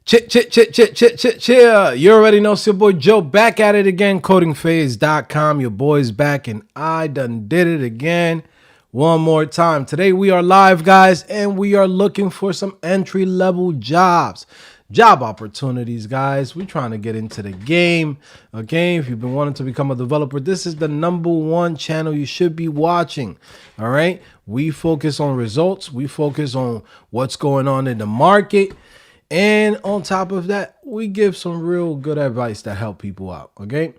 Cheer. You already know it's your boy Joe back at it again. CodingPhase.com. Your boy's back and I done did it again one more time. Today we are live, guys, and we are looking for some entry-level jobs. Job opportunities, guys. We're trying to get into the game. Okay, if you've been wanting to become a developer, this is the #1 channel you should be watching. All right, we focus on results. We focus on what's going on in the market. And on top of that, we give some real good advice that help people out. Okay.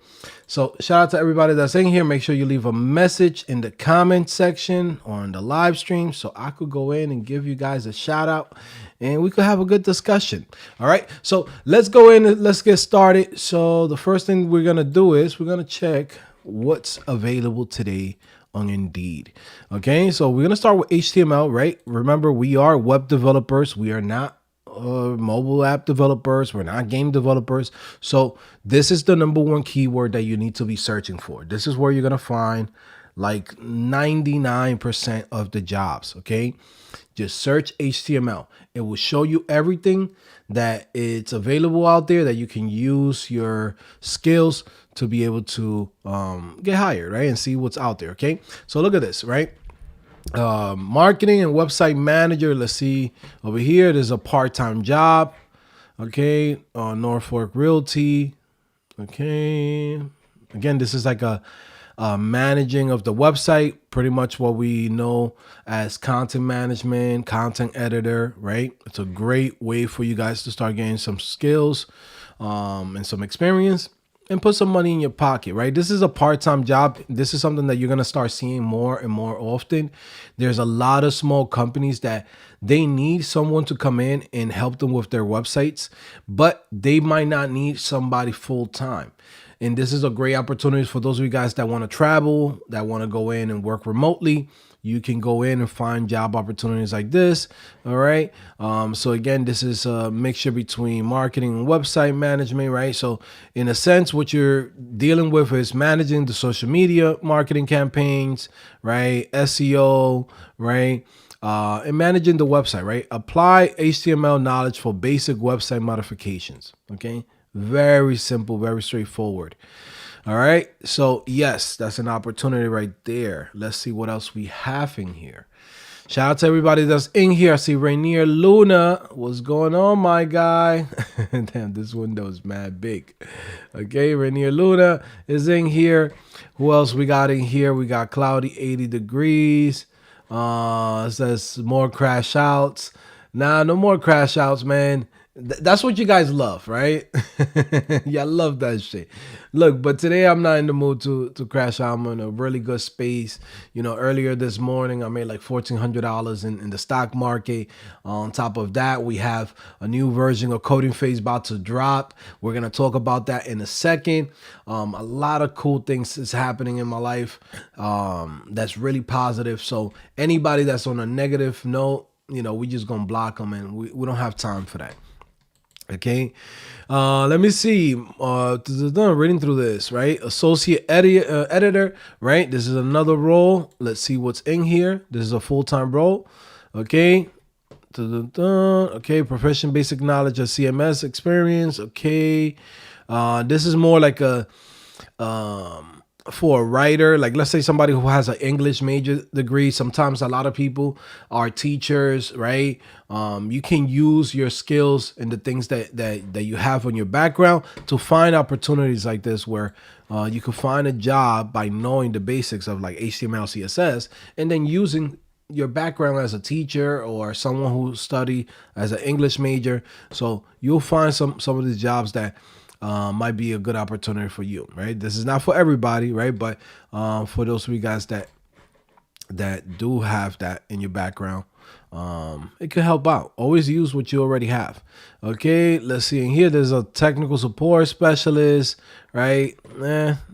So shout out to everybody that's in here. Make sure you leave a message in the comment section or in the live stream so I could go in and give you guys a shout out and we could have a good discussion. All right. So let's go in and let's get started. So the first thing we're going to do is we're going to check what's available today on Indeed. Okay. So we're going to start with HTML, right? Remember, we are web developers. We are not mobile app developers. We're not game developers. So this is the #1 keyword that you need to be searching for. This is where you're going to find like 99% of the jobs. Okay. Just search HTML. It will show you everything that it's available out there that you can use your skills to be able to get hired, right? And see what's out there. Okay. So look at this, right? Marketing and website manager. Let's see over here. There's a part-time job. Okay. Norfolk Realty. Okay. Again, this is like a managing of the website, pretty much what we know as content management, content editor, right? It's a great way for you guys to start getting some skills and some experience and put some money in your pocket, right? This is a part-time job. This is something that you're going to start seeing more and more often. There's a lot of small companies that they need someone to come in and help them with their websites, but they might not need somebody full-time. And this is a great opportunity for those of you guys that want to travel, that want to go in and work remotely. You can go in and find job opportunities like this. All right. So again, this is a mixture between marketing and website management, right? So in a sense, what you're dealing with is managing the social media marketing campaigns, right? SEO, right? And managing the website, right? Apply HTML knowledge for basic website modifications. Okay. Very simple, very straightforward. All right. So yes, that's an opportunity right there. Let's see what else we have in here. Shout out to everybody that's in here. I see Rainier Luna. What's going on, my guy? Damn, this window is mad big. Okay, Rainier Luna is in here. Who else we got in here? We got cloudy 80 degrees. It says more crash outs. Nah, no more crash outs, man. That's what you guys love, right? Y'all love that shit. Look, but today I'm not in the mood to crash out. I'm in a really good space. You know, earlier this morning, I made like $1,400 in the stock market. On top of that, we have a new version of CodingPhase about to drop. We're going to talk about that in a second. A lot of cool things is happening in my life that's really positive. So anybody that's on a negative note, you know, we just going to block them and we don't have time for that. Okay, let me see. Reading through this, right? Associate editor, right? This is another role. Let's see what's in here. This is a full-time role. Okay. Okay, profession, basic knowledge of CMS experience. Okay, this is more like a for a writer, like let's say somebody who has an English major degree. Sometimes a lot of people are teachers, right? You can use your skills and the things that you have on your background to find opportunities like this where you can find a job by knowing the basics of like HTML, CSS, and then using your background as a teacher or someone who studied as an English major. So you'll find some of these jobs that might be a good opportunity for you, right? This is not for everybody, right? But for those of you guys that do have that in your background, it can help out. Always use what you already have. Okay, let's see in here. There's a technical support specialist, right?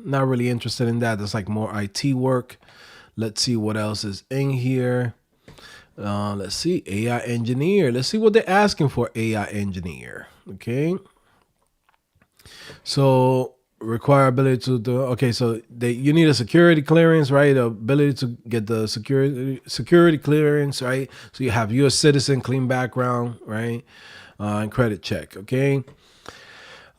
Not really interested in that. There's like more IT work. Let's see what else is in here. Let's see, AI engineer. Let's see what they're asking for. AI engineer. Okay. So require ability to do, okay, so you need a security clearance, right? The ability to get the security clearance, right? So you have U.S. citizen, clean background, right? and credit check. Okay.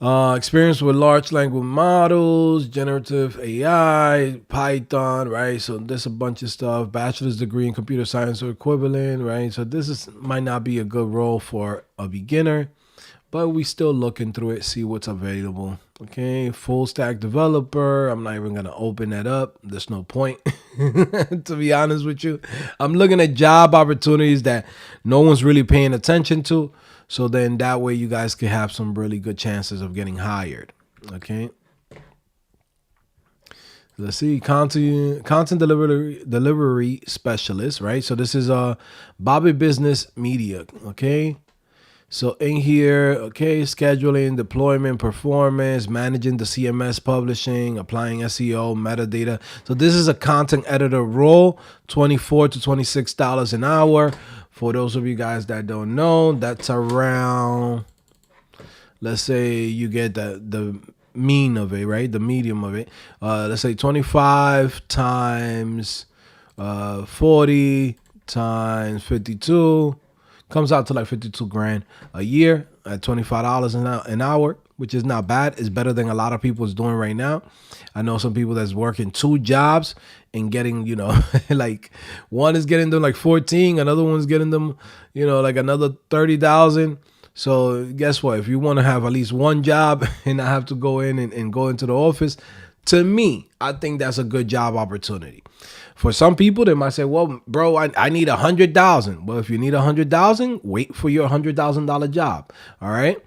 Experience with large language models, generative AI, Python, right? So there's a bunch of stuff. Bachelor's degree in computer science or equivalent, right? So might not be a good role for a beginner, but we still looking through it, see what's available. Okay, full stack developer. I'm not even gonna open that up. There's no point, to be honest with you. I'm looking at job opportunities that no one's really paying attention to. So then that way you guys can have some really good chances of getting hired. Okay. Let's see, content delivery specialist, right? So this is Bobby Business Media. Okay. So in here, okay, scheduling, deployment, performance, managing the CMS publishing, applying SEO, metadata. So this is a content editor role, $24 to $26 an hour. For those of you guys that don't know, that's around, let's say you get the mean of it, right? The medium of it. Let's say 25 times 40 times 52. Comes out to like 52 grand a year at $25 an hour, which is not bad. It's better than a lot of people is doing right now. I know some people that's working 2 jobs and getting, like one is getting them like 14, another one's getting them, like another 30,000. So guess what? If you want to have at least one job and not have to go in and go into the office, to me, I think that's a good job opportunity. For some people, they might say, well, bro, I need 100,000. Well, if you need 100,000, wait for your $100,000 job. All right.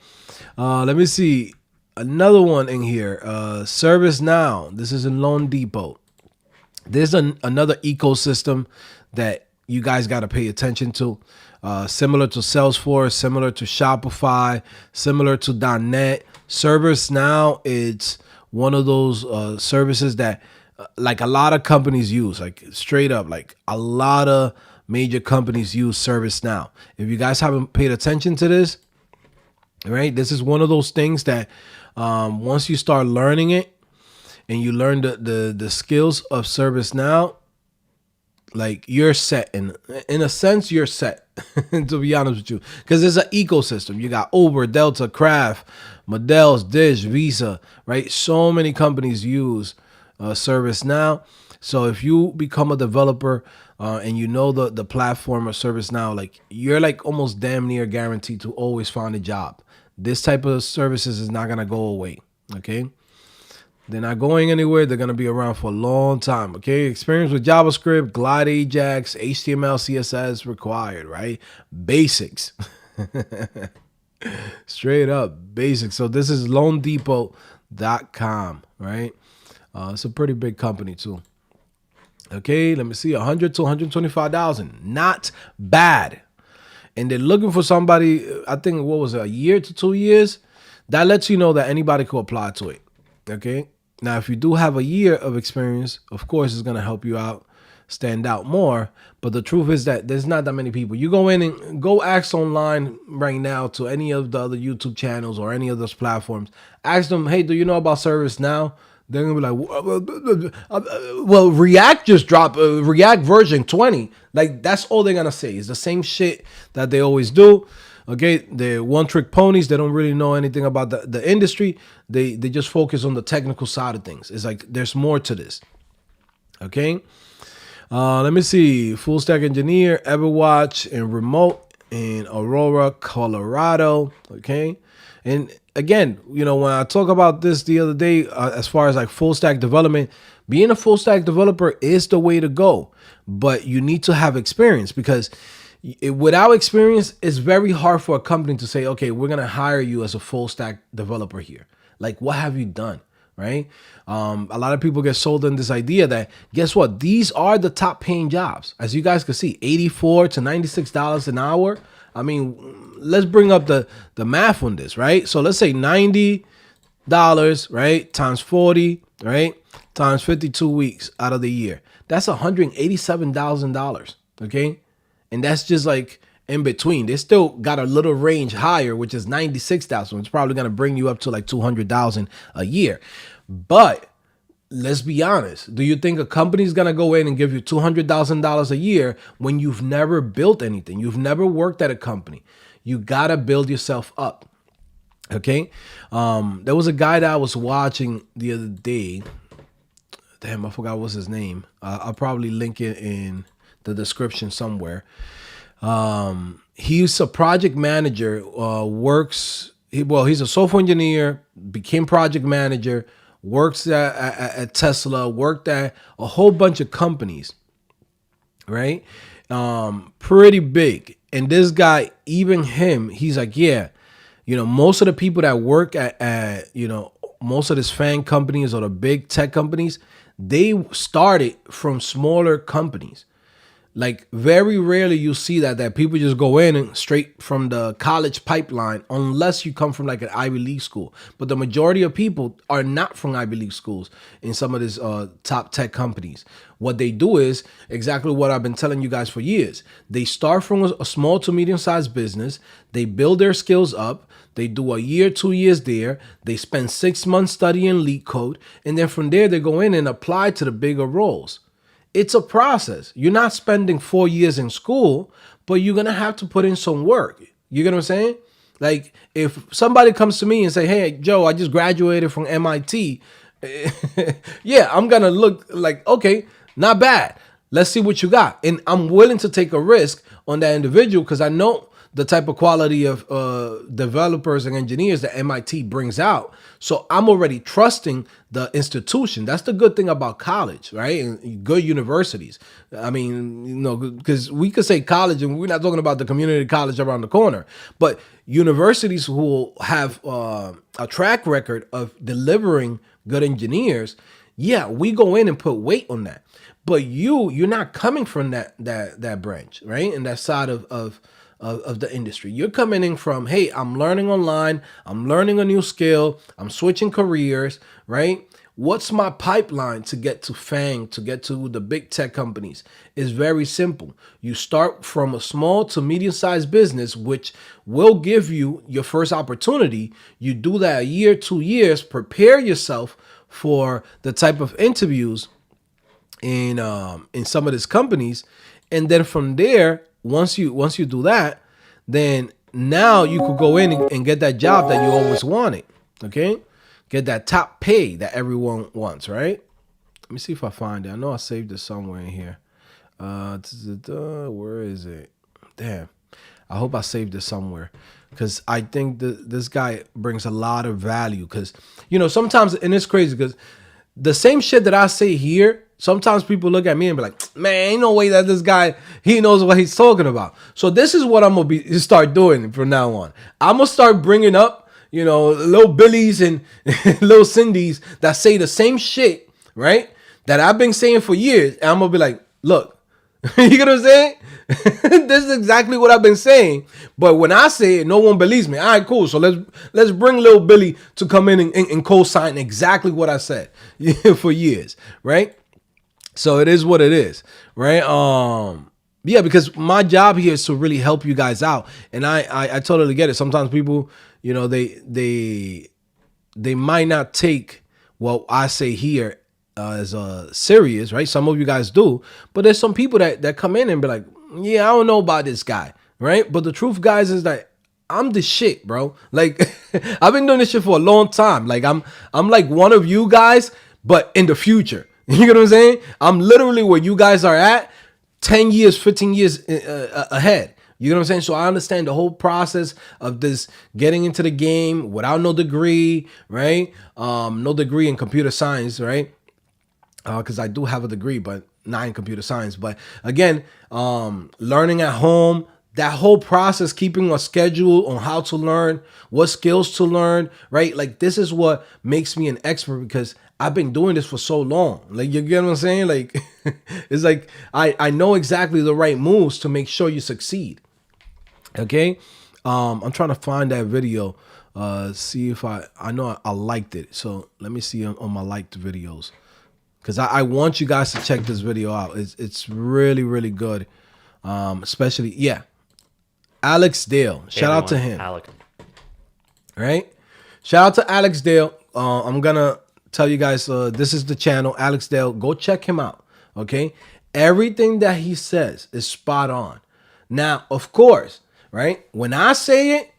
Let me see. Another one in here. ServiceNow. This is in Loan Depot. There's another ecosystem that you guys got to pay attention to. Similar to Salesforce, similar to Shopify, similar to .NET. ServiceNow, it's one of those services that like a lot of companies use, like straight up, like a lot of major companies use ServiceNow. If you guys haven't paid attention to this, right, this is one of those things that once you start learning it and you learn the skills of ServiceNow, like you're set. In a sense, you're set, to be honest with you, because it's an ecosystem. You got Uber, Delta, Kraft, Models, Dish, Visa, right? So many companies use ServiceNow. So if you become a developer and you know the platform of ServiceNow, like you're like almost damn near guaranteed to always find a job. This type of services is not gonna go away. Okay, they're not going anywhere. They're gonna be around for a long time. Okay, experience with JavaScript, Glide, Ajax, HTML, CSS required. Right, basics. Straight up basics. So this is LoanDepot.com. Right. It's a pretty big company too. Okay, let me see, 100 to 125,000, not bad. And they're looking for somebody. I think what was it, a year to 2 years? That lets you know that anybody could apply to it. Okay, now if you do have a year of experience, of course, it's gonna help you out, stand out more. But the truth is that there's not that many people. You go in and go ask online right now to any of the other YouTube channels or any of those platforms. Ask them, hey, do you know about ServiceNow? They're gonna be like, well, React just dropped React version 20. Like that's all they're gonna say. It's the same shit that they always do. Okay, they're one-trick ponies. They don't really know anything about the industry. They just focus on the technical side of things. It's like there's more to this. Okay, let me see. Full stack engineer, Everwatch, and remote in Aurora, Colorado. Okay, and again, when I talk about this the other day, as far as like full stack development, being a full stack developer is the way to go, but you need to have experience because without experience, it's very hard for a company to say, okay, we're going to hire you as a full stack developer here. Like, what have you done? Right? A lot of people get sold on this idea that, guess what? These are the top paying jobs. As you guys can see, $84 to $96 an hour. I mean, let's bring up the math on this, right? So let's say $90, right, times 40, right, times 52 weeks out of the year. That's $187,000, okay? And that's just like in between. They still got a little range higher, which is 96,000. It's probably going to bring you up to like 200,000 a year. But let's be honest. Do you think a company is going to go in and give you $200,000 a year when you've never built anything? You've never worked at a company. You gotta build yourself up. Okay. There was a guy that I was watching the other day. Damn, I forgot what's his name. I'll probably link it in the description somewhere. He's a project manager, he's a software engineer, became project manager, works at Tesla, worked at a whole bunch of companies, right? Pretty big. And this guy, even him, he's like, yeah, most of the people that work at most of these Fang companies or the big tech companies, they started from smaller companies. Like very rarely you see that people just go in and straight from the college pipeline, unless you come from like an Ivy League school. But the majority of people are not from Ivy League schools in some of these top tech companies. What they do is exactly what I've been telling you guys for years. They start from a small to medium sized business. They build their skills up. They do a year, 2 years there. They spend 6 months studying leak code. And then from there, they go in and apply to the bigger roles. It's a process. You're not spending 4 years in school, but you're going to have to put in some work. You get what I'm saying? Like if somebody comes to me and say, hey, Joe, I just graduated from MIT. Yeah, I'm going to look like, okay, not bad. Let's see what you got. And I'm willing to take a risk on that individual because I know the type of quality of developers and engineers that MIT brings out. So I'm already trusting the institution. That's the good thing about college, right? And good universities. I mean, because we could say college and we're not talking about the community college around the corner, but universities who have a track record of delivering good engineers, yeah, we go in and put weight on that. But you're not coming from that branch, right? And that side of the industry. You're coming in from, hey, I'm learning online, I'm learning a new skill, I'm switching careers, right? What's my pipeline to get to Fang, to get to the big tech companies? Is very simple. You start from a small to medium-sized business, which will give you your first opportunity. You do that a year, 2 years, prepare yourself for the type of interviews in some of these companies, and then from there, once you do that, then now you could go in and get that job that you always wanted. Okay, get that top pay that everyone wants, right? Let me see if I find it. I know I saved it somewhere in here. Where is it? Damn, I hope I saved it somewhere because I think this guy brings a lot of value. Because sometimes, and it's crazy because the same shit that I say here, sometimes people look at me and be like, man, ain't no way that this guy, he knows what he's talking about. So this is what I'm going to start doing from now on. I'm going to start bringing up, little Billies and little Cindy's that say the same shit, right? That I've been saying for years. And I'm going to be like, look, you get what I'm saying? This is exactly what I've been saying. But when I say it, no one believes me. All right, cool. So let's bring little Billy to come in and co-sign exactly what I said for years, right? So it is what it is, right? Yeah, because my job here is to really help you guys out, and I totally get it. Sometimes people, they might not take what I say here as serious, right? Some of you guys do, but there's some people that come in and be like, yeah, I don't know about this guy, right? But the truth, guys, is that I'm the shit, bro. Like I've been doing this shit for a long time. Like I'm like one of you guys, but in the future. You know what I'm saying? I'm literally where you guys are at 10 years, 15 years ahead. You know what I'm saying? So I understand the whole process of this getting into the game without no degree, right? No degree in computer science, right? Because I do have a degree, but not in computer science. But again, learning at home, that whole process, keeping a schedule on how to learn, what skills to learn, right? Like this is what makes me an expert because I've been doing this for so long. Like, you get what I'm saying? Like, it's like I know exactly the right moves to make sure you succeed. Okay? I'm trying to find that video. See if I know I liked it. So let me see on my liked videos. Because I want you guys to check this video out. It's really, really good. Especially, yeah. Alex Dale. Shout out to him. Alec. Right? Shout out to Alex Dale. I'm going to tell you guys, this is the channel, Alex Dale. Go check him out. Okay? Everything that he says is spot on. Now, of course, right? When I say it,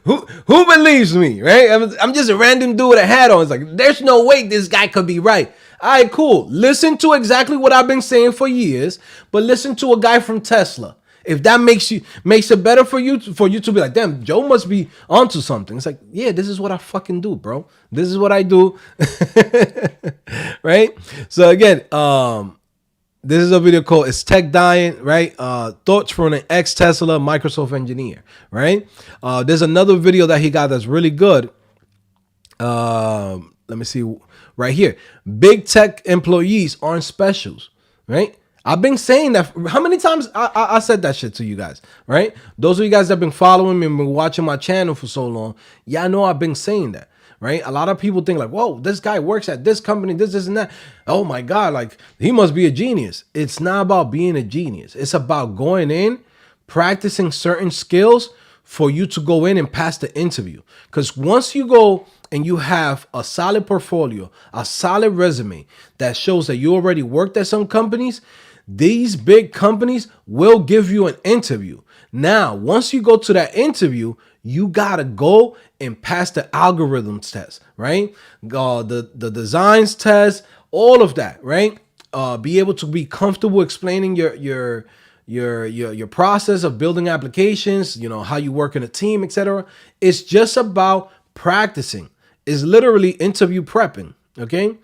who believes me, right? I'm just a random dude with a hat on. It's like, there's no way this guy could be right. All right, cool. Listen to exactly what I've been saying for years, but listen to a guy from Tesla. If that makes it better for you to be like, damn, Joe must be onto something. It's like, yeah, this is what I fucking do, bro. This is what I do. Right? So again, this is a video called "It's Tech Dying," right? Thoughts from an ex-Tesla Microsoft engineer, right? There's another video that he got that's really good. Let me see right here. Big tech employees aren't specials, right? I've been saying that. How many times I said that shit to you guys, right? Those of you guys that have been following me and been watching my channel for so long, yeah, I know I've been saying that. Right? A lot of people think like, whoa, this guy works at this company, this and that. Oh my God, like he must be a genius. It's not about being a genius. It's about going in, practicing certain skills for you to go in and pass the interview. Because once you go and you have a solid portfolio, a solid resume that shows that you already worked at some companies, these big companies will give you an interview. Now, once you go to that interview, you gotta go and pass the algorithms test, right? The designs test, all of that, right? Be able to be comfortable explaining your process of building applications, you know, how you work in a team, etc. It's just about practicing. It's literally interview prepping, okay?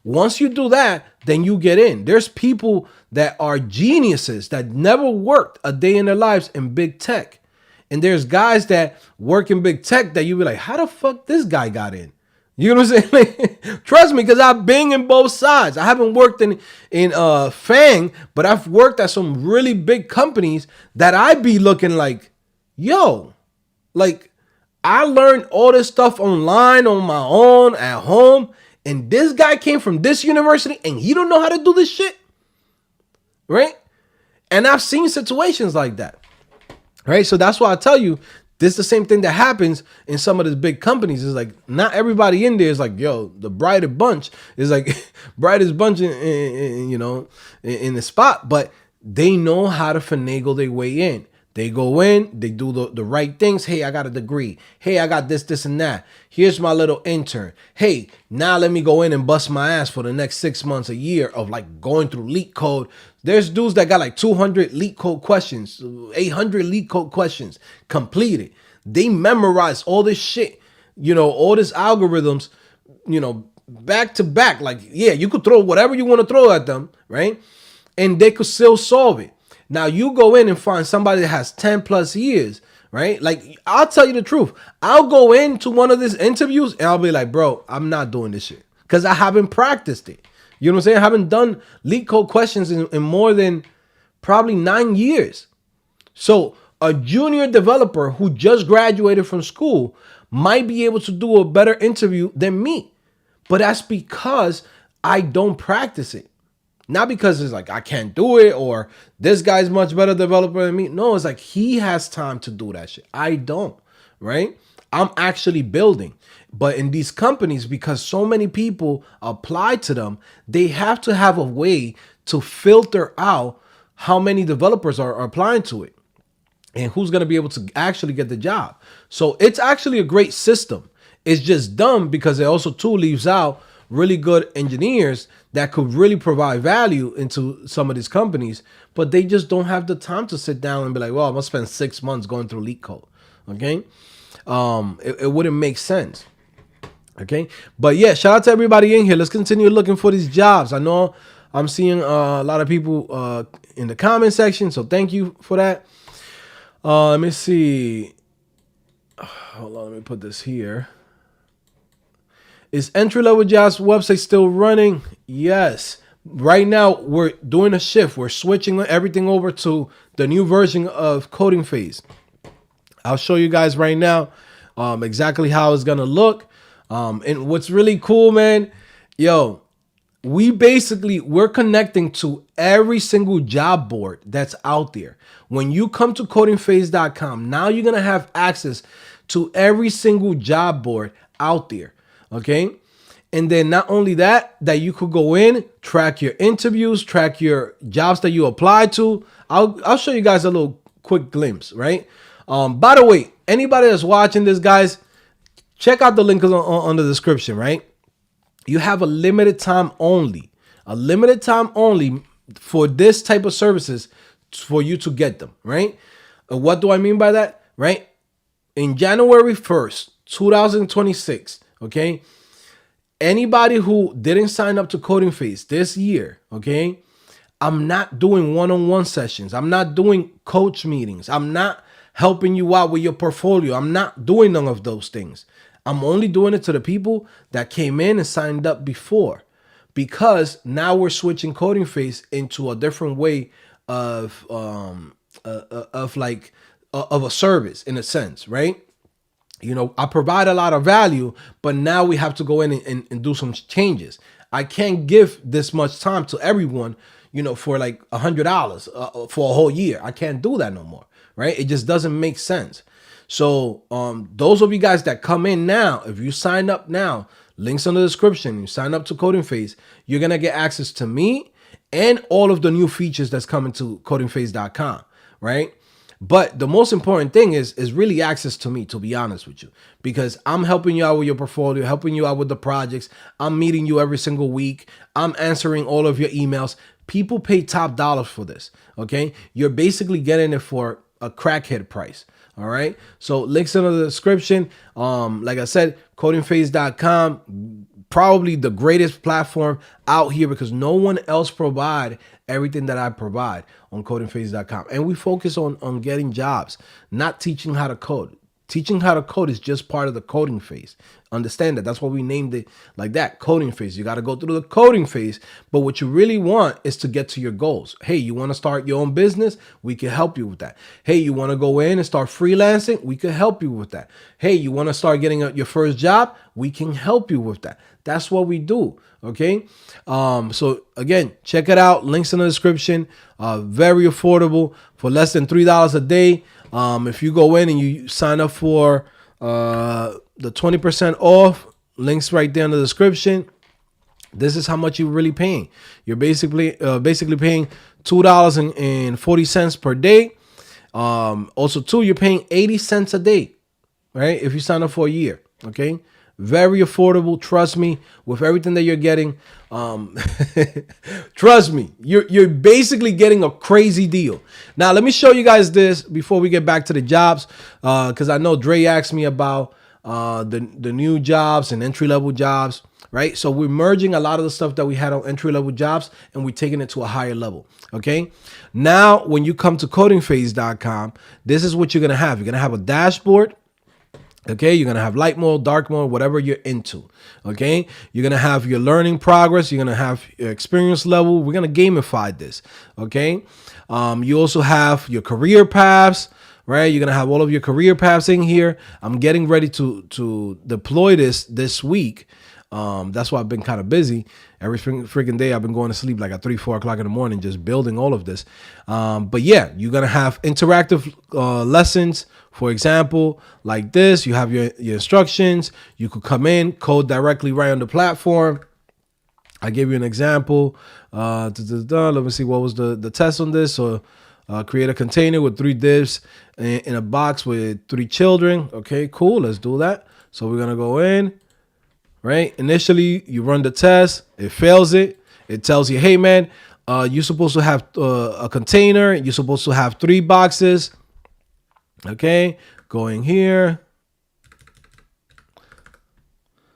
Once you do that, then you get in. There's people that are geniuses that never worked a day in their lives in big tech. And there's guys that work in big tech that you be like, how the fuck this guy got in? You know what I'm saying? Like, trust me, because I've been in both sides. I haven't worked in Fang, but I've worked at some really big companies that I be looking like, yo, like I learned all this stuff online on my own at home. And this guy came from this university and he don't know how to do this shit. Right? And I've seen situations like that. Right? So that's why I tell you, this is the same thing that happens in some of these big companies. It's like not everybody in there is like, yo, the brightest bunch is like brightest bunch in the spot, but they know how to finagle their way in. They go in, they do the right things. Hey, I got a degree. Hey, I got this, and that. Here's my little intern. Hey, now let me go in and bust my ass for the next 6 months, a year of like going through leak code. There's dudes that got like 200 leak code questions, 800 leak code questions completed. They memorize all this shit, you know, all these algorithms, you know, back to back. Like, yeah, you could throw whatever you want to throw at them, right? And they could still solve it. Now you go in and find somebody that has 10 plus years, right? Like, I'll tell you the truth. I'll go into one of these interviews and I'll be like, bro, I'm not doing this shit because I haven't practiced it. You know what I'm saying? I haven't done leak code questions in more than probably 9 years. So a junior developer who just graduated from school might be able to do a better interview than me. But that's because I don't practice it. Not because it's like I can't do it or this guy's much better developer than me. No, it's like he has time to do that shit. I don't, right? I'm actually building. But in these companies, because so many people apply to them, they have to have a way to filter out how many developers are applying to it and who's going to be able to actually get the job. So it's actually a great system. It's just dumb because it also too leaves out really good engineers that could really provide value into some of these companies, but they just don't have the time to sit down and be like, well, I'm gonna spend 6 months going through leak code. Okay. It wouldn't make sense. Okay. But yeah, shout out to everybody in here. Let's continue looking for these jobs. I know I'm seeing a lot of people in the comment section, so thank you for that. Let me see. Hold on, let me put this here. Is entry-level jobs website still running? Yes. Right now, we're doing a shift. We're switching everything over to the new version of CodingPhase. I'll show you guys right now exactly how it's going to look. And what's really cool, man, yo, we're connecting to every single job board that's out there. When you come to CodingPhase.com, now you're going to have access to every single job board out there. Okay. And then not only that you could go in, track your interviews, track your jobs that you apply to. I'll show you guys a little quick glimpse, right? By the way, anybody that's watching this, guys, check out the link on the description, right? You have a limited time only for this type of services for you to get them, right? What do I mean by that, right? In January 1st, 2026, okay? Anybody who didn't sign up to CodingPhase this year, okay? I'm not doing one-on-one sessions. I'm not doing coach meetings. I'm not helping you out with your portfolio. I'm not doing none of those things. I'm only doing it to the people that came in and signed up before, because now we're switching CodingPhase into a different way of a service in a sense, right? You know, I provide a lot of value, but now we have to go in and do some changes. I can't give this much time to everyone, you know, for like $100 for a whole year. I can't do that no more, right? It just doesn't make sense. So those of you guys that come in now, if you sign up now, links in the description, you sign up to CodingPhase, you're going to get access to me and all of the new features that's coming to CodingPhase.com, right? But the most important thing is really access to me, to be honest with you, because I'm helping you out with your portfolio, helping you out with the projects. I'm meeting you every single week. I'm answering all of your emails. People pay top dollars for this, okay? You're basically getting it for a crackhead price, all right? So links in the description. Like I said, CodingPhase.com, probably the greatest platform out here because no one else provide everything that I provide on CodingPhase.com. And we focus on getting jobs, not teaching how to code. Teaching how to code is just part of the coding phase. Understand that. That's why we named it like that, coding phase. You got to go through the coding phase. But what you really want is to get to your goals. Hey, you want to start your own business? We can help you with that. Hey, you want to go in and start freelancing? We can help you with that. Hey, you want to start getting your first job? We can help you with that. That's what we do. Okay. So again, check it out. Links in the description. Very affordable for less than $3 a day. If you go in and you sign up for the 20% off, links right there in the description. This is how much you're really paying. You're basically paying $2.40 per day. Also, too, you're paying 80 cents a day, right? If you sign up for a year, okay? Very affordable. Trust me, with everything that you're getting, trust me, you're basically getting a crazy deal. Now, let me show you guys this before we get back to the jobs, because I know Dre asked me about the new jobs and entry-level jobs, right? So we're merging a lot of the stuff that we had on entry-level jobs, and we're taking it to a higher level, okay? Now, when you come to CodingPhase.com, this is what you're going to have. You're going to have a dashboard. Okay, you're going to have light mode, dark mode, whatever you're into. Okay, you're going to have your learning progress. You're going to have your experience level. We're going to gamify this. Okay, you also have your career paths, right? You're going to have all of your career paths in here. I'm getting ready to deploy this week. That's why I've been kind of busy. Every freaking day I've been going to sleep like at 3-4 o'clock in the morning, just building all of this. But yeah, you're going to have interactive lessons. For example, like this, you have your instructions. You could come in, code directly right on the platform. I gave you an example. Let me see, what was the test on this? So create a container with 3 divs in a box with 3 children. Okay, cool. Let's do that. So we're going to go in. Right? Initially, you run the test. It fails it. It tells you, hey, man, you're supposed to have a container. You're supposed to have 3 boxes. Okay, going here.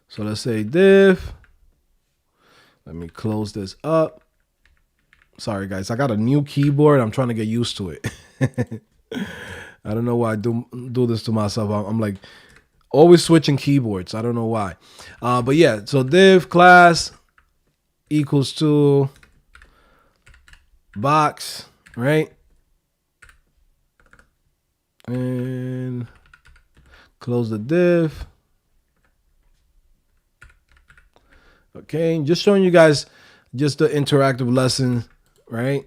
So let's say div. Let me close this up. Sorry, guys. I got a new keyboard. I'm trying to get used to it. I don't know why I do this to myself. I'm like always switching keyboards. I don't know why. But yeah, so div class equals to box, right? And close the div. Okay, just showing you guys just the interactive lesson, right?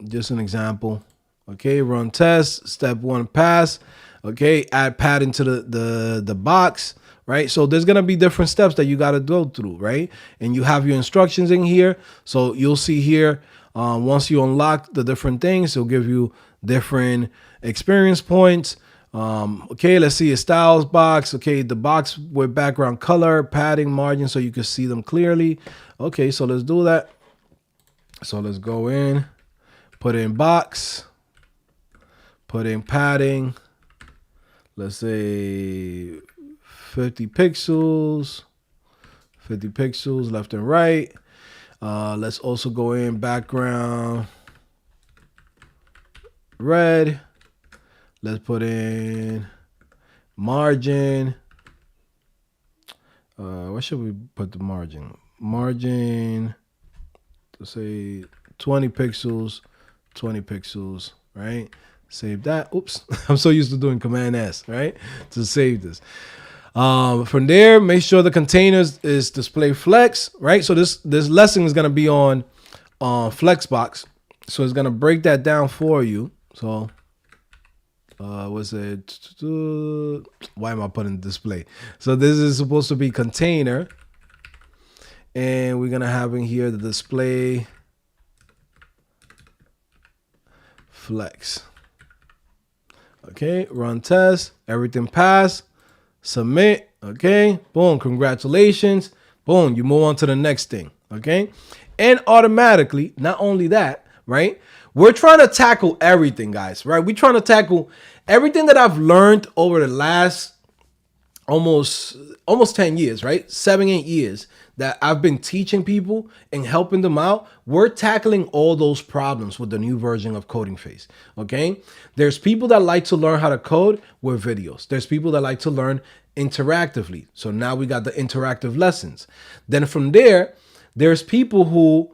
Just an example. Okay, run test. Step 1, pass. Okay, add padding to the box, right? So there's gonna be different steps that you gotta go through, right? And you have your instructions in here. So you'll see here, Once you unlock the different things, it'll give you different experience points. Okay, let's see a styles box. Okay, the box with background color, padding, margin, so you can see them clearly. Okay, so let's do that. So let's go in, put in box, put in padding. Let's say 50 pixels, 50 pixels left and right. Let's also go in background red. Let's put in margin. What should we put the margin? Margin, let's say 20 pixels, 20 pixels, right? Save that. Oops, I'm so used to doing Command S, right? To save this. From there, make sure the containers is display flex, right? So this lesson is gonna be on Flexbox. So it's gonna break that down for you. So what's it? Why am I putting display? So this is supposed to be container, and we're gonna have in here the display flex. Okay, run test, everything passed, submit. Okay, boom, congratulations. Boom, you move on to the next thing. Okay, and automatically, not only that, right? We're trying to tackle everything, guys, right? We're trying to tackle everything that I've learned over the last almost 10 years, right? 7-8 years that I've been teaching people and helping them out. We're tackling all those problems with the new version of CodingPhase, okay? There's people that like to learn how to code with videos. There's people that like to learn interactively. So now we got the interactive lessons. Then from there, there's people who,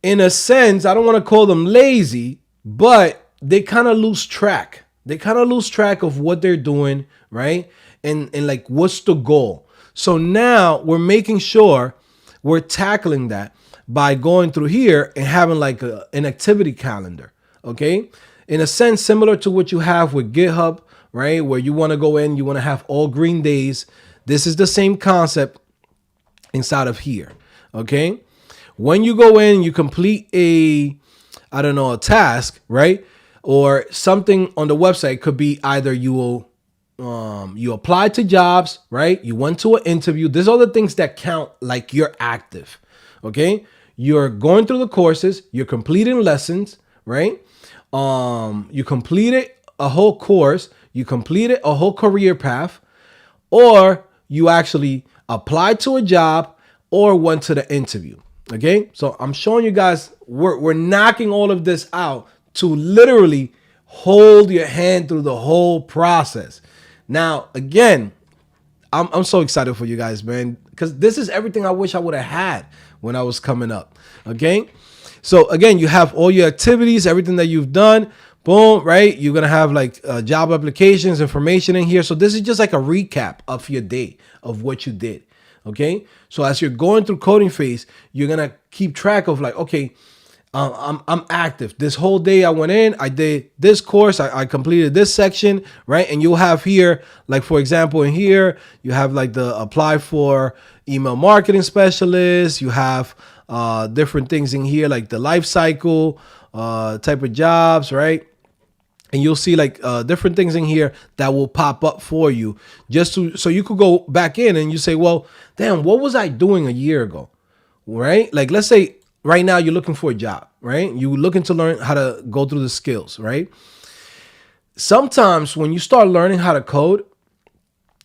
in a sense, I don't want to call them lazy, but they kind of lose track. They kind of lose track of what they're doing, right? And like, what's the goal? So now we're making sure we're tackling that by going through here and having like an activity calendar, okay? In a sense, similar to what you have with GitHub, right? Where you want to go in, you want to have all green days. This is the same concept inside of here, okay? When you go in, you complete a task, right? Or something on the website. Could be either you applied to jobs, right? You went to an interview. These are the things that count, like you're active, okay? You're going through the courses, you're completing lessons, right? You completed a whole course, you completed a whole career path, or you actually applied to a job or went to the interview. Okay, so I'm showing you guys we're knocking all of this out to literally hold your hand through the whole process. Now, again, I'm so excited for you guys, man, because this is everything I wish I would have had when I was coming up. Okay, so again, you have all your activities, everything that you've done. Boom, right? You're gonna have like job applications, information in here. So this is just like a recap of your day, of what you did. Okay, so as you're going through CodingPhase, you're gonna keep track of like, okay, I'm active. This whole day I went in, I did this course, I completed this section, right? And you'll have here, like for example, in here, you have like the apply for email marketing specialist. You have different things in here, like the life cycle type of jobs, right? And you'll see like different things in here that will pop up for you just so you could go back in and you say, well, damn, what was I doing a year ago? Right? Like, let's say right now you're looking for a job, right? You're looking to learn how to go through the skills, right? Sometimes when you start learning how to code,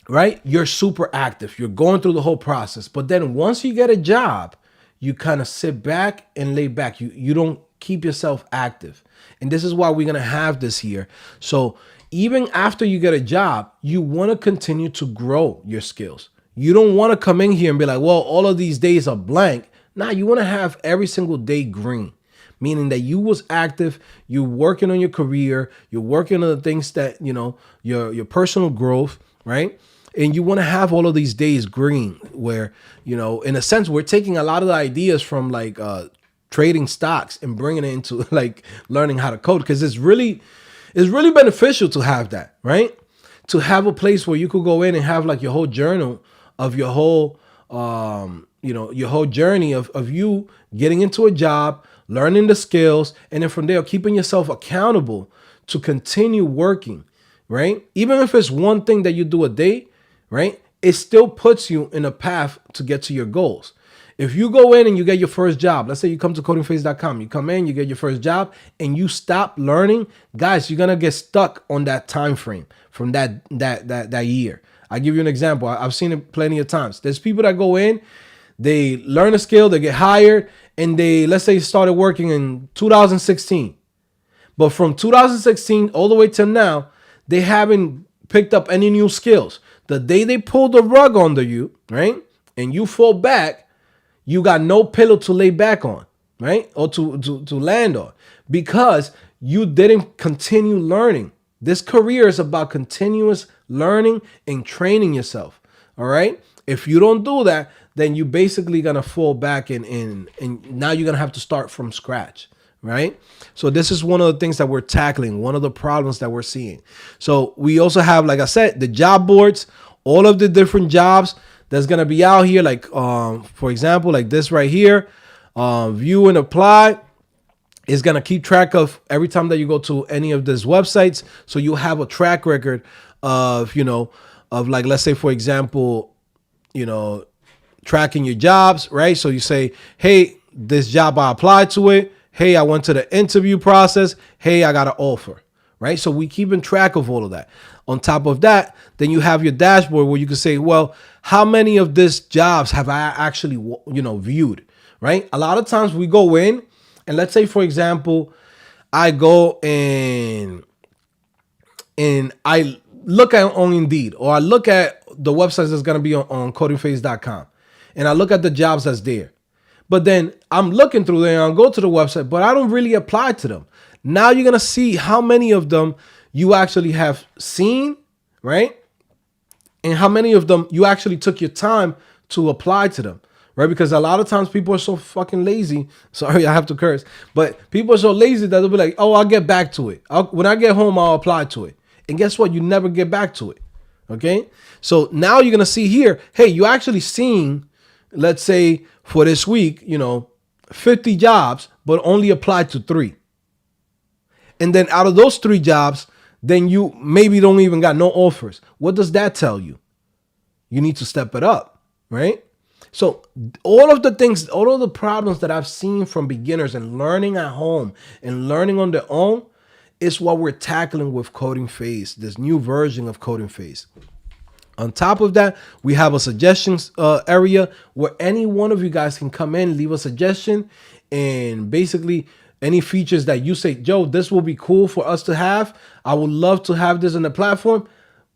right, you're super active. You're going through the whole process. But then once you get a job, you kind of sit back and lay back. You don't keep yourself active. And this is why we're going to have this here. So even after you get a job, you want to continue to grow your skills. You don't want to come in here and be like, well, all of these days are blank. Nah, you want to have every single day green, meaning that you was active, you're working on your career, you're working on the things that, you know, your personal growth, right? And you want to have all of these days green where, you know, in a sense, we're taking a lot of the ideas from like trading stocks and bringing it into like learning how to code, because it's really beneficial to have that, right? To have a place where you could go in and have like your whole journal of your whole your whole journey of you getting into a job, learning the skills, and then from there keeping yourself accountable to continue working, right? Even if it's one thing that you do a day, right? It still puts you in a path to get to your goals. If you go in and you get your first job, let's say you come to CodingPhase.com, you come in, you get your first job, and you stop learning, guys, you're gonna get stuck on that time frame from that year. I'll give you an example. I've seen it plenty of times. There's people that go in, they learn a skill, they get hired, and let's say started working in 2016. But from 2016 all the way till now, they haven't picked up any new skills. The day they pull the rug under you, right, and you fall back, you got no pillow to lay back on, right, or to land on, because you didn't continue learning. This career is about continuous learning and training yourself, all right? If you don't do that, then you basically gonna fall back and now you're gonna have to start from scratch, right? So this is one of the things that we're tackling, one of the problems that we're seeing. So we also have, like I said, the job boards, all of the different jobs that's gonna be out here, like for example, like this right here, view and apply. Is going to keep track of every time that you go to any of these websites. So you have a track record of, of like, let's say, for example, tracking your jobs, right? So you say, hey, this job, I applied to it. Hey, I went to the interview process. Hey, I got an offer, right? So we keeping track of all of that. On top of that, then you have your dashboard where you can say, well, how many of these jobs have I actually, viewed, right? A lot of times we go in, and let's say, for example, I go and I look at on Indeed, or I look at the websites that's going to be on CodingPhase.com, and I look at the jobs that's there. But then I'm looking through there and I'll go to the website, but I don't really apply to them. Now you're going to see how many of them you actually have seen, right? And how many of them you actually took your time to apply to them. Right? Because a lot of times people are so fucking lazy. Sorry, I have to curse. But people are so lazy that they'll be like, oh, I'll get back to it. When I get home, I'll apply to it. And guess what? You never get back to it. Okay? So now you're going to see here, hey, you actually seen, let's say for this week, 50 jobs, but only applied to 3. And then out of those 3 jobs, then you maybe don't even got no offers. What does that tell you? You need to step it up, right? So all of the things, all of the problems that I've seen from beginners and learning at home and learning on their own is what we're tackling with CodingPhase, this new version of CodingPhase. On top of that, we have a suggestions area where any one of you guys can come in, leave a suggestion, and basically any features that you say, Joe, this will be cool for us to have. I would love to have this in the platform.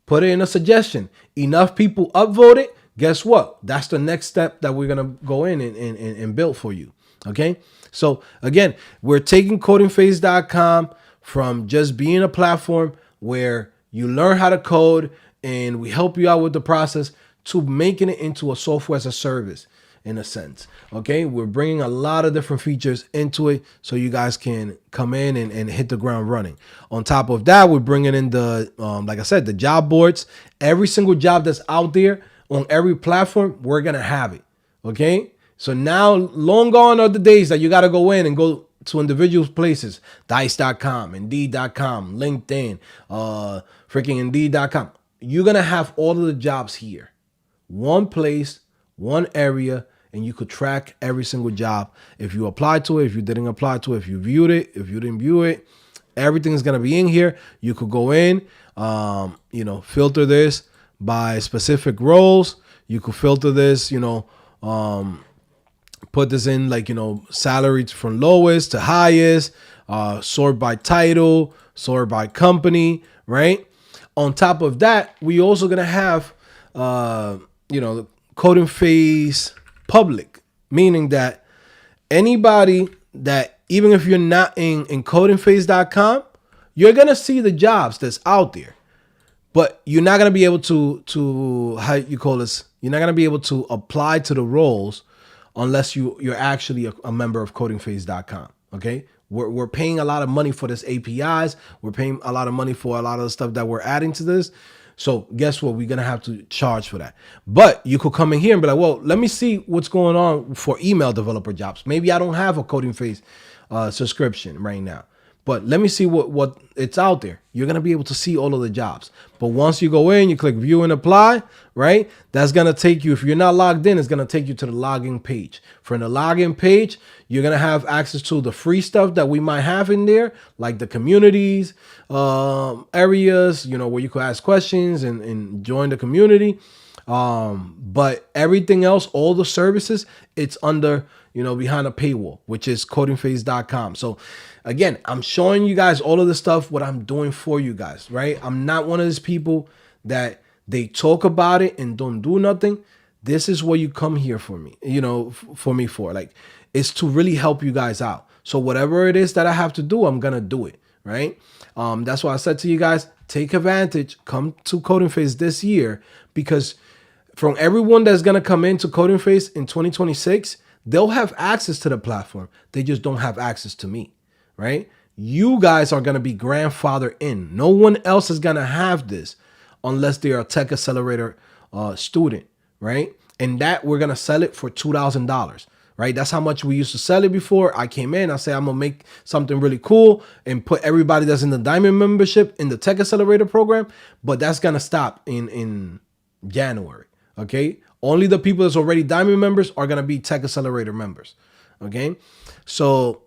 Put it in a suggestion. Enough people upvote it. Guess what? That's the next step that we're going to go in and build for you. Okay. So again, we're taking CodingPhase.com from just being a platform where you learn how to code and we help you out with the process to making it into a software as a service in a sense. Okay. We're bringing a lot of different features into it so you guys can come in and hit the ground running. On top of that, we're bringing in the, like I said, the job boards. Every single job that's out there on every platform, we're going to have it. Okay. So now long gone are the days that you got to go in and go to individual places, dice.com, indeed.com, LinkedIn, freaking indeed.com. You're going to have all of the jobs here. One place, one area, and you could track every single job. If you applied to it, if you didn't apply to it, if you viewed it, if you didn't view it, everything's going to be in here. You could go in, filter this by specific roles. You could filter this, put this in like, salary from lowest to highest, sort by title, sort by company, right? On top of that, we also going to have, the CodingPhase public, meaning that anybody that, even if you're not in CodingPhase.com, you're going to see the jobs that's out there. But you're not going to be able to how you call this? You're not going to be able to apply to the roles unless you're actually a member of CodingPhase.com. Okay, we're paying a lot of money for this APIs. We're paying a lot of money for a lot of the stuff that we're adding to this. So guess what? We're going to have to charge for that. But you could come in here and be like, well, let me see what's going on for email developer jobs. Maybe I don't have a CodingPhase subscription right now, but let me see what it's out there. You're going to be able to see all of the jobs. But once you go in, you click view and apply, right? That's going to take you, if you're not logged in, it's going to take you to the login page. From the login page, you're going to have access to the free stuff that we might have in there, like the communities, areas, where you could ask questions and join the community. But everything else, all the services, it's under, behind a paywall, which is CodingPhase.com. So again, I'm showing you guys all of the stuff, what I'm doing for you guys, right? I'm not one of those people that they talk about it and don't do nothing. This is what you come here for me, for. Like, it's to really help you guys out. So whatever it is that I have to do, I'm going to do it, right? That's why I said to you guys, take advantage, come to CodingPhase this year, because from everyone that's going to come into CodingPhase in 2026, they'll have access to the platform. They just don't have access to me, right? You guys are going to be grandfathered in. No one else is going to have this unless they are a Tech Accelerator student, right? And that we're going to sell it for $2,000, right? That's how much we used to sell it before. I came in, I say, I'm going to make something really cool and put everybody that's in the Diamond membership in the Tech Accelerator program. But that's going to stop in January, okay? Only the people that's already Diamond members are going to be Tech Accelerator members, okay? So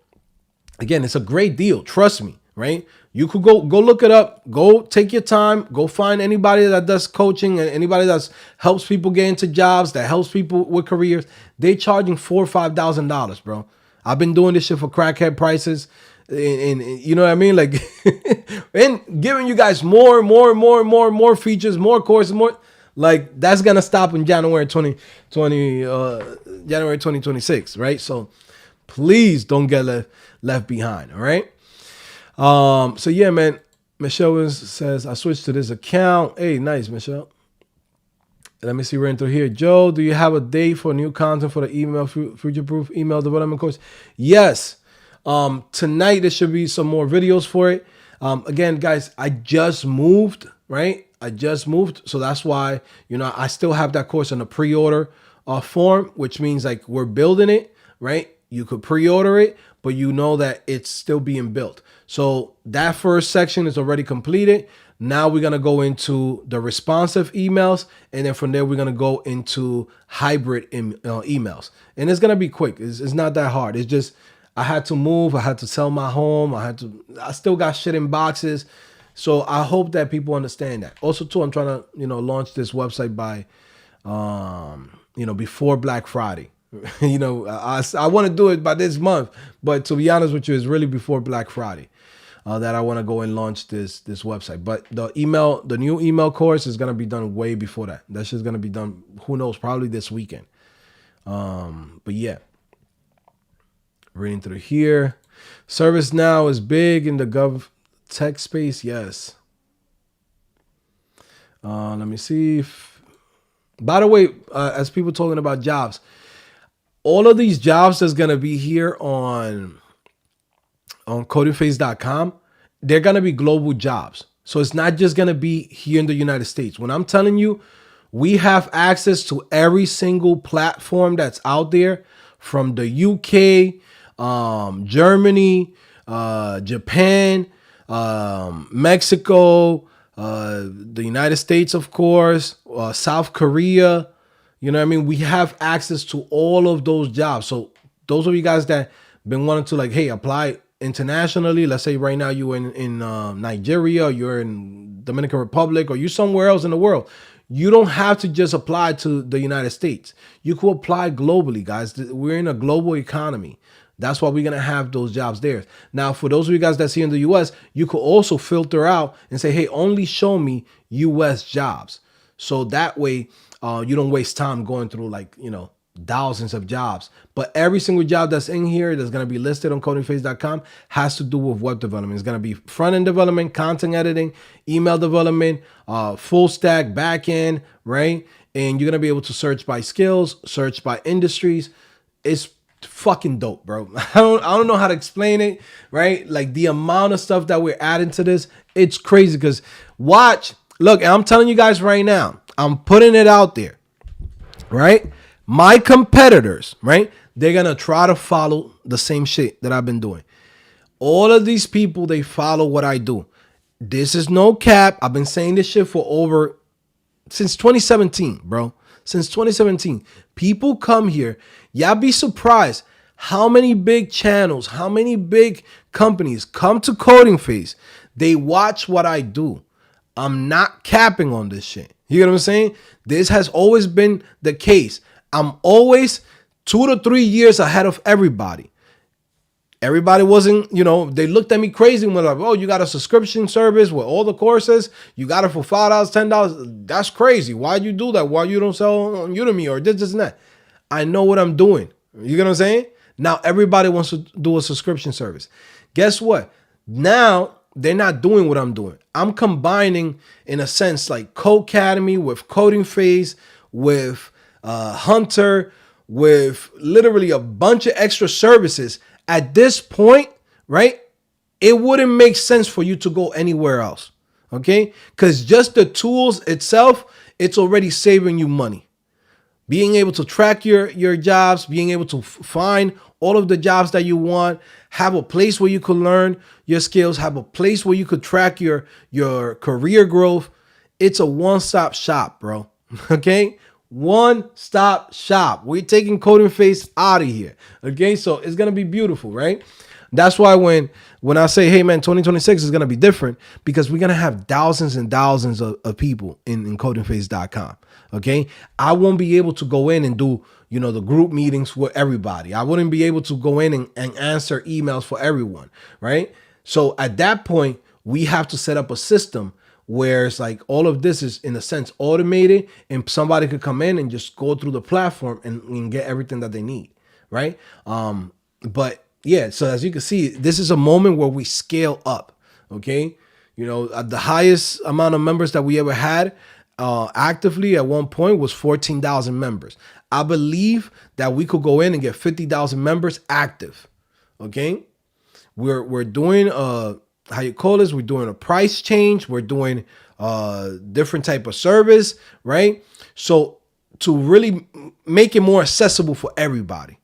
again, it's a great deal. Trust me, right? You could go look it up. Go take your time. Go find anybody that does coaching and anybody that helps people get into jobs, that helps people with careers. They charging $4,000 or $5,000, bro. I've been doing this shit for crackhead prices, and you know what I mean, like, and giving you guys more features, more courses, more. Like, that's gonna stop in January 2026, right? So please don't get left behind. All right. So yeah, man. Michelle says I switched to this account. Hey, nice, Michelle. Let me see right through here. Joe, do you have a date for new content for the email future-proof email development course? Yes. Tonight there should be some more videos for it. Again, guys, I just moved, right? So that's why, I still have that course in a pre-order form, which means like we're building it, right? You could pre-order it, but you know that it's still being built. So that first section is already completed. Now we're going to go into the responsive emails. And then from there, we're going to go into hybrid emails. And it's going to be quick. It's not that hard. It's just, I had to move. I had to sell my home. I still got shit in boxes. So I hope that people understand that. Also, too, I'm trying to, launch this website by, before Black Friday. I want to do it by this month, but to be honest with you, it's really before Black Friday that I want to go and launch this website. But the new email course is going to be done way before that. That's just going to be done, who knows, probably this weekend. But yeah, reading through here. ServiceNow is big in the gov tech space. Yes. Let me see. By the way, as people talking about jobs, all of these jobs that's going to be here on CodingPhase.com, they're going to be global jobs. So it's not just going to be here in the United States. When I'm telling you, we have access to every single platform that's out there, from the UK, Germany, Japan, Mexico, the United States, of course, South Korea. You know what I mean? We have access to all of those jobs. So those of you guys that been wanting to, like, hey, apply internationally. Let's say right now you're in Nigeria, you're in Dominican Republic, or you're somewhere else in the world. You don't have to just apply to the United States. You could apply globally, guys. We're in a global economy. That's why we're going to have those jobs there. Now, for those of you guys that's here in the U.S., you could also filter out and say, hey, only show me U.S. jobs. So that way, you don't waste time going through, like, thousands of jobs. But every single job that's in here that's going to be listed on CodingPhase.com has to do with web development. It's going to be front-end development, content editing, email development, full stack, back-end, right? And you're going to be able to search by skills, search by industries. It's fucking dope, bro. I don't know how to explain it, right? Like, the amount of stuff that we're adding to this, it's crazy. Because watch, Look, I'm telling you guys right now, I'm putting it out there, right? My competitors, right? They're going to try to follow the same shit that I've been doing. All of these people, they follow what I do. This is no cap. I've been saying this shit for since 2017, bro. Since 2017. People come here. Y'all be surprised how many big channels, how many big companies come to CodingPhase. They watch what I do. I'm not capping on this shit. You get what I'm saying? This has always been the case. I'm always 2 to 3 years ahead of everybody. Everybody wasn't, they looked at me crazy when like, oh, you got a subscription service with all the courses. You got it for $5, $10. That's crazy. Why'd you do that? Why you don't sell on Udemy or this and that? I know what I'm doing. You get what I'm saying? Now everybody wants to do a subscription service. Guess what? Now they're not doing what I'm doing. I'm combining, in a sense, like Codecademy with CodingPhase, with Hunter, with literally a bunch of extra services. At this point, right, it wouldn't make sense for you to go anywhere else, okay? Because just the tools itself, it's already saving you money. Being able to track your jobs, being able to find all of the jobs that you want, have a place where you could learn your skills, have a place where you could track your career growth. It's a one-stop shop, bro, okay? One-stop shop. We're taking CodingPhase out of here. Okay, so it's gonna be beautiful, right? That's why when I say, hey man, 2026 is gonna be different, because we're gonna have thousands and thousands of people in CodingPhase.com. Okay, I won't be able to go in and do the group meetings with everybody. I wouldn't be able to go in and answer emails for everyone, right? So at that point, we have to set up a system where it's like all of this is, in a sense, automated, and somebody could come in and just go through the platform and get everything that they need, right? But yeah, so as you can see, this is a moment where we scale up, okay? At the highest amount of members that we ever had actively at one point was 14,000 members. I believe that we could go in and get 50,000 members active, okay? We're doing how you call this? We're doing a price change. We're doing different type of service, right? So to really make it more accessible for everybody.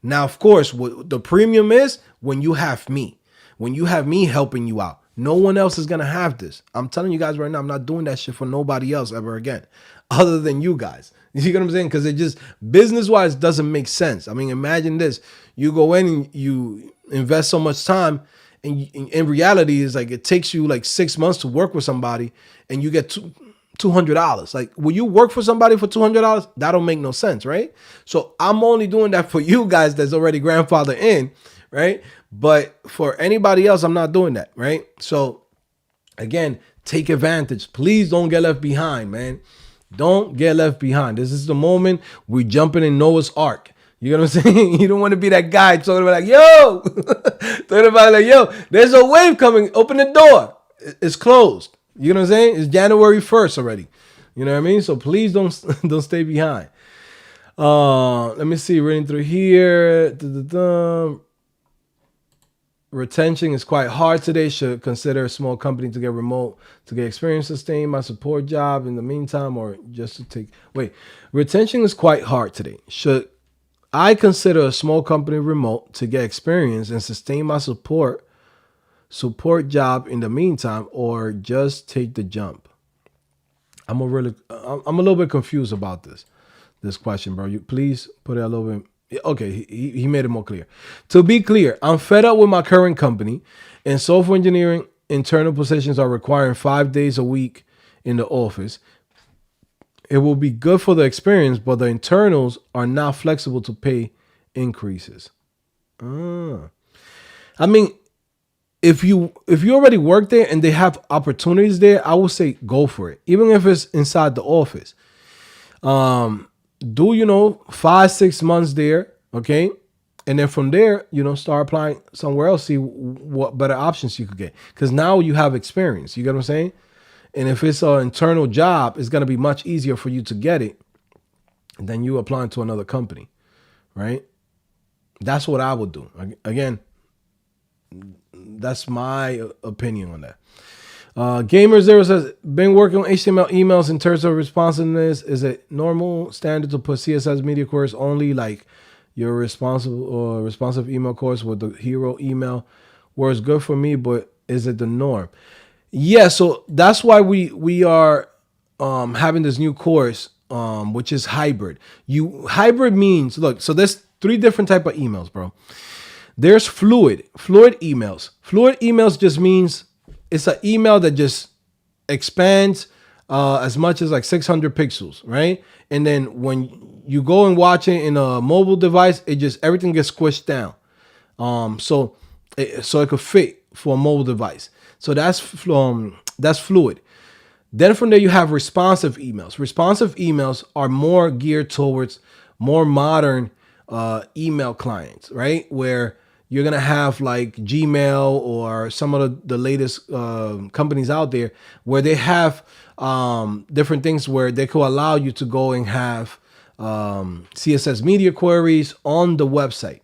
Now, of course, what the premium is when you have me helping you out. No one else is going to have this. I'm telling you guys right now, I'm not doing that shit for nobody else ever again, other than you guys. You get what I'm saying? Because it just business-wise doesn't make sense. I mean, imagine this. You go in and you invest so much time, and in reality, is like it takes you like 6 months to work with somebody, and you get $200. Like, will you work for somebody for $200? That don't make no sense, right? So I'm only doing that for you guys that's already grandfathered in, right? But for anybody else, I'm not doing that, right? So again, take advantage. Please don't get left behind, man. Don't get left behind. This is the moment we're jumping in Noah's Ark. You know what I'm saying? You don't want to be that guy talking about like, yo, talking about like, yo, there's a wave coming. Open the door. It's closed. You know what I'm saying? It's January 1st already. You know what I mean? So please don't stay behind. Let me see. Reading through here. Retention is quite hard today. Should consider a small company to get remote, to get experience, sustain my support job in the meantime, or just to take. Wait, retention is quite hard today. Should I consider a small company remote to get experience and sustain my support job in the meantime, or just take the jump? I'm a little bit confused about this question, bro. You please put it a little bit. Okay, he made it more clear. To be clear, I'm fed up with my current company, and software engineering internal positions are requiring 5 days a week in the office. It will be good for the experience, but the internals are not flexible to pay increases. I mean, if you already work there and they have opportunities there, I would say go for it, even if it's inside the office. Do 5-6 months there, okay, and then from there, start applying somewhere else, see what better options you could get, because now you have experience. You get what I'm saying? And if it's an internal job, it's going to be much easier for you to get it than you applying to another company, right? That's what I would do. Again, that's my opinion on that. Gamer Zero says, been working on HTML emails in terms of responsiveness. Is it normal standard to put CSS media queries only, like your responsive email course with the hero email? Works good for me, but is it the norm? Yeah, so that's why we are having this new course, which is hybrid. Hybrid means, look, so there's three different type of emails, bro. There's fluid emails. Fluid emails just means it's an email that just expands as much as like 600 pixels, right? And then when you go and watch it in a mobile device, it just everything gets squished down. So it could fit for a mobile device. So that's fluid. Then from there you have responsive emails. Responsive emails are more geared towards more modern email clients, right? Where you're gonna have like Gmail or some of the latest companies out there where they have different things where they could allow you to go and have CSS media queries on the website.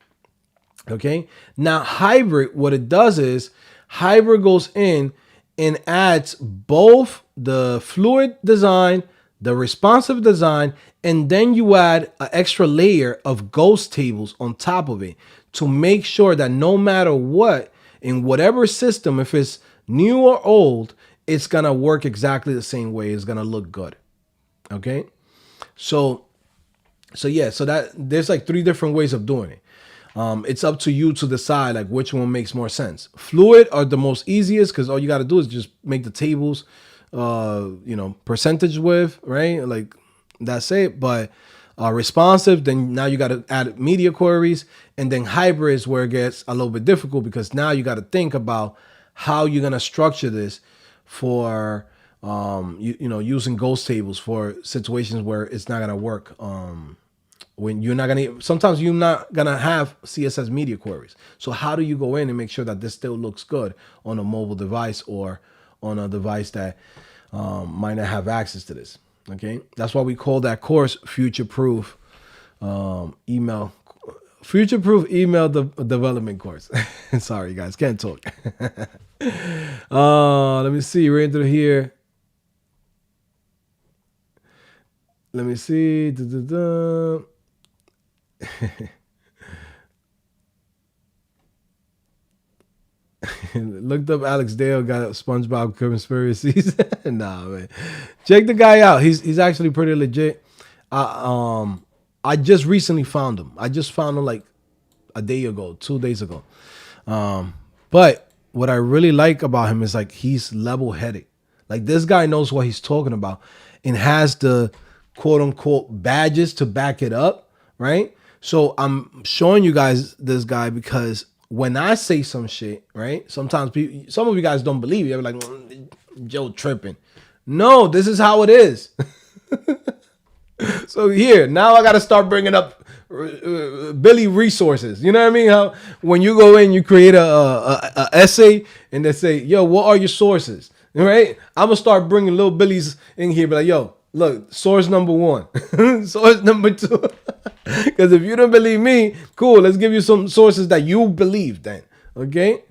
Okay. Now, hybrid, what it does is hybrid goes in and adds both the fluid design, the responsive design, and then you add an extra layer of ghost tables on top of it to make sure that no matter what, in whatever system, if it's new or old, it's gonna work exactly the same way. It's gonna look good. Okay. So that there's like three different ways of doing it. It's up to you to decide like which one makes more sense. Fluid are the most easiest because all you got to do is just make the tables, percentage width, right? Like that's it. But responsive, then now you got to add media queries, and then hybrid is where it gets a little bit difficult because now you got to think about how you're gonna structure this for using ghost tables for situations where it's not gonna work. When you're not gonna, sometimes you're not gonna have CSS media queries. So how do you go in and make sure that this still looks good on a mobile device or on a device that might not have access to this? Okay, that's why we call that course future-proof email, future-proof email development course. Sorry, guys, can't talk. Let me see. Right into here. Let me see. Looked up Alex Dale, got SpongeBob conspiracies. Nah, man. Check the guy out. He's actually pretty legit. I just recently found him. I just found him like a day ago, 2 days ago. But what I really like about him is like he's level-headed. Like this guy knows what he's talking about and has the quote unquote badges to back it up, right? So I'm showing you guys this guy because when I say some shit, right? Sometimes some of you guys don't believe it. You're like, Joe tripping. No, this is how it is. So here, now I got to start bringing up Billy resources. You know what I mean? How when you go in, you create a essay and they say, yo, what are your sources? Right? I'm going to start bringing little Billy's in here. Be like, yo, look, source number 1, source number 2. Because if you don't believe me, cool, let's give you some sources that you believe then. Okay?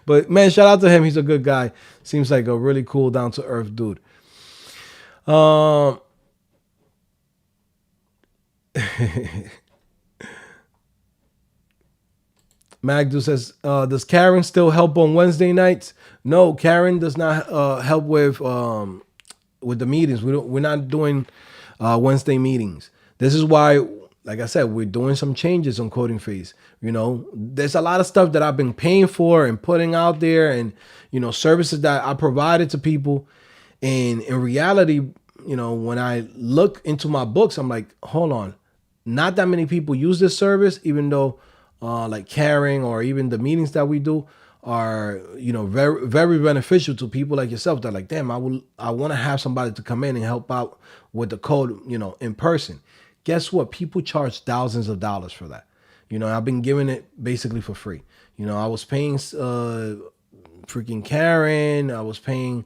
But man, shout out to him. He's a good guy. Seems like a really cool, down to earth dude. Magdu says, does Karen still help on Wednesday nights? No, Karen does not help with the meetings. We're not doing Wednesday meetings. This is why, like I said, we're doing some changes on CodingPhase. There's a lot of stuff that I've been paying for and putting out there, and services that I provided to people. And in reality, when I look into my books, I'm like, hold on, not that many people use this service, even though like Caring or even the meetings that we do are, very, very beneficial to people like yourself. That like, damn, I want to have somebody to come in and help out with the code, in person. Guess what? People charge thousands of dollars for that. I've been giving it basically for free. I was paying freaking Karen. I was paying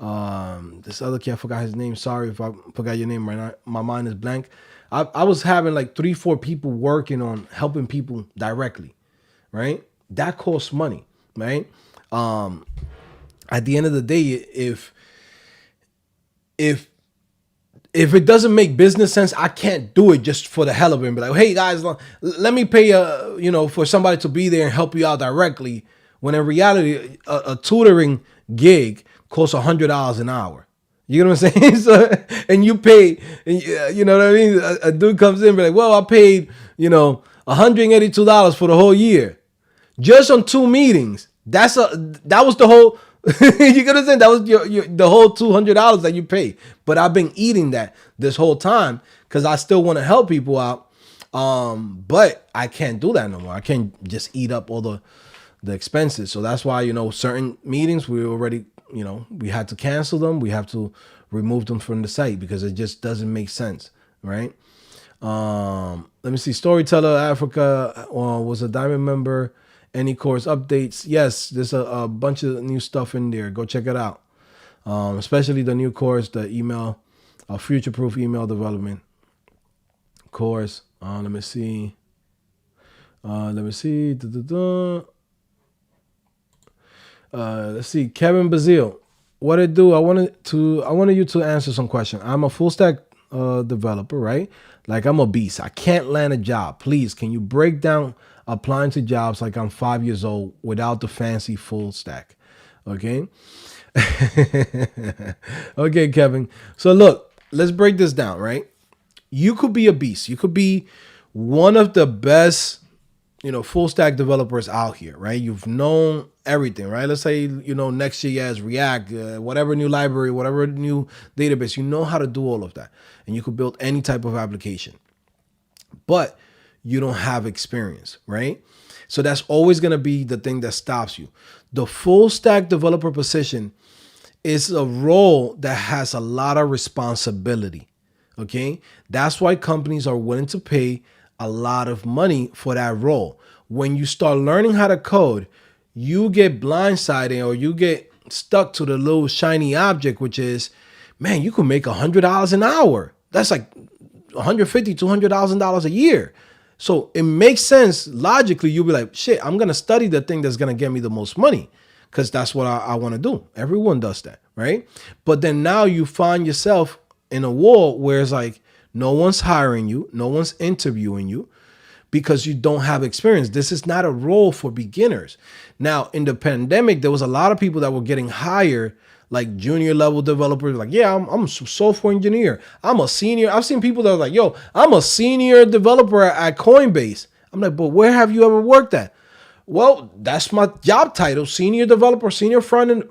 this other kid. I forgot his name. Sorry if I forgot your name right now. My mind is blank. I was having like 3-4 people working on helping people directly, right? That costs money, right? At the end of the day, if if it doesn't make business sense, I can't do it just for the hell of it and be like, hey guys, let me pay for somebody to be there and help you out directly. When in reality, a tutoring gig costs $100 an hour. You know what I'm saying? So, and you pay, you know what I mean? A dude comes in and be like, well, I paid, $182 for the whole year. Just on 2 meetings. That was the whole, you get what I'm saying? That was the whole $200 that you pay. But I've been eating that this whole time because I still want to help people out. But I can't do that no more. I can't just eat up all the expenses. So that's why, certain meetings we already, we had to cancel them. We have to remove them from the site because it just doesn't make sense, right? Let me see. Storyteller Africa was a diamond member. Any course updates? Yes, there's a bunch of new stuff in there. Go check it out. Especially the new course, the email, future-proof email development course. Let me see. Let's see. Kevin Bazile, what it do? I wanted you to answer some question. I'm a full stack developer, right? Like I'm a beast. I can't land a job. Please, can you break down applying to jobs like I'm 5 years old without the fancy full stack? Okay. Okay, Kevin. So look, let's break this down, right? You could be a beast. You could be one of the best, full stack developers out here, right? You've known everything, right? Let's say, Next.js, React, whatever new library, whatever new database, you know how to do all of that. And you could build any type of application, but you don't have experience, right? So that's always going to be the thing that stops you. The full stack developer position is a role that has a lot of responsibility, okay? That's why companies are willing to pay a lot of money for that role. When you start learning how to code, you get blindsided or you get stuck to the little shiny object, which is, man, you can make $100 an hour. That's like $150,000, $200,000 a year. So it makes sense logically. You'll be like, shit, I'm going to study the thing that's going to get me the most money because that's what I want to do. Everyone does that, right? But then now you find yourself in a wall where it's like, no one's hiring you. No one's interviewing you because you don't have experience. This is not a role for beginners. Now, in the pandemic, there was a lot of people that were getting hired, like junior level developers, like, yeah, I'm a software engineer. I'm a senior. I've seen people that are like, yo, I'm a senior developer at Coinbase. I'm like, but where have you ever worked at? Well, that's my job title, senior developer, senior front end.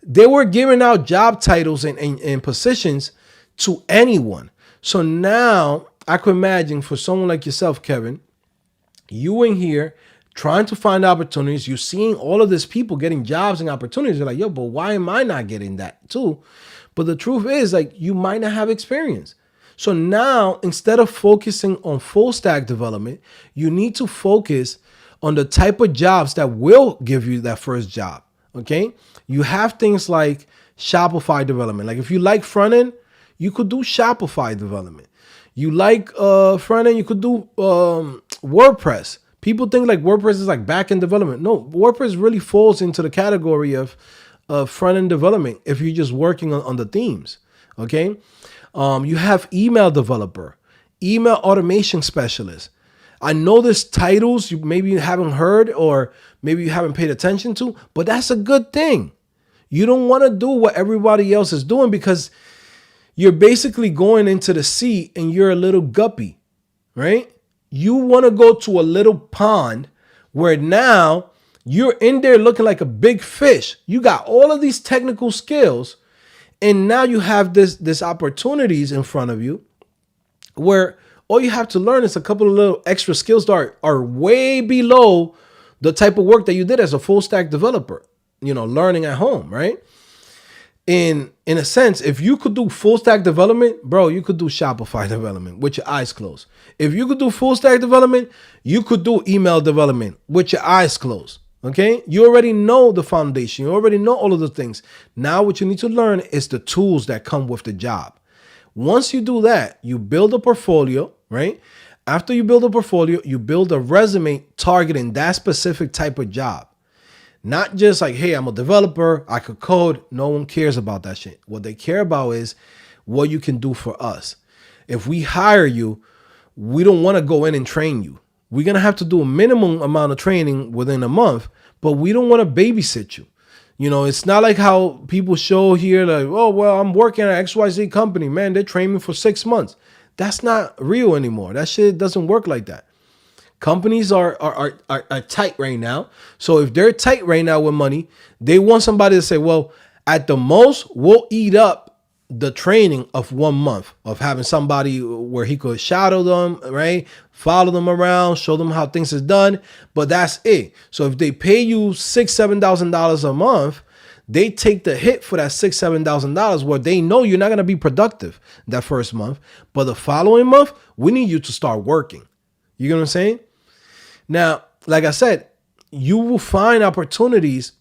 They were giving out job titles and positions to anyone. So now I could imagine for someone like yourself, Kevin, you in here trying to find opportunities. You're seeing all of these people getting jobs and opportunities. You're like, yo, but why am I not getting that too? But the truth is, like, you might not have experience. So now, instead of focusing on full stack development, you need to focus on the type of jobs that will give you that first job. Okay. You have things like Shopify development. Like if you like front end, you could do Shopify development. You like front end, you could do WordPress. People think like WordPress is like back end development. No, WordPress really falls into the category of front end development if you're just working on the themes. Okay. You have email developer, email automation specialist. I know there's titles you maybe haven't heard or maybe you haven't paid attention to, but that's a good thing. You don't want to do what everybody else is doing because you're basically going into the sea and you're a little guppy, right? You want to go to a little pond where now you're in there looking like a big fish. You got all of these technical skills and now you have this opportunities in front of you where all you have to learn is a couple of little extra skills that are way below the type of work that you did as a full stack developer, learning at home, right? In a sense, if you could do full stack development, bro, you could do Shopify development with your eyes closed. If you could do full stack development, you could do email development with your eyes closed. Okay. You already know the foundation. You already know all of the things. Now what you need to learn is the tools that come with the job. Once you do that, you build a portfolio, right? After you build a portfolio, you build a resume targeting that specific type of job. Not just like, hey, I'm a developer, I could code. No one cares about that shit. What they care about is what you can do for us. If we hire you, we don't want to go in and train you. We're going to have to do a minimum amount of training within a month, but we don't want to babysit you. You know, it's not like how people show here, like, oh, well, I'm working at XYZ company. Man, they train me for 6 months. That's not real anymore. That shit doesn't work like that. Companies are tight right now. So if they're tight right now with money, they want somebody to say, well, at the most, we'll eat up the training of 1 month of having somebody where he could shadow them, right? Follow them around, show them how things is done. But that's it. So if they pay you $6,000-$7,000 a month, they take the hit for that $6,000-$7,000 where they know you're not going to be productive that first month. But the following month, we need you to start working. You get what I'm saying? Now, like I said, you will find opportunities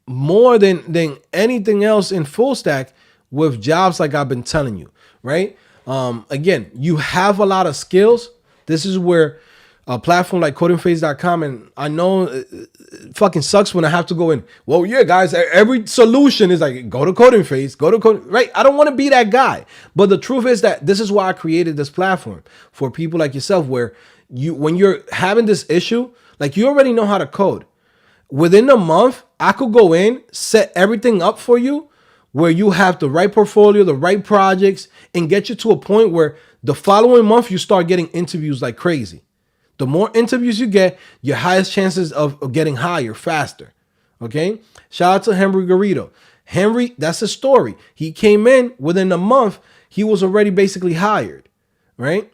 more than anything else in full stack with jobs like I've been telling you, right? Again, you have a lot of skills. This is where a platform like CodingPhase.com, and I know it fucking sucks when I have to go in. Well, yeah, guys, every solution is like, go to CodingPhase, go to Coding, right? I don't want to be that guy. But the truth is that this is why I created this platform for people like yourself, where when you're having this issue, like you already know how to code. Within a month, I could go in, set everything up for you, where you have the right portfolio, the right projects, and get you to a point where the following month you start getting interviews like crazy. The more interviews you get, your highest chances of getting higher faster. Okay? Shout out to Henry Garrido. Henry, that's a story. He came in within a month, he was already basically hired, right?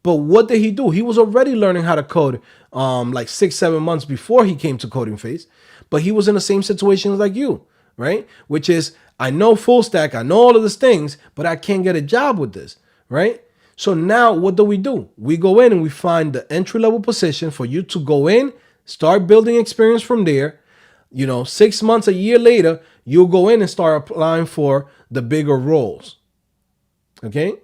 But what did he do? He was already learning how to code like 6-7 months before he came to CodingPhase, but he was in the same situation like you, right? Which is, I know full stack, I know all of these things, but I can't get a job with this, right? So now what do? We go in and we find the entry-level position for you to go in, start building experience from there. 6 months, a year later, you'll go in and start applying for the bigger roles. Okay?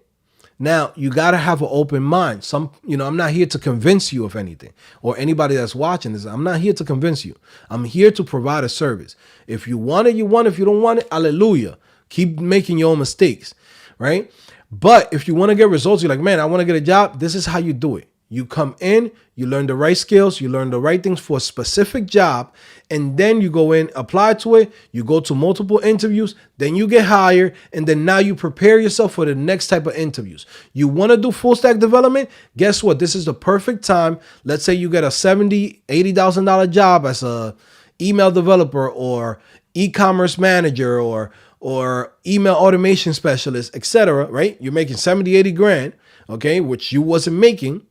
Now, you got to have an open mind. I'm not here to convince you of anything, or anybody that's watching this. I'm not here to convince you. I'm here to provide a service. If you want it, you want it. If you don't want it, hallelujah. Keep making your own mistakes, right? But if you want to get results, you're like, man, I want to get a job. This is how you do it. You come in, you learn the right skills, you learn the right things for a specific job, and then you go in, apply to it, you go to multiple interviews, then you get hired, and then now you prepare yourself for the next type of interviews. You want to do full stack development? Guess what? This is the perfect time. Let's say you get a $70,000, $80,000 job as a email developer or e-commerce manager or email automation specialist, etc., right? You're making 70, 80 grand, okay, which you wasn't making.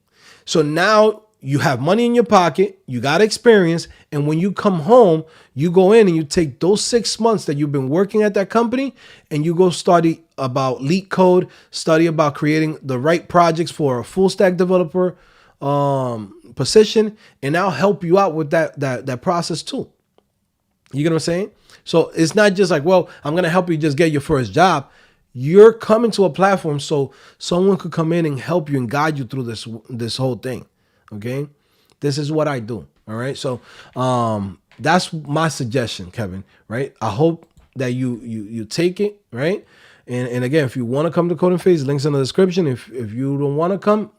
So now you have money in your pocket, you got experience, and when you come home, you go in and you take those 6 months that you've been working at that company and you go study about leak code, study about creating the right projects for a full stack developer position, and I'll help you out with that process too. You get what I'm saying? So it's not just like, well, I'm going to help you just get your first job. You're coming to a platform so someone could come in and help you and guide you through this whole thing. Okay, this is what I do. All right, so that's my suggestion, Kevin. Right? I hope that you take it. Right? And again, if you want to come to CodingPhase, links in the description. If you don't want to come,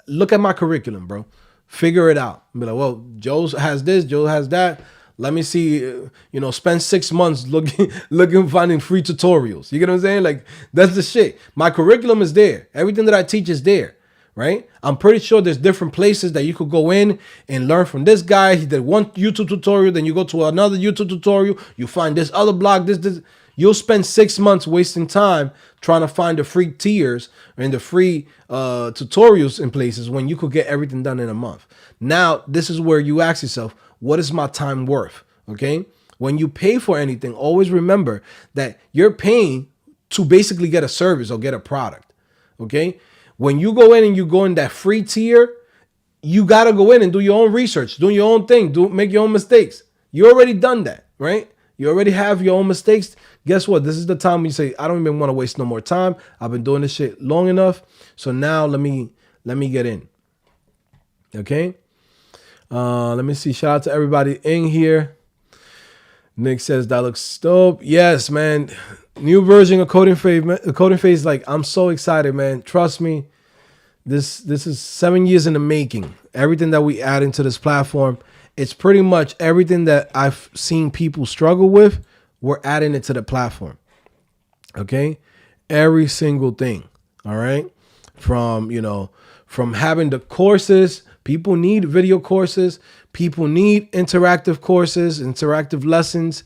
look at my curriculum, bro. Figure it out. Be like, well, Joe has this, Joe has that. Let me see, spend 6 months looking, finding free tutorials. You get what I'm saying? Like, that's the shit. My curriculum is there. Everything that I teach is there, right? I'm pretty sure there's different places that you could go in and learn from this guy. He did one YouTube tutorial, then you go to another YouTube tutorial. You find this other blog, this. You'll spend 6 months wasting time trying to find the free tiers and the free tutorials in places when you could get everything done in a month. Now, this is where you ask yourself, what is my time worth? Okay. When you pay for anything, always remember that you're paying to basically get a service or get a product. Okay. When you go in and you go in that free tier, you got to go in and do your own research, do your own thing, make your own mistakes. You already done that, right? You already have your own mistakes. Guess what? This is the time you say, I don't even want to waste no more time. I've been doing this shit long enough. So now let me get in. Okay. Let me see. Shout out to everybody in here. Nick says that looks dope. Yes, man. New version of CodingPhase. Like, I'm so excited, man. Trust me. This is 7 years in the making. Everything that we add into this platform, it's pretty much everything that I've seen people struggle with. We're adding it to the platform. Okay, every single thing. All right, from having the courses. People need video courses. People need interactive courses, interactive lessons.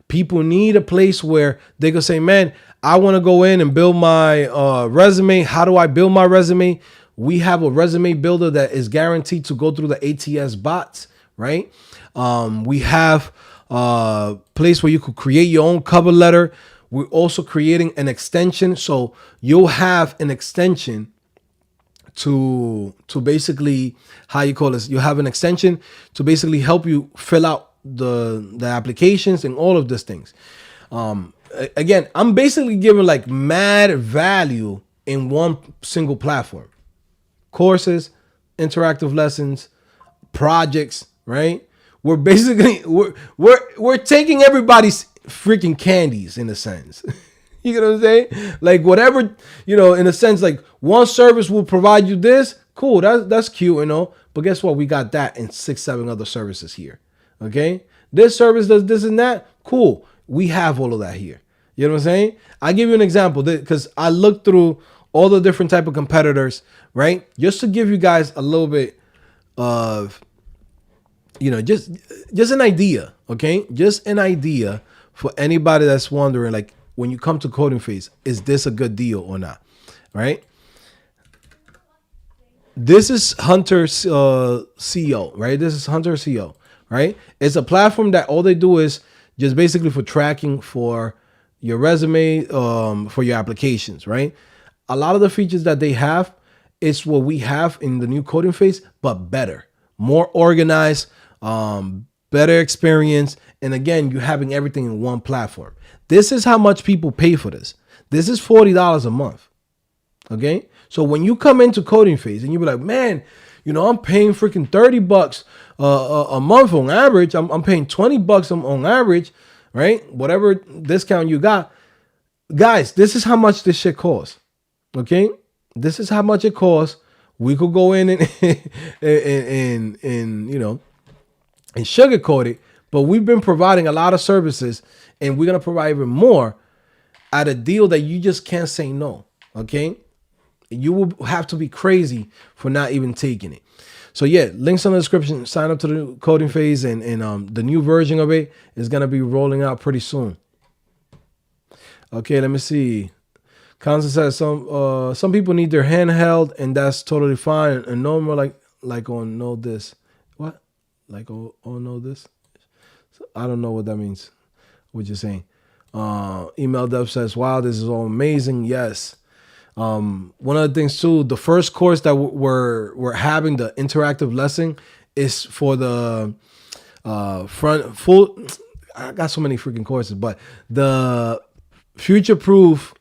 People need a place where they can say, man, I want to go in and build my resume. How do I build my resume? We have a resume builder that is guaranteed to go through the ATS bots, right? We have a place where you could create your own cover letter. We're also creating an extension. So you'll have an extension to basically, how you call this? You have an extension to basically help you fill out the applications and all of these things. Again, I'm basically giving like mad value in one single platform. Courses, interactive lessons, projects, right? We're basically we're taking everybody's freaking candies in a sense. You know what I'm saying? Like whatever, in a sense, like one service will provide you this. Cool, that's cute, But guess what? We got that and 6-7 other services here. Okay? This service does this and that. Cool. We have all of that here. You know what I'm saying? I give you an example because I looked through all the different type of competitors, right? Just to give you guys a little bit of, just an idea, okay? Just an idea for anybody that's wondering, like, when you come to CodingPhase, is this a good deal or not, right? This is Hunter's CEO, right? This is Hunter CEO, right? It's a platform that all they do is just basically for tracking for your resume, for your applications, right? A lot of the features that they have is what we have in the new CodingPhase, but better, more organized, better experience. And again, you're having everything in one platform. This is how much people pay for this. This is $40 a month. Okay. So when you come into CodingPhase and you be like, man, I'm paying freaking $30 a month on average. I'm paying $20 on average, right? Whatever discount you got. Guys, this is how much this shit costs. Okay. This is how much it costs. We could go in and and sugarcoat it, but we've been providing a lot of services and we're going to provide even more at a deal that you just can't say no. Okay. You will have to be crazy for not even taking it. So yeah, links in the description. Sign up to the CodingPhase and the new version of it is going to be rolling out pretty soon. Okay. Let me see. Constance says some people need their handheld and that's totally fine. And no more like on know this. What? Like oh know this? So I don't know what that means. What you're saying. Email dev says, wow, this is all amazing. Yes. One of the things too, the first course that we're having, the interactive lesson, is for the full. I got so many freaking courses, but the future-proof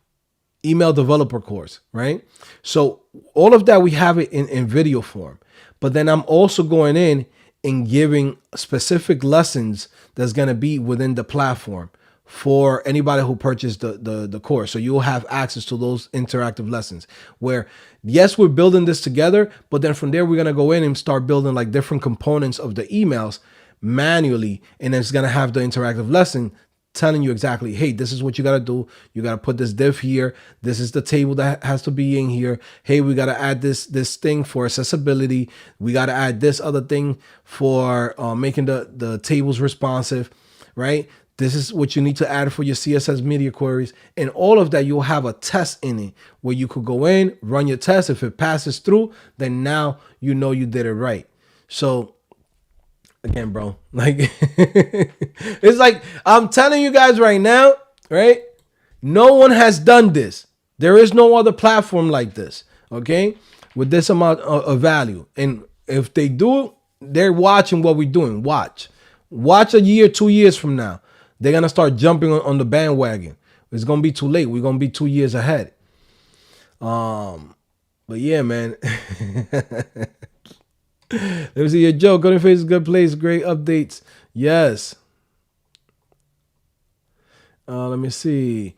email developer course, right? So all of that we have it in video form, but then I'm also going in and giving specific lessons that's going to be within the platform for anybody who purchased the course. So you'll have access to those interactive lessons where, yes, we're building this together, but then from there, we're going to go in and start building like different components of the emails manually. And it's going to have the interactive lesson telling you exactly, hey, this is what you got to do. You got to put this div here. This is the table that has to be in here. Hey, we got to add this thing for accessibility. We got to add this other thing for making the tables responsive, right? This is what you need to add for your CSS media queries. And all of that, you'll have a test in it where you could go in, run your test. If it passes through, then now you know you did it right. So again, bro, like it's like I'm telling you guys right now, right? No one has done this. There is no other platform like this, okay? With this amount of value. And if they do, they're watching what we're doing. Watch a year, 2 years from now. They're going to start jumping on the bandwagon. It's going to be too late. We're going to be 2 years ahead. But yeah, man. Let me see your Joe. CodingPhase is a good place. Great updates. Yes. Let me see.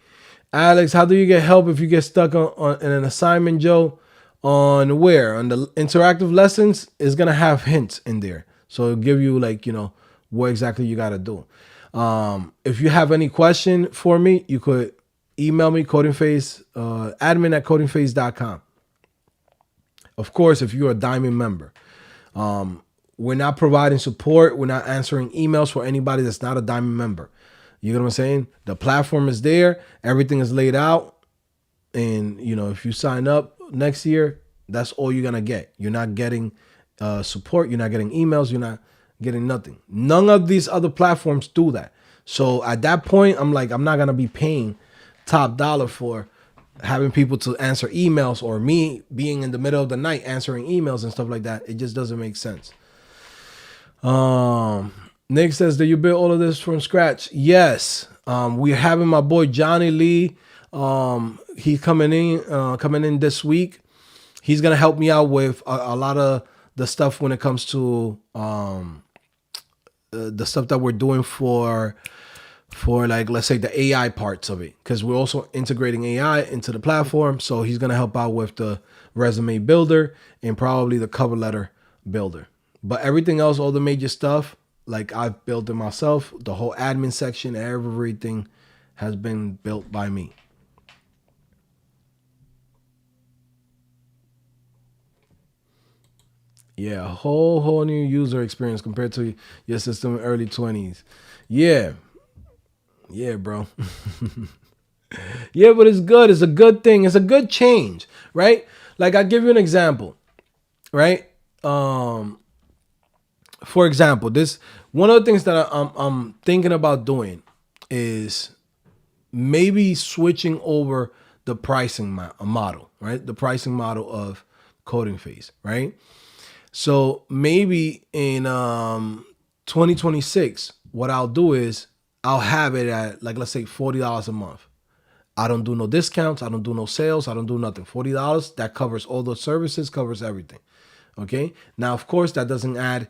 Alex, how do you get help if you get stuck on in an assignment, Joe? On where? On the interactive lessons is gonna have hints in there. So it'll give you like, what exactly you gotta do. If you have any question for me, you could email me, CodingPhase, admin@codingphase.com. Of course, if you're a Diamond member. We're not providing support. We're not answering emails for anybody that's not a Diamond member. You know what I'm saying? The platform is there. Everything is laid out. And, if you sign up next year, that's all you're going to get. You're not getting support. You're not getting emails. You're not getting nothing. None of these other platforms do that. So at that point, I'm like, I'm not going to be paying top dollar for having people to answer emails or me being in the middle of the night answering emails and stuff like that. It just doesn't make sense. Nick says, did you build all of this from scratch? Yes. We're having my boy Johnny Lee. He's coming in this week. He's going to help me out with a lot of the stuff when it comes to the stuff that we're doing for like, let's say the AI parts of it, because we're also integrating AI into the platform. So he's going to help out with the resume builder and probably the cover letter builder. But everything else, all the major stuff, like I've built it myself. The whole admin section, everything has been built by me. Yeah, a whole new user experience compared to your system in early 20s. Yeah, bro. Yeah, but it's good. It's a good thing. It's a good change, right? Like I'll give you an example, right? For example, this one of the things that I'm thinking about doing is maybe switching over the pricing model, right? The pricing model of CodingPhase, right? So maybe in 2026, what I'll do is I'll have it at, like, let's say $40 a month. I don't do no discounts. I don't do no sales. I don't do nothing. $40, that covers all the services, covers everything. Okay. Now, of course, that doesn't add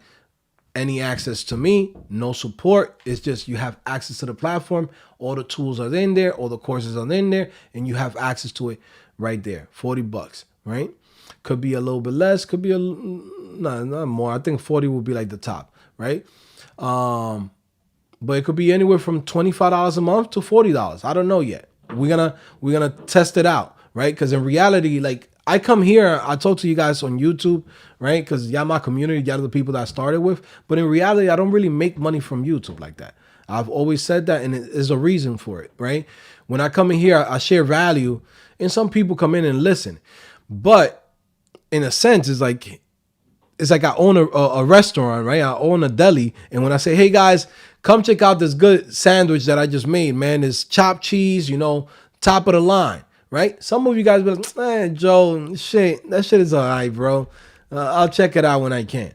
any access to me, no support. It's just you have access to the platform. All the tools are in there. All the courses are in there, and you have access to it right there. $40, right? Could be a little bit less. Could be not more. I think 40 would be like the top, right? But it could be anywhere from $25 a month to $40. I don't know yet. We're gonna test it out, right? Because in reality, like I come here, I talk to you guys on YouTube, right? Because y'all my community, y'all are the people that I started with. But in reality, I don't really make money from YouTube like that. I've always said that, and there's a reason for it, right? When I come in here, I share value, and some people come in and listen. But in a sense, it's like I own a restaurant, right? I own a deli, and when I say, hey guys, come check out this good sandwich that I just made, man. It's chopped cheese, top of the line, right? Some of you guys be like, man, Joe, that shit is all right, bro. I'll check it out when I can.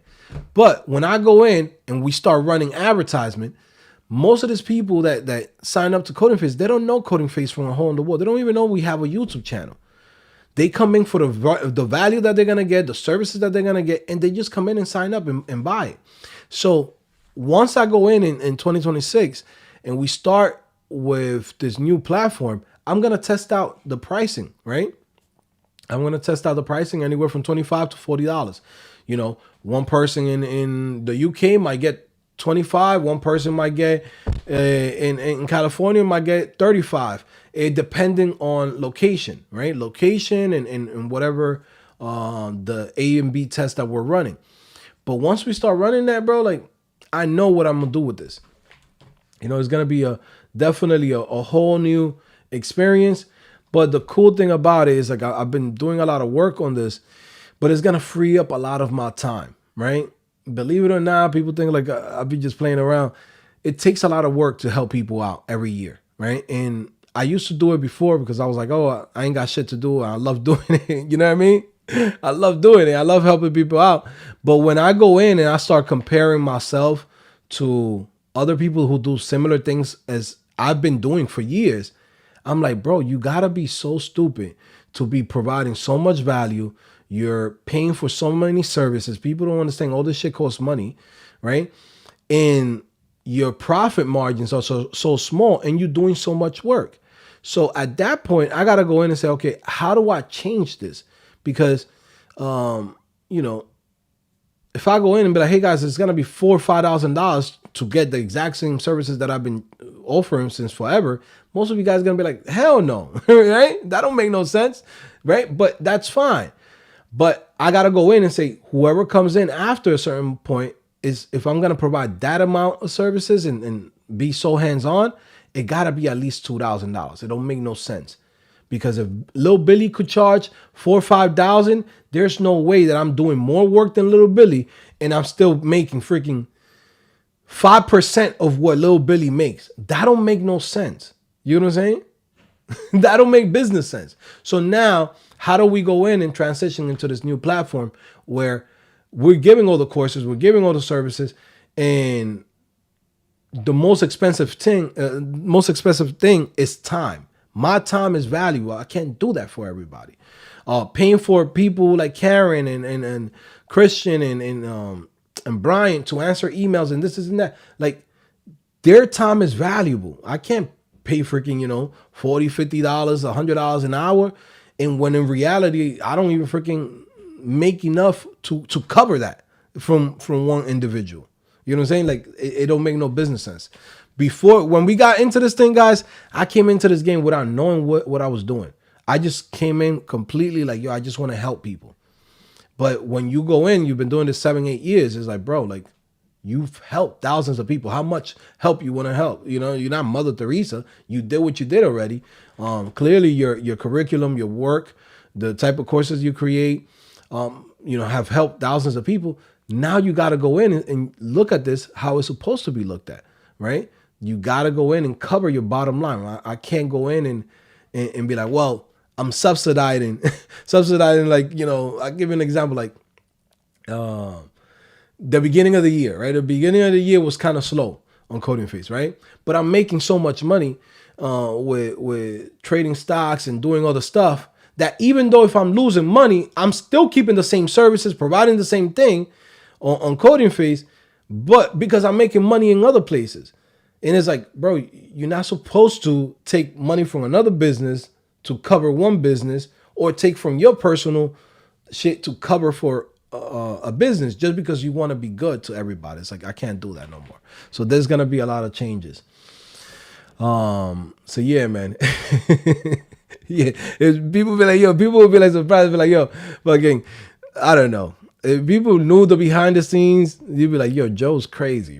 But when I go in and we start running advertisement, most of these people that sign up to CodingPhase, they don't know CodingPhase from a hole in the wall. They don't even know we have a YouTube channel. They come in for the value that they're going to get, the services that they're going to get, and they just come in and sign up and buy it. So once I go in 2026 and we start with this new platform, I'm going to test out the pricing, right? I'm going to test out the pricing anywhere from $25 to $40. One person in the UK might get 25. One person might get in California might get 35. Depending on location, right? Location and whatever the A and B test that we're running. But once we start running that, bro, like I know what I'm gonna do with this. It's gonna be definitely a whole new experience. But the cool thing about it is like I've been doing a lot of work on this, but it's gonna free up a lot of my time, right? Believe it or not, people think like I'll be just playing around. It takes a lot of work to help people out every year, right? And I used to do it before because I was like, oh, I ain't got shit to do. I love doing it. You know what I mean? I love doing it. I love helping people out. But when I go in and I start comparing myself to other people who do similar things as I've been doing for years, I'm like, bro, you gotta be so stupid to be providing so much value. You're paying for so many services. People don't understand all this shit costs money, right? And your profit margins are so small, and you're doing so much work. So at that point, I gotta go in and say, okay, how do I change this? Because, you know, if I go in and be like, hey guys, it's gonna be $4,000 or $5,000 to get the exact same services that I've been offering since forever, most of you guys are gonna be like, hell no, right? That don't make no sense, right? But that's fine. But I gotta go in and say, whoever comes in after a certain point is, if I'm gonna provide that amount of services and be so hands-on, it gotta be at least $2,000. It don't make no sense. Because if Lil Billy could charge $4,000 or $5,000, there's no way that I'm doing more work than Lil Billy and I'm still making freaking 5% of what Lil Billy makes. That don't make no sense. You know what I'm saying? That don't make business sense. So now, how do we go in and transition into this new platform where we're giving all the courses, we're giving all the services, and the most expensive thing is time. My time is valuable. I can't do that for everybody. Paying for people like Karen and Christian and Brian to answer emails and this and that. Like, their time is valuable. I can't pay freaking, $40, $50, $100 an hour. And when in reality, I don't even freaking make enough to cover that from one individual. You know what I'm saying? Like, it don't make no business sense. Before, when we got into this thing, guys, I came into this game without knowing what I was doing. I just came in completely like, yo, I just want to help people. But when you go in, you've been doing this 7-8 years. It's like, bro, like, you've helped thousands of people. How much help you want to help? You know, you're not Mother Teresa. You did what you did already. Clearly, your curriculum, your work, the type of courses you create, have helped thousands of people. Now you got to go in and look at this how it's supposed to be looked at, right? You got to go in and cover your bottom line. I can't go in and be like, well, I'm subsidizing, like, I'll give you an example, like the beginning of the year, right? The beginning of the year was kind of slow on CodingPhase, right? But I'm making so much money with trading stocks and doing other stuff that even though if I'm losing money, I'm still keeping the same services, providing the same thing on CodingPhase, but because I'm making money in other places. And it's like, bro, you're not supposed to take money from another business to cover one business or take from your personal shit to cover for a business just because you want to be good to everybody. It's like, I can't do that no more. So there's going to be a lot of changes. So yeah, man. Yeah. People will be like surprised, be like, yo, fucking, I don't know. If people knew the behind the scenes, you'd be like, yo, Joe's crazy.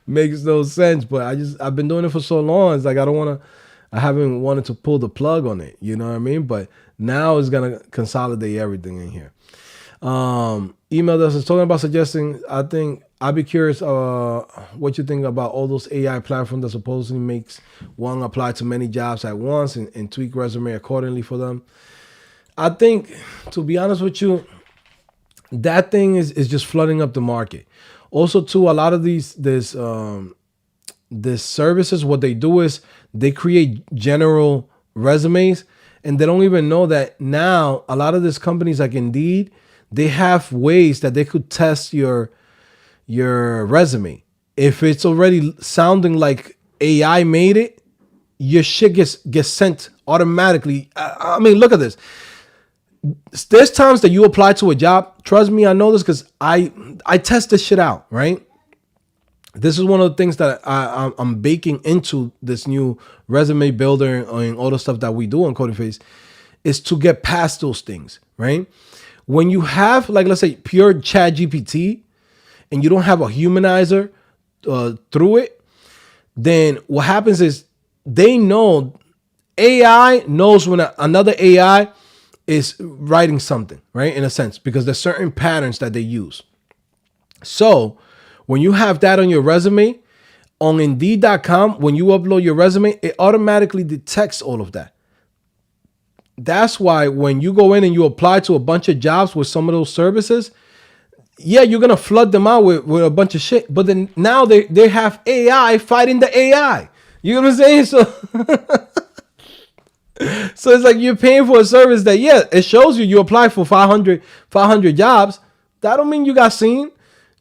Makes no sense, but I've been doing it for so long. It's like I haven't wanted to pull the plug on it. You know what I mean? But now it's gonna consolidate everything in here. Email us is talking about suggesting. I think I'd be curious what you think about all those AI platforms that supposedly makes one apply to many jobs at once and tweak resume accordingly for them. I think, to be honest with you, that thing is just flooding up the market. Also, too, a lot of these services, what they do is they create general resumes, and they don't even know that now a lot of these companies like Indeed, they have ways that they could test your resume. If it's already sounding like AI made it, your shit gets sent automatically. I mean, look at this. There's times that you apply to a job. Trust me, I know this because I test this shit out, right? This is one of the things that I'm baking into this new resume builder and all the stuff that we do on CodingPhase is to get past those things, right? When you have, like, let's say pure chat GPT and you don't have a humanizer through it, then what happens is they know, AI knows when another AI is writing something, right? In a sense, because there's certain patterns that they use. So when you have that on your resume, on Indeed.com, when you upload your resume, it automatically detects all of that. That's why when you go in and you apply to a bunch of jobs with some of those services, yeah, you're going to flood them out with a bunch of shit. But then now they have AI fighting the AI. You know what I'm saying? So So it's like you're paying for a service that, yeah, it shows you apply for 500 jobs. That don't mean you got seen.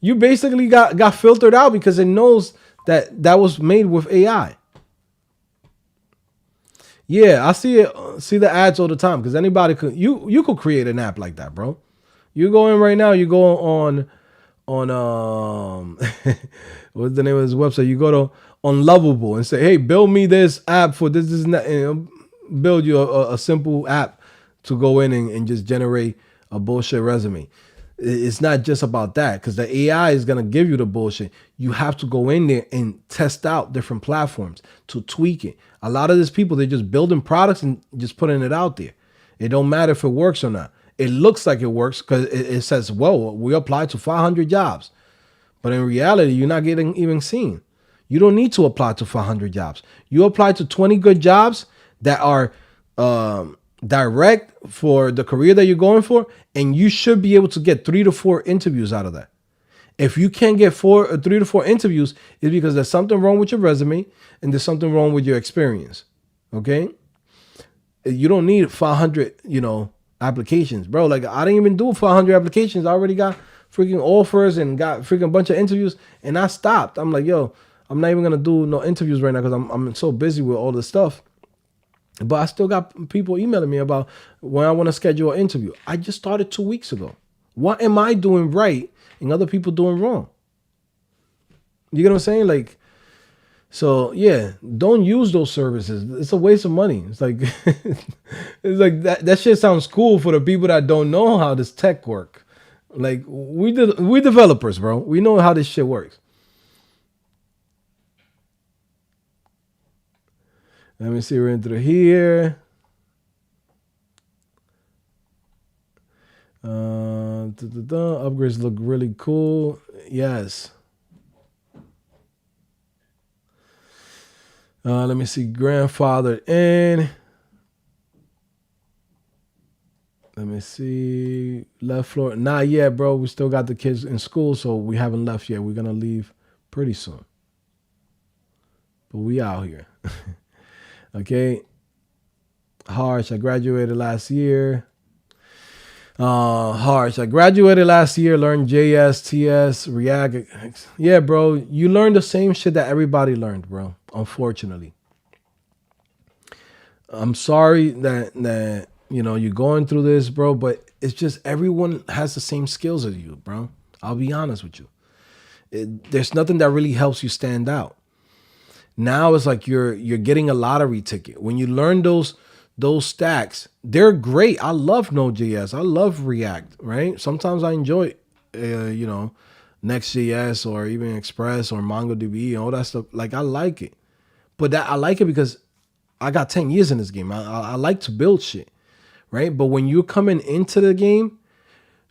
You basically got filtered out because it knows that was made with AI. Yeah, I see the ads all the time because anybody could you could create an app like that, bro. You go in right now, you go on what's the name of this website? You go to Unlovable and say, hey, build me this app for this and that, and it'll build you a simple app to go in and just generate a bullshit resume. It's not just about that because the AI is going to give you the bullshit. You have to go in there and test out different platforms to tweak it. A lot of these people, they're just building products and just putting it out there. It don't matter if it works or not. It looks like it works because it says, well, we applied to 500 jobs. But in reality, you're not getting even seen. You don't need to apply to 500 jobs. You apply to 20 good jobs that are direct for the career that you're going for, and you should be able to get 3 to 4 interviews out of that. If you can't get 3 to 4 interviews, it's because there's something wrong with your resume and there's something wrong with your experience. Okay? You don't need 500, applications, bro. Like I didn't even do 500 applications. I already got freaking offers and got freaking bunch of interviews, and I stopped. I'm like, yo, I'm not even gonna do no interviews right now because I'm so busy with all this stuff. But I still got people emailing me about when I want to schedule an interview. I just started 2 weeks ago. What am I doing right and other people doing wrong? You get what I'm saying? Like, so yeah, don't use those services. It's a waste of money. It's like it's like that shit sounds cool for the people that don't know how this tech work. Like we developers, bro. We know how this shit works. Let me see, we're in through here. Upgrades look really cool. Yes. Let me see, grandfathered in. Let me see, left floor. Not yet, bro. We still got the kids in school, so we haven't left yet. We're going to leave pretty soon. But we out here. Okay. Harsh, I graduated last year. Harsh, I graduated last year, learned JS, TS, React. Yeah, bro. You learned the same shit that everybody learned, bro. Unfortunately. I'm sorry that you're going through this, bro, but it's just everyone has the same skills as you, bro. I'll be honest with you. There's nothing that really helps you stand out. Now it's like you're getting a lottery ticket. When you learn those stacks, they're great. I love Node.js. I love React, right? Sometimes I enjoy, Next.js or even Express or MongoDB and all that stuff. Like I like it, but I like it because I got 10 years in this game. I like to build shit, right? But when you're coming into the game,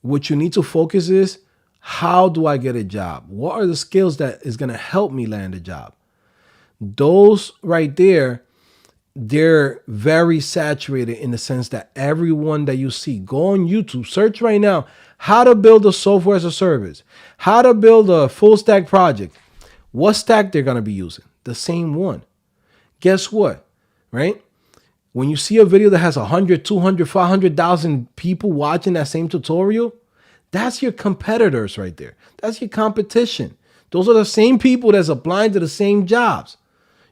what you need to focus is, how do I get a job? What are the skills that is going to help me land a job? Those right there, they're very saturated in the sense that everyone that you see, go on YouTube, search right now, how to build a software as a service, how to build a full stack project. What stack they're going to be using? The same one. Guess what? Right? When you see a video that has 100, 200, 500,000 people watching that same tutorial, that's your competitors right there. That's your competition. Those are the same people that's applying to the same jobs.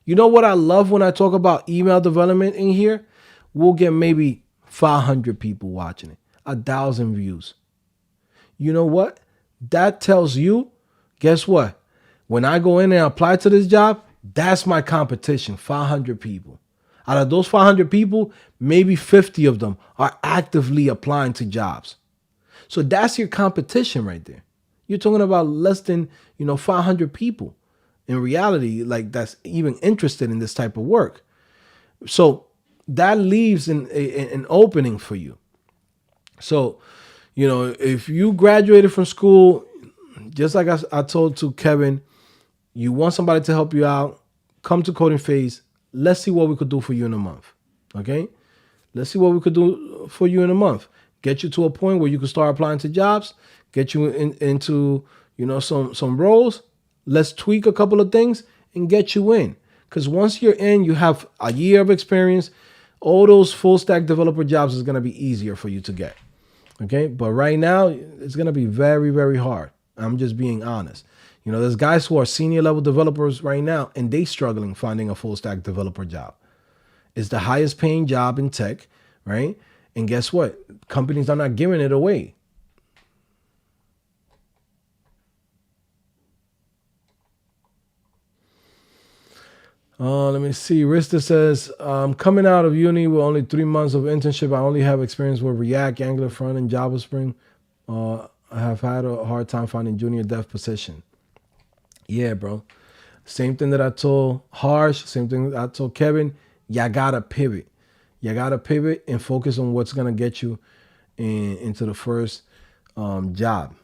You know what I love when I talk about email development in here? We'll get maybe 500 people watching it, 1,000 views. You know what? That tells you, guess what? When I go in and apply to this job, that's my competition, 500 people. Out of those 500 people, maybe 50 of them are actively applying to jobs. So that's your competition right there. You're talking about less than, 500 people. In reality, like that's even interested in this type of work. So that leaves an opening for you. So, if you graduated from school, just like I told to Kevin, you want somebody to help you out, come to CodingPhase. Let's see what we could do for you in a month. Okay? Let's see what we could do for you in a month. Get you to a point where you can start applying to jobs, get you into, some roles. Let's tweak a couple of things and get you in. Because once you're in, you have a year of experience. all those full stack developer jobs is going to be easier for you to get. Okay. But right now it's going to be very, very hard. I'm just being honest. There's guys who are senior level developers right now and they struggling finding a full stack developer job. It's the highest paying job in tech, right? And guess what? Companies are not giving it away. Let me see. Rista says, I'm coming out of uni with only 3 months of internship. I only have experience with React, Angular, front, and Java Spring. I have had a hard time finding junior dev position. Yeah, bro. Same thing that I told Harsh. Same thing that I told Kevin. You gotta pivot. You gotta pivot and focus on what's gonna get you into the first job.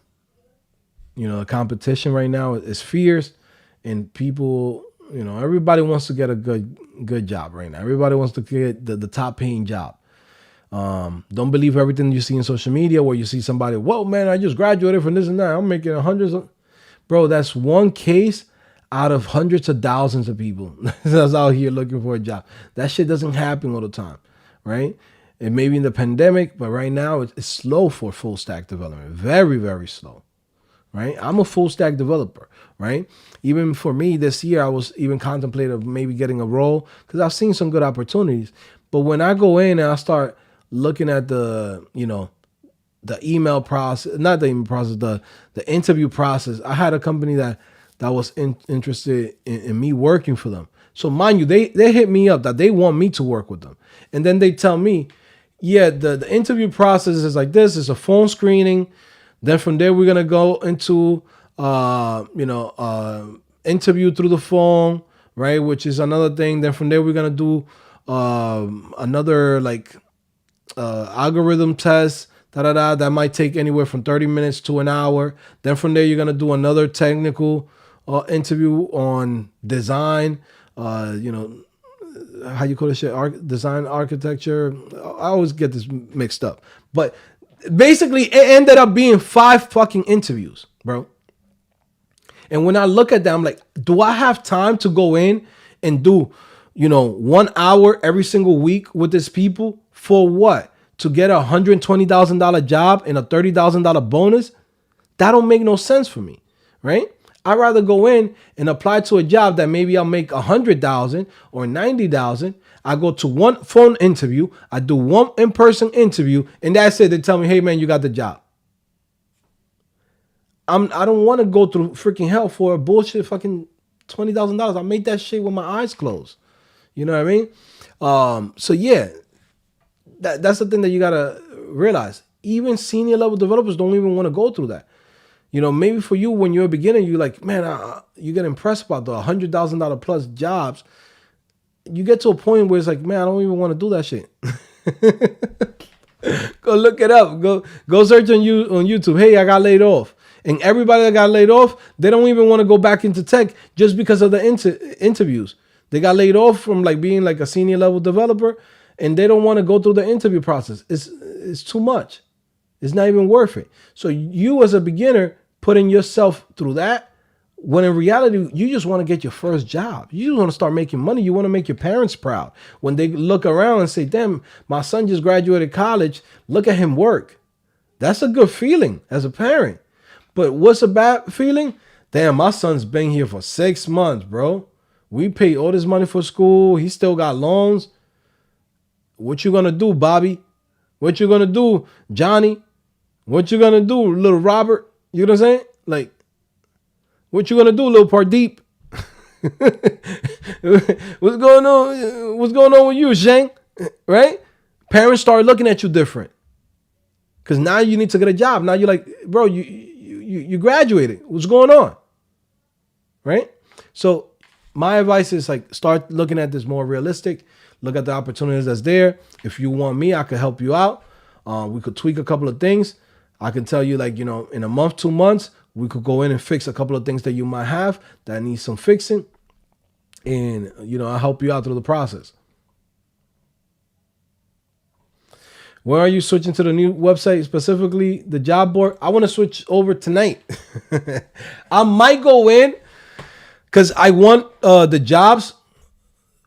The competition right now is fierce, and people, everybody wants to get a good job right now. Everybody wants to get the top paying job. Don't believe everything you see in social media where you see somebody, whoa, man, I just graduated from this and that. I'm making hundreds of... Bro, that's one case out of hundreds of thousands of people that's out here looking for a job. That shit doesn't happen all the time, right? It may be in the pandemic, but right now it's slow for full stack development. Very, very slow. Right? I'm a full stack developer, right? Even for me this year, I was even contemplating maybe getting a role because I've seen some good opportunities. But when I go in and I start looking at the email process, not the email process, the interview process, I had a company that was interested in me working for them. So mind you, they hit me up that they want me to work with them. And then they tell me, yeah, the interview process is like this. It's a phone screening. Then from there, we're going to go into, interview through the phone, right? Which is another thing. Then from there, we're going to do another algorithm test, that might take anywhere from 30 minutes to an hour. Then from there, you're going to do another technical interview on design, how you call this shit? Design architecture. I always get this mixed up. But basically, it ended up being 5 fucking interviews, bro. And when I look at them, I'm like, do I have time to go in and do, 1 hour every single week with these people for what? To get a $120,000 job and a $30,000 bonus? That don't make no sense for me, right? I'd rather go in and apply to a job that maybe I'll make $100,000 or $90,000. I go to one phone interview, I do one in-person interview, and that's it. They tell me, hey man, you got the job. I don't want to go through freaking hell for a bullshit fucking $20,000. I made that shit with my eyes closed. You know what I mean? So yeah, that's the thing that you gotta realize. Even senior level developers don't even want to go through that. Maybe for you when you're a beginner, you're like, man, you get impressed about the $100,000 plus jobs. You get to a point where it's like, man, I don't even want to do that shit. Go look it up. Go search on YouTube. Hey, I got laid off. And everybody that got laid off, they don't even want to go back into tech just because of the interviews. They got laid off from being a senior level developer, and they don't want to go through the interview process. It's too much. It's not even worth it. So you as a beginner putting yourself through that, when in reality, you just want to get your first job. You just want to start making money. You want to make your parents proud. When they look around and say, damn, my son just graduated college. Look at him work. That's a good feeling as a parent. But what's a bad feeling? Damn, my son's been here for 6 months, bro. We paid all this money for school. He still got loans. What you gonna do, Bobby? What you gonna do, Johnny? What you gonna do, little Robert? You know what I'm saying? What you gonna do, little Pardeep? What's going on? What's going on with you, Shang? Right? Parents start looking at you different. Because now you need to get a job. Now you're like, bro, you graduated. What's going on? Right? So my advice is start looking at this more realistic. Look at the opportunities that's there. If you want me, I could help you out. We could tweak a couple of things. I can tell you in a month, 2 months, we could go in and fix a couple of things that you might have that need some fixing. And, I'll help you out through the process. When are you switching to the new website, specifically the job board? I want to switch over tonight. I might go in because I want the jobs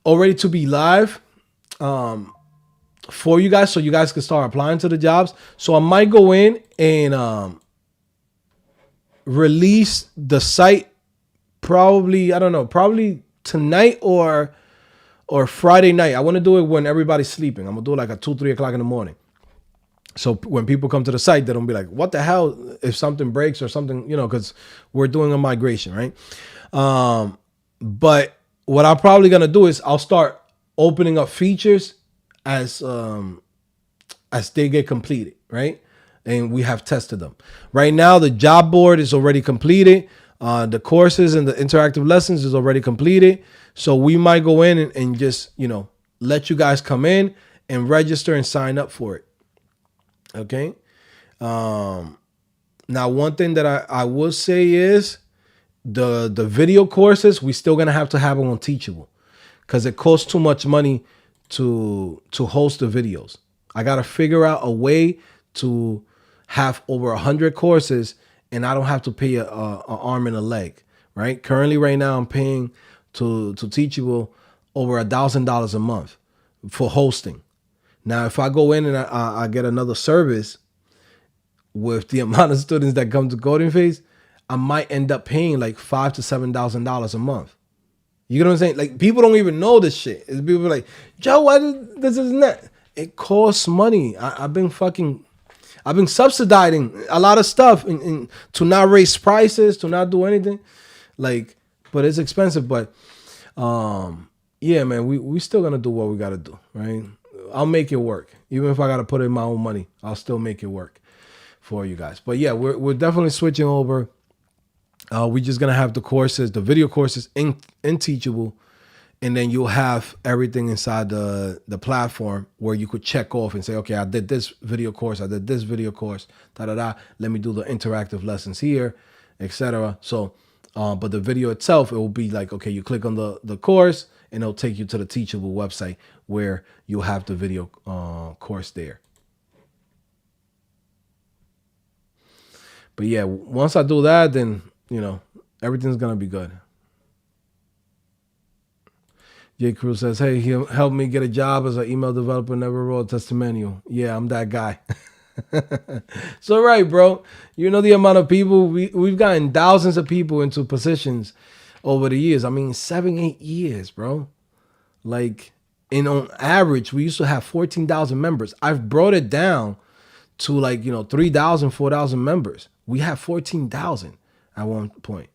already to be live. for you guys, so you guys can start applying to the jobs. So I might go in and release the site probably, I don't know, probably tonight or Friday night. I want to do it when everybody's sleeping. I'm gonna do it like at 2-3 o'clock in the morning. So when people come to the site, they don't be like, what the hell if something breaks or something, because we're doing a migration, right? But what I'm probably gonna do is I'll start opening up features as they get completed, right? And we have tested them. Right now, the job board is already completed. The courses and the interactive lessons is already completed. So we might go in and just, let you guys come in and register and sign up for it. Okay. Now, one thing that I will say is the video courses, we still gonna have to have them on Teachable because it costs too much money to host the videos. I gotta figure out a way to have over 100 courses and I don't have to pay a arm and a leg. Right. Currently, right now, I'm paying to Teachable over $1,000 a month for hosting. Now, if I go in and I get another service with the amount of students that come to CodingPhase, I might end up paying like $5,000 to $7,000 a month. You know what I'm saying? Like, people don't even know this shit. It's people like, Joe, why this isn't that? It costs money. I've been subsidizing a lot of stuff to not raise prices, to not do anything. Like, but it's expensive. But yeah, man, we still gonna do what we gotta do, right? I'll make it work. Even if I got to put in my own money, I'll still make it work for you guys. But yeah, we're definitely switching over. We're just going to have the courses, the video courses in Teachable. And then you'll have everything inside the platform where you could check off and say, okay, I did this video course. I did this video course. Let me do the interactive lessons here, etc. So, but the video itself, it will be like, okay, you click on the course and it'll take you to the Teachable website where you'll have the video course there. But yeah, once I do that, then, everything's going to be good. J. Cruz says, hey, he helped me get a job as an email developer, never wrote a testimonial. Yeah, I'm that guy. So right, bro. You know the amount of people, we've gotten thousands of people into positions over the years. I mean, 7-8 years, bro. Like, and on average, we used to have 14,000 members. I've brought it down to 3,000, 4,000 members. We have 14,000 at one point.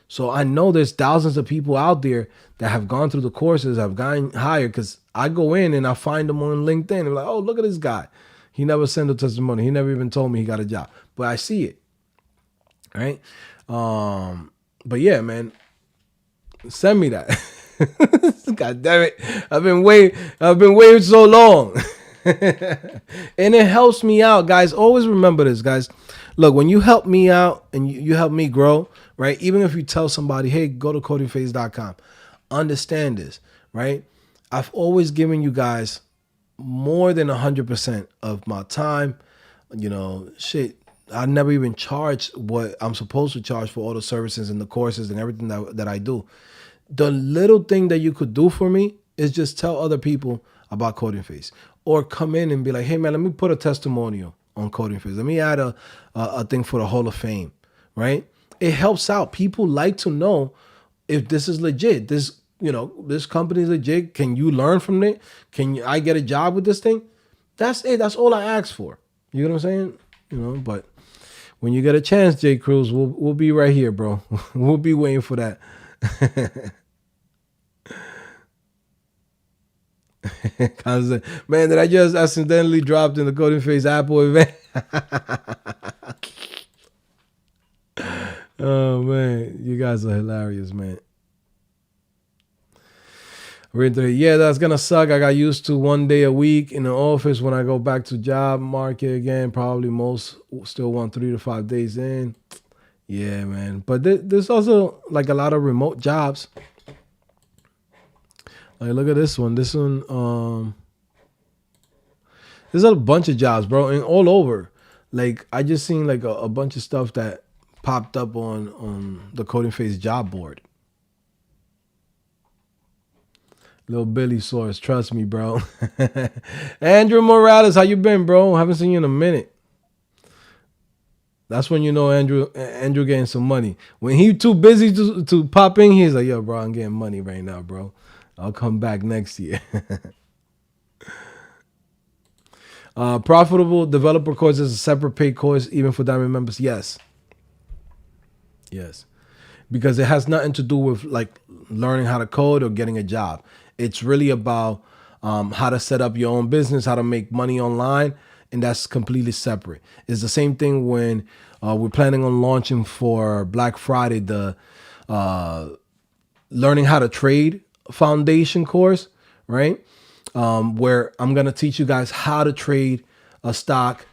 So I know there's thousands of people out there that have gone through the courses, have gotten hired, because I go in and I find them on LinkedIn. They're like, oh, look at this guy. He never sent a testimony. He never even told me he got a job. But I see it. Right? But yeah, man. Send me that. God damn it. I've been waiting so long. And it helps me out, guys. Always remember this, guys. Look, when you help me out and you help me grow, right? Even if you tell somebody, hey, go to CodingPhase.com, understand this, right? I've always given you guys more than 100% of my time. Shit, I never even charged what I'm supposed to charge for all the services and the courses and everything that I do. The little thing that you could do for me is just tell other people about CodingPhase, or come in and be like, hey man, let me put a testimonial on CodingPhase. Let me add a thing for the Hall of Fame, right? It helps out. People like to know if this is legit. This company is legit. Can you learn from it? Can I get a job with this thing? That's it. That's all I ask for. You know what I'm saying? But when you get a chance, J. Cruz, we'll be right here, bro. We'll be waiting for that. Man, did I just accidentally dropped in the CodingPhase Apple event? Oh man, you guys are hilarious, man. Yeah, that's gonna suck. I got used to 1 day a week in the office. When I go back to job market again, probably most still want 3 to 5 days in. Yeah, man. But there's also like a lot of remote jobs. Like, look at this one. This one, there's a bunch of jobs, bro, and all over. Like, I just seen like a bunch of stuff that popped up on the CodingPhase job board. Little Billy source, trust me, bro. Andrew Morales, how you been, bro? Haven't seen you in a minute. That's when you know Andrew getting some money. When he too busy to pop in, he's like, yo, bro, I'm getting money right now, bro. I'll come back next year. Profitable developer course is a separate paid course, even for Diamond members. Yes. Yes. Because it has nothing to do with like learning how to code or getting a job. It's really about how to set up your own business, how to make money online, and that's completely separate. It's the same thing when we're planning on launching for Black Friday the learning how to trade foundation course, right? Where I'm gonna teach you guys how to trade a stock.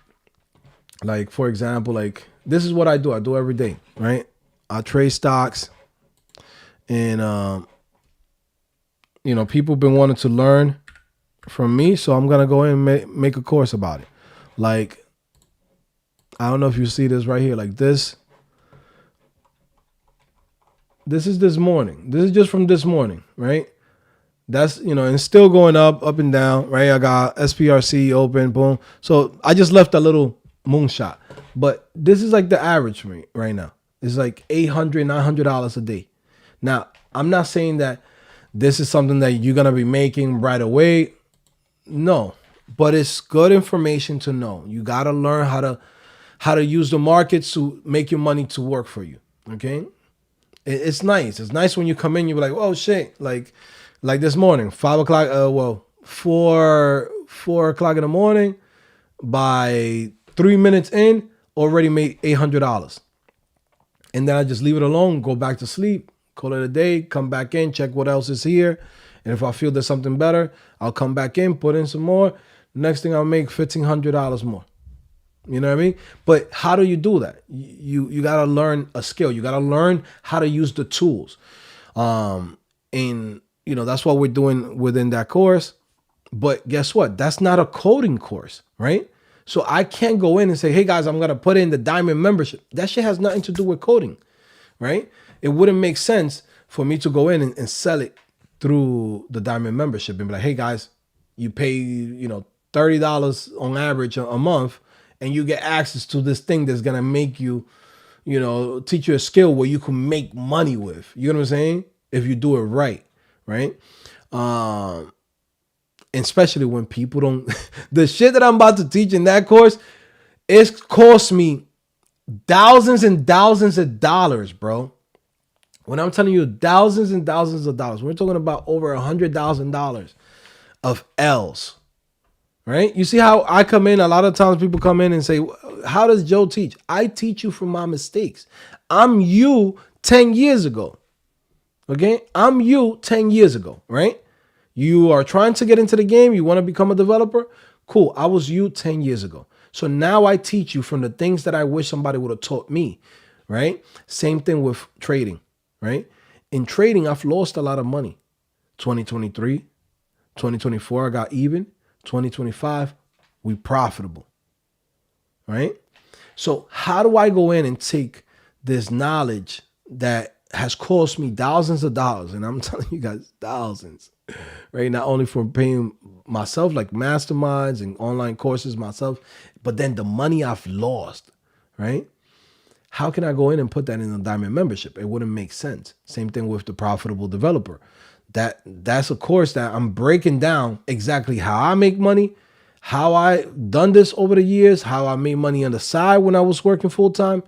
Like for example, like this is what I do. I do every day, right? I trade stocks, and people been wanting to learn from me, so I'm gonna go in and make a course about it. Like, I don't know if you see this right here, like this. This is this morning. This is just from this morning, right? That's, and it's still going up and down, right? I got SPRC open, boom. So I just left a little moonshot, but this is like the average for me right now. It's like $800, $900 a day. Now, I'm not saying that this is something that you're going to be making right away. No, but it's good information to know. You got to learn how to use the markets to make your money to work for you. Okay. It's nice. It's nice when you come in, you're like, oh shit. Like this morning, 5 o'clock, 4 o'clock in the morning, by 3 minutes in, already made $800. And then I just leave it alone, go back to sleep, call it a day, come back in, check what else is here. And if I feel there's something better, I'll come back in, put in some more. Next thing I'll make $1,500 more. You know what I mean? But how do you do that? You got to learn a skill. You got to learn how to use the tools. And, that's what we're doing within that course. But guess what? That's not a coding course, right? So I can't go in and say, hey guys, I'm going to put in the Diamond membership. That shit has nothing to do with coding, right? It wouldn't make sense for me to go in and sell it through the Diamond membership and be like, hey guys, you pay, $30 on average a month, and you get access to this thing that's going to make you, teach you a skill where you can make money with. You know what I'm saying? If you do it right, right? Especially when people don't, the shit that I'm about to teach in that course, it's cost me thousands and thousands of dollars, bro. When I'm telling you thousands and thousands of dollars, we're talking about over $100,000 of L's, right? You see how I come in, a lot of times people come in and say, how does Joe teach? I teach you from my mistakes. I'm you 10 years ago, okay? I'm you 10 years ago, right? You are trying to get into the game. You want to become a developer? Cool. I was you 10 years ago. So now I teach you from the things that I wish somebody would have taught me, right? Same thing with trading, right? In trading, I've lost a lot of money. 2023, 2024, I got even. 2025, we profitable, right? So how do I go in and take this knowledge that has cost me thousands of dollars, and I'm telling you guys thousands, right? Not only for paying myself like masterminds and online courses myself, but then the money I've lost, right? How can I go in and put that in a Diamond membership? It wouldn't make sense. Same thing with the profitable developer. That's a course that I'm breaking down exactly how I make money, how I done this over the years, how I made money on the side when I was working full time.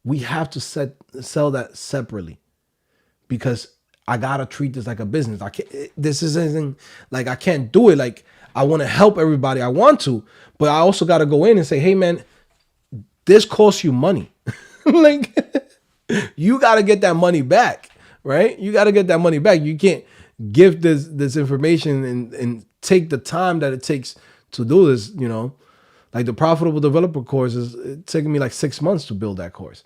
We have to sell that separately, because I gotta treat this like a business. I can't. This isn't like I can't do it. Like I want to help everybody. I want to, but I also gotta go in and say, hey man, this costs you money. Like you gotta get that money back, right? You gotta get that money back. You can't give this information and take the time that it takes to do this. Like the profitable developer course it's taking me like 6 months to build that course.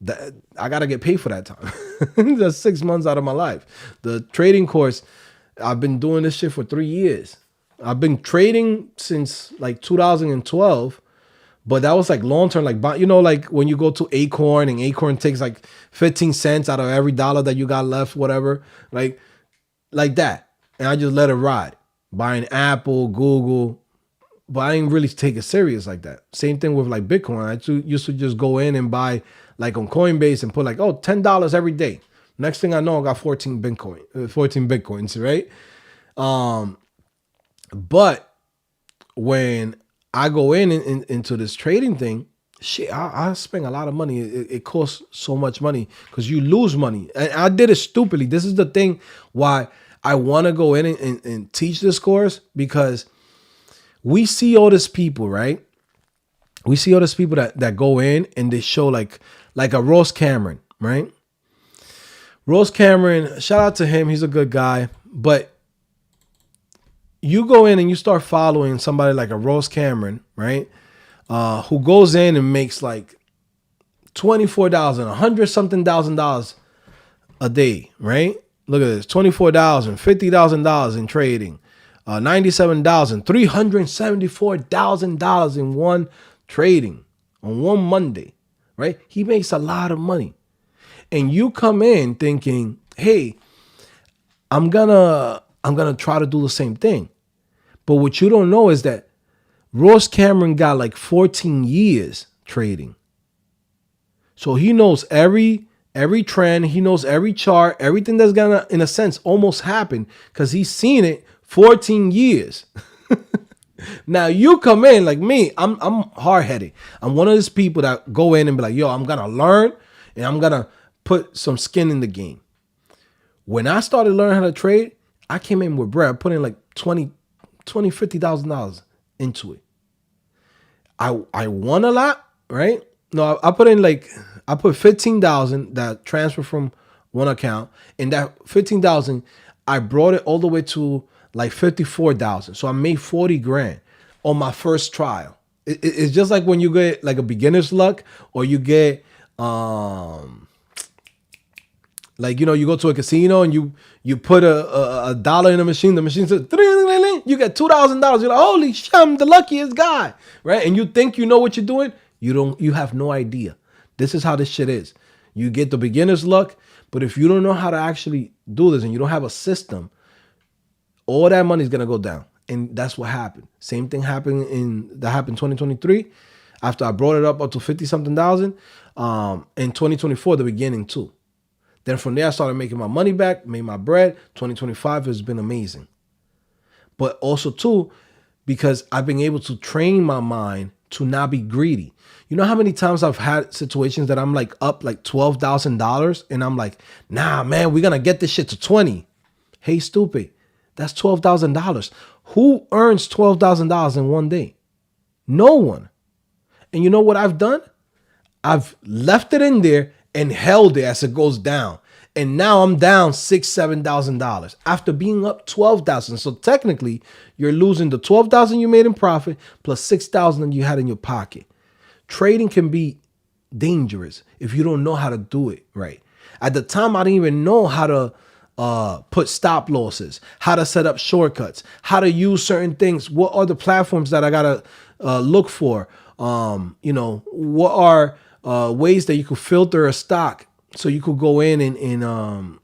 That I got to get paid for that time. That's 6 months out of my life. The trading course, I've been doing this shit for 3 years. I've been trading since like 2012, but that was like long-term, like, like when you go to Acorn and Acorn takes like 15 cents out of every dollar that you got left, whatever. Like like that. And I just let it ride. Buying Apple, Google, but I didn't really take it serious like that. Same thing with like Bitcoin. I used to just go in and buy like on Coinbase and put like, oh, $10 every day. Next thing I know, I got 14 Bitcoins, right? But when I go into this trading thing, shit, I spend a lot of money. It costs so much money because you lose money. And I did it stupidly. This is the thing why I want to go in and teach this course, because we see all these people, right? We see all these people that go in and they show like a Ross Cameron, right? Ross Cameron, shout out to him. He's a good guy. But you go in and you start following somebody like a Ross Cameron, right? Who goes in and makes like $24,000, $100-something thousand a day, right? Look at this, $24,000, $50,000 in trading, $97,000, $374,000 in one trading on one Monday, right? He makes a lot of money. And you come in thinking, hey, I'm gonna try to do the same thing. But what you don't know is that Ross Cameron got like 14 years trading. So he knows every trend, he knows every chart, everything that's gonna, in a sense, almost happen, because he's seen it 14 years. Now you come in like me, I'm hard-headed. I'm one of those people that go in and be like, yo, I'm gonna learn and I'm gonna put some skin in the game. When I started learning how to trade, I came in with bread. I put in like $50,000 into it. I won a lot, right? No, I put 15,000 that transferred from one account, and that 15,000, I brought it all the way to like 54,000. So I made 40 grand on my first trial. It's just like when you get like a beginner's luck, or you get like, you know, you go to a casino and you put a dollar in the machine says, you get $2,000. You're like, holy shit, I'm the luckiest guy, right? And you think you know what you're doing. You have no idea. This is how this shit is. You get the beginner's luck, but if you don't know how to actually do this and you don't have a system, all that money is gonna go down. And that's what happened. Same thing happened in 2023. After I brought it up to 50-something thousand, in 2024, the beginning too. Then from there, I started making my money back, made my bread. 2025 has been amazing. But also too, because I've been able to train my mind to not be greedy. You know how many times I've had situations that I'm like up like $12,000 and I'm like, nah, man, we're going to get this shit to 20. Hey, stupid. That's $12,000. Who earns $12,000 in one day? No one. And you know what I've done? I've left it in there and held it as it goes down. And now I'm down $6,000-$7,000 after being up $12,000. So technically, you're losing the $12,000 you made in profit plus $6,000 you had in your pocket. Trading can be dangerous if you don't know how to do it right. At the time, I didn't even know how to put stop losses, how to set up shortcuts, how to use certain things. What are the platforms that I gotta look for? You know, what are ways that you could filter a stock so you could go in and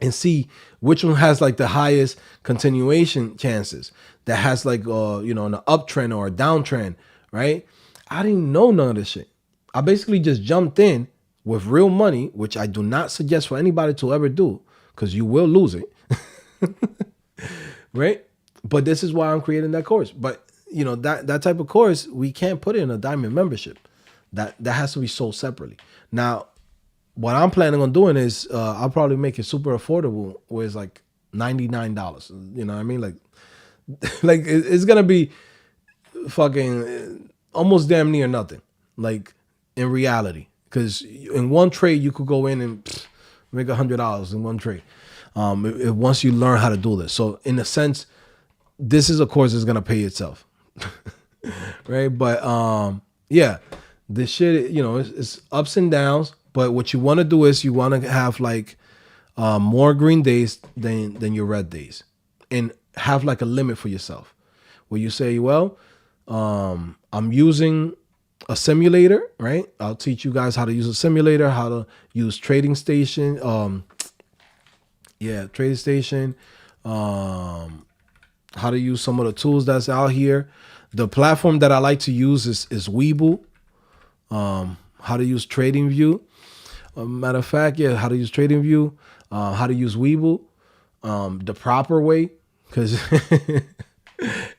see which one has like the highest continuation chances, that has like you know, an uptrend or a downtrend, right? I didn't know none of this shit. I basically just jumped in with real money, which I do not suggest for anybody to ever do, because you will lose it. Right? But this is why I'm creating that course. But you know, that type of course, we can't put it in a diamond membership. That has to be sold separately. Now, what I'm planning on doing is I'll probably make it super affordable, where it's like $99. You know what I mean? Like it's gonna be fucking almost damn near nothing, like in reality. Because in one trade, you could go in and make $100 in one trade. Once you learn how to do this. So in a sense, this is a course that's gonna pay itself. Right? But yeah, this shit, you know, it's ups and downs. But what you want to do is you want to have like more green days than your red days, and have like a limit for yourself, where you say, well, I'm using a simulator, right? I'll teach you guys how to use a simulator, how to use trading station, Yeah, Trading Station. How to use some of the tools that's out here. The platform that I like to use is Webull. How to use TradingView. Matter of fact, yeah, how to use TradingView. How to use Webull. The proper way, because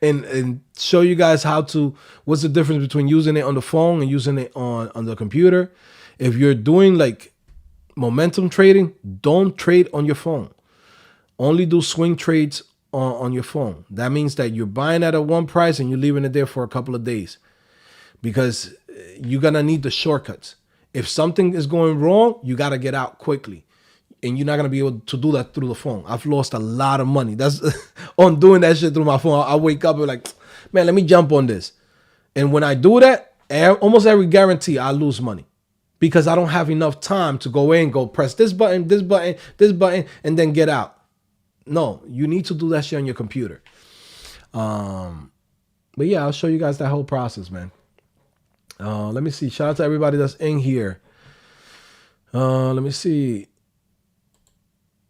and show you guys what's the difference between using it on the phone and using it on the computer. If you're doing like momentum trading, don't trade on your phone. Only do swing trades on your phone. That means that you're buying at a one price and you're leaving it there for a couple of days, because you're gonna need the shortcuts. If something is going wrong, you gotta get out quickly. And you're not gonna be able to do that through the phone. I've lost a lot of money. That's on doing that shit through my phone. I wake up and like, man, let me jump on this. And when I do that, almost every guarantee I lose money, because I don't have enough time to go in, go press this button, this button, this button, and then get out. No, you need to do that shit on your computer. But yeah, I'll show you guys that whole process, man. Let me see. Shout out to everybody that's in here. Let me see.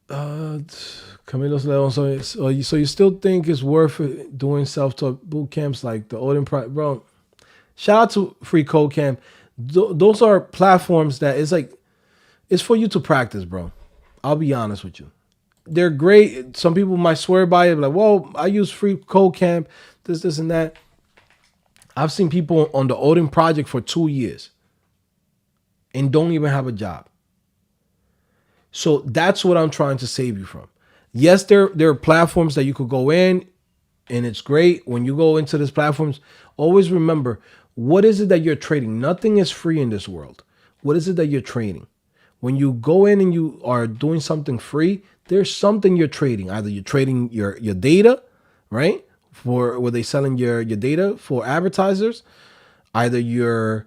Camilo's Leon. So you still think it's worth it doing self-taught boot camps like the Odin Prime, bro? Shout out to Free Code Camp. Those are platforms that it's for you to practice, bro. I'll be honest with you. They're great. Some people might swear by it, like, well, I use Free Code Camp, this, and that. I've seen people on the Odin project for 2 years and don't even have a job. So that's what I'm trying to save you from. Yes, there are platforms that you could go in, and it's great. When you go into these platforms, always remember, what is it that you're trading? Nothing is free in this world. What is it that you're trading? When you go in and you are doing something free, there's something you're trading. Either you're trading your data, right? Were they selling your data for advertisers? Either you're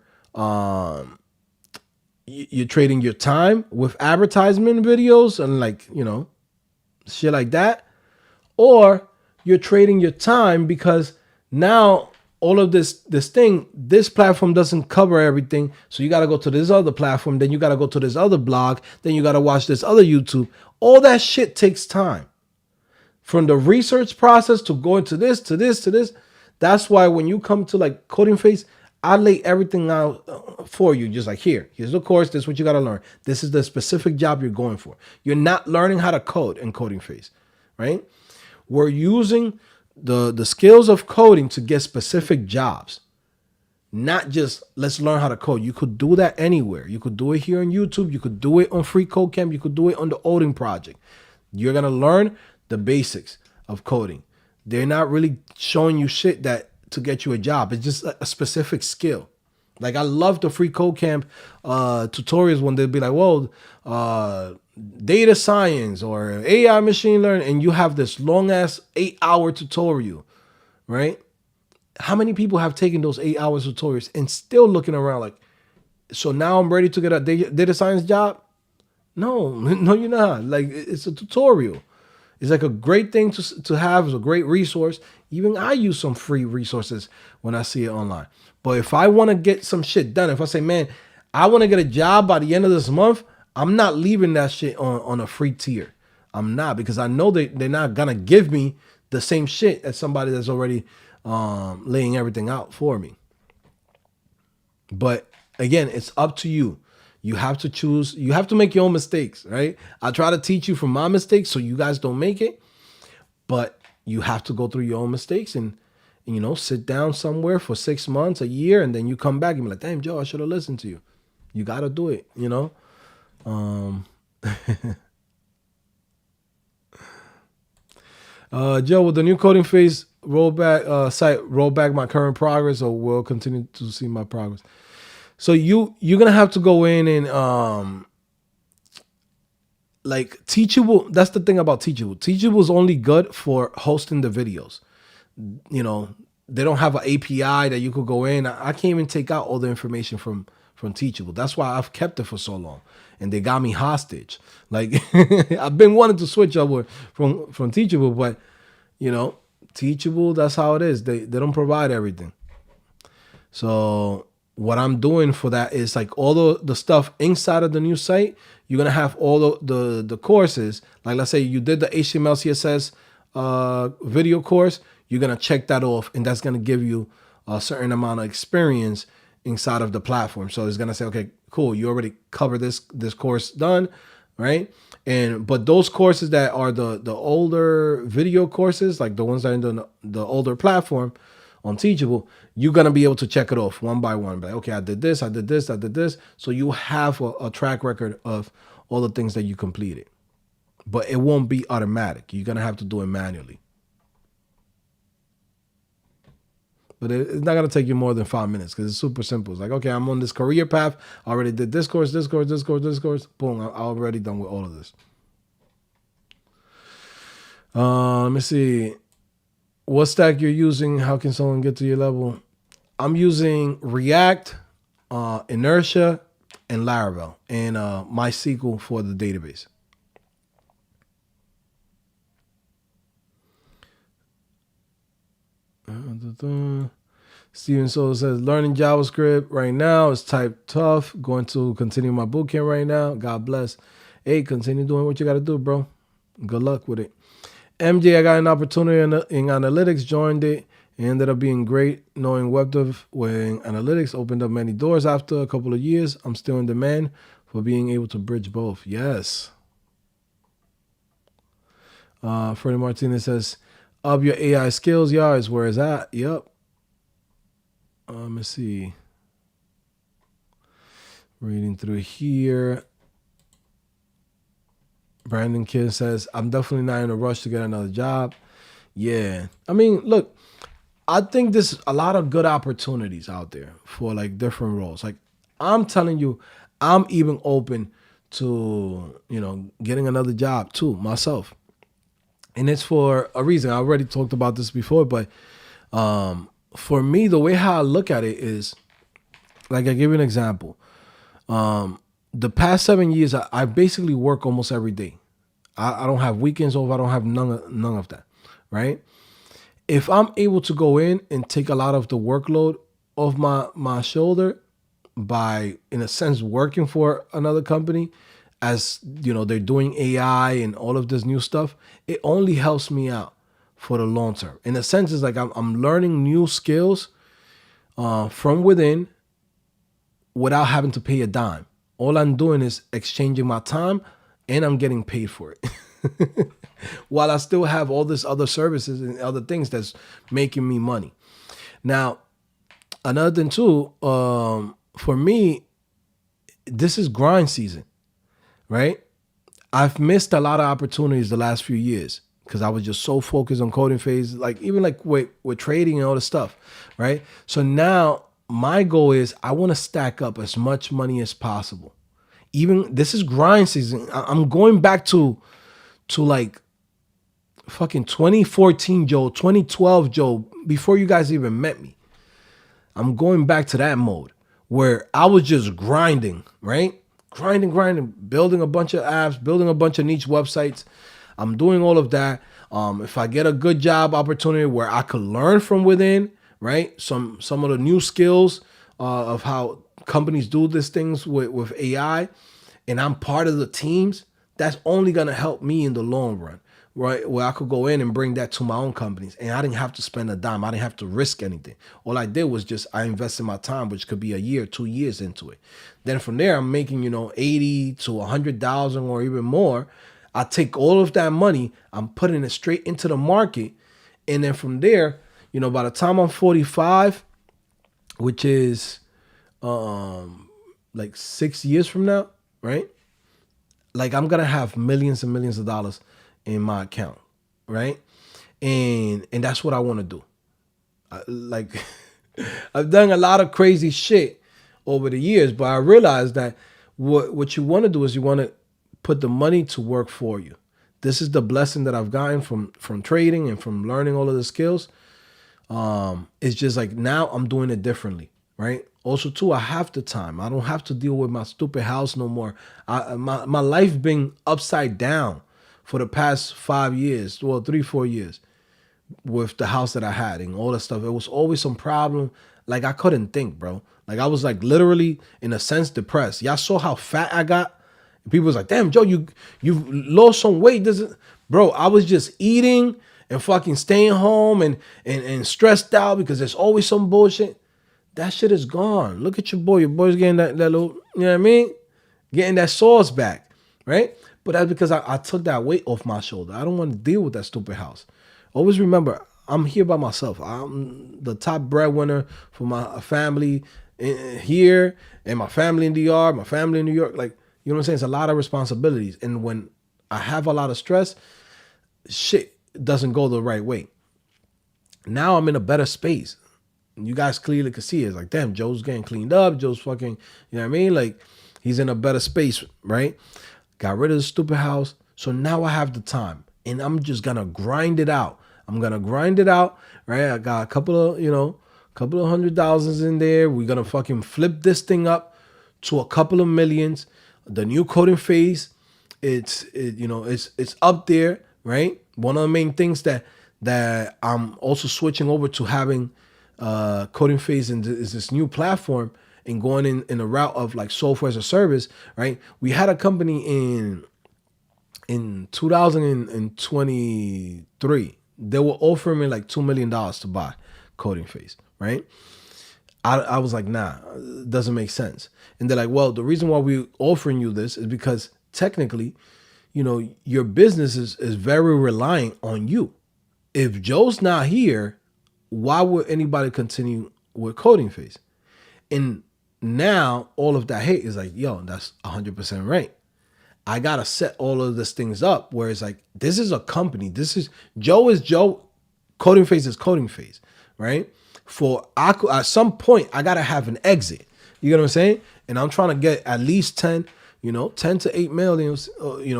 trading your time with advertisement videos and shit like that, or you're trading your time because now all of this platform doesn't cover everything, so you got to go to this other platform, then you got to go to this other blog, then you got to watch this other YouTube. All that shit takes time. From the research process to going to this, to this, to this. That's why when you come to like CodingPhase, I lay everything out for you. Just like, here's the course. This is what you got to learn. This is the specific job you're going for. You're not learning how to code in CodingPhase, right? We're using the skills of coding to get specific jobs, not just let's learn how to code. You could do that anywhere. You could do it here on YouTube. You could do it on Free Code Camp. You could do it on the Odin project. You're going to learn the basics of coding. They're not really showing you shit that to get you a job. It's just a specific skill. Like, I love the Free Code Camp tutorials when they'll be like, well, data science or AI machine learning, and you have this long ass 8-hour tutorial, right? How many people have taken those 8 hour tutorials and still looking around like, so now I'm ready to get a data science job? No, you're not. Like, it's a tutorial. It's like a great thing to have. It's a great resource. Even I use some free resources when I see it online. But if I want to get some shit done, if I say, man, I want to get a job by the end of this month, I'm not leaving that shit on a free tier. I'm not, because I know they're not going to give me the same shit as somebody that's already laying everything out for me. But again, it's up to you. You have to choose. You have to make your own mistakes, right? I try to teach you from my mistakes so you guys don't make it. But you have to go through your own mistakes and sit down somewhere for 6 months, a year, and then you come back and be like, damn, Joe, I should have listened to you. You got to do it, Joe, with the new CodingPhase rollback site, roll back my current progress, or will continue to see my progress? So you're gonna have to go in and like Teachable. That's the thing about Teachable. Teachable is only good for hosting the videos. They don't have an API that you could go in. I can't even take out all the information from Teachable. That's why I've kept it for so long, and they got me hostage. Like, I've been wanting to switch over from Teachable, but Teachable, that's how it is. They don't provide everything. So what I'm doing for that is like all the stuff inside of the new site, you're gonna have all the courses. Like let's say you did the HTML CSS video course, you're gonna check that off, and that's gonna give you a certain amount of experience inside of the platform. So it's gonna say, okay, cool, you already covered this course done, right? But those courses that are the older video courses, like the ones that are in the older platform on Teachable, you're gonna be able to check it off one by one. Like, okay, I did this, I did this, I did this. So you have a track record of all the things that you completed. But it won't be automatic. You're gonna have to do it manually. But it's not gonna take you more than 5 minutes because it's super simple. It's like, okay, I'm on this career path. I already did this course, this course, this course, this course. Boom, I'm already done with all of this. Let me see. What stack you're using? How can someone get to your level? I'm using React, Inertia, and Laravel, and MySQL for the database. Steven Soul says, learning JavaScript right now is type tough. Going to continue my bootcamp right now. God bless. Hey, continue doing what you got to do, bro. Good luck with it. MJ, I got an opportunity in analytics, joined it, and ended up being great. Knowing web dev when analytics opened up many doors after a couple of years. I'm still in demand for being able to bridge both. Yes. Freddie Martinez says, up your AI skills, y'all, is where it's at. Yep. Let me see. Reading through here. Brandon Kidd says, I'm definitely not in a rush to get another job. Yeah. I mean, look, I think there's a lot of good opportunities out there for like different roles. Like I'm telling you, I'm even open to, getting another job too, myself. And it's for a reason. I already talked about this before, but for me, the way how I look at it is, like I give you an example. The past 7 years, I basically work almost every day. I don't have weekends off. I don't have none of that, right? If I'm able to go in and take a lot of the workload off my shoulder by, in a sense, working for another company, as they're doing AI and all of this new stuff, it only helps me out for the long term. In a sense, it's like I'm learning new skills from within without having to pay a dime. All I'm doing is exchanging my time and I'm getting paid for it. While I still have all this other services and other things that's making me money. Now, another thing too, for me, this is grind season, right? I've missed a lot of opportunities the last few years because I was just so focused on CodingPhase, like even like with trading and all this stuff, right? So now my goal is I want to stack up as much money as possible. Even this is grind season. I'm going back to like fucking 2014 Joe, 2012 Joe, before you guys even met me. I'm going back to that mode where I was just grinding, right? Grinding, building a bunch of apps, building a bunch of niche websites. I'm doing all of that. If I get a good job opportunity where I could learn from within, right? Some of the new skills of how companies do these things with AI, and I'm part of the teams, that's only gonna help me in the long run, right? Where I could go in and bring that to my own companies, and I didn't have to spend a dime. I didn't have to risk anything. All I did was just I invested my time, which could be a year, 2 years into it. Then from there, I'm making 80 to 100,000 or even more. I take all of that money, I'm putting it straight into the market, and then from there, by the time I'm 45, which is like 6 years from now, right? Like I'm gonna have millions and millions of dollars in my account, right? And that's what I want to do. I've done a lot of crazy shit over the years, but I realized that what you want to do is you want to put the money to work for you. This is the blessing that I've gotten from trading and from learning all of the skills. It's just like now I'm doing it differently, right? Also, too, I have the time. I don't have to deal with my stupid house no more. My life been upside down for the past 5 years, well, 3-4 years with the house that I had and all that stuff. It was always some problem. Like I couldn't think, bro. Like I was like literally in a sense depressed. Y'all saw how fat I got People was like, damn, Joe, you've lost some weight. Bro, I was just eating and fucking staying home and stressed out because there's always some bullshit. That shit is gone. Look at your boy. Your boy's getting that little, you know what I mean? Getting that sauce back, right? But that's because I took that weight off my shoulder. I don't want to deal with that stupid house. Always remember, I'm here by myself. I'm the top breadwinner for my family here and my family in DR, my family in New York. Like, you know what I'm saying? It's a lot of responsibilities. And when I have a lot of stress, shit doesn't go the right way. Now I'm in a better space. You guys clearly can see it. It's like, damn, Joe's getting cleaned up. Joe's fucking, you know what I mean? Like, he's in a better space, right? Got rid of the stupid house. So now I have the time. And I'm just going to grind it out. I'm going to grind it out, right? I got a couple of $100,000 in there. We're going to fucking flip this thing up to a couple of millions. The new CodingPhase, it's up there, right? One of the main things that I'm also switching over to having CodingPhase is this new platform and going in a route of like software as a service, right? We had a company in 2023. They were offering me like $2 million to buy CodingPhase, right? I was like, nah, it doesn't make sense. And they're like, well, the reason why we're offering you this is because technically, your business is very reliant on you. If Joe's not here, why would anybody continue with CodingPhase? And now all of that hate is like, yo, that's 100% right. I got to set all of these things up where it's like, this is a company. Joe is Joe. CodingPhase is CodingPhase, right? At some point, I got to have an exit. You get what I'm saying? And I'm trying to get at least 10 to 8 millions,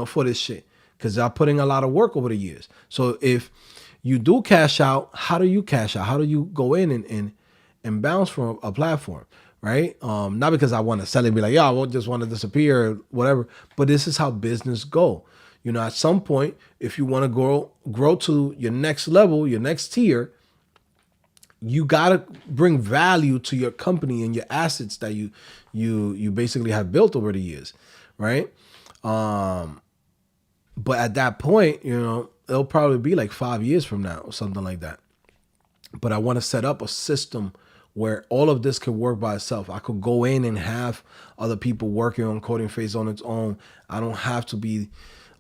for this shit. Because I'm putting a lot of work over the years. So if you do cash out, how do you cash out? How do you go in and bounce from a platform, right? Not because I want to sell it and be like, yeah, I just want to disappear or whatever. But this is how business go. At some point, if you want to grow to your next level, your next tier, you gotta bring value to your company and your assets that you basically have built over the years, right? But at that point, it'll probably be like 5 years from now or something like that. But I want to set up a system where all of this can work by itself. I could go in and have other people working on CodingPhase on its own. I don't have to be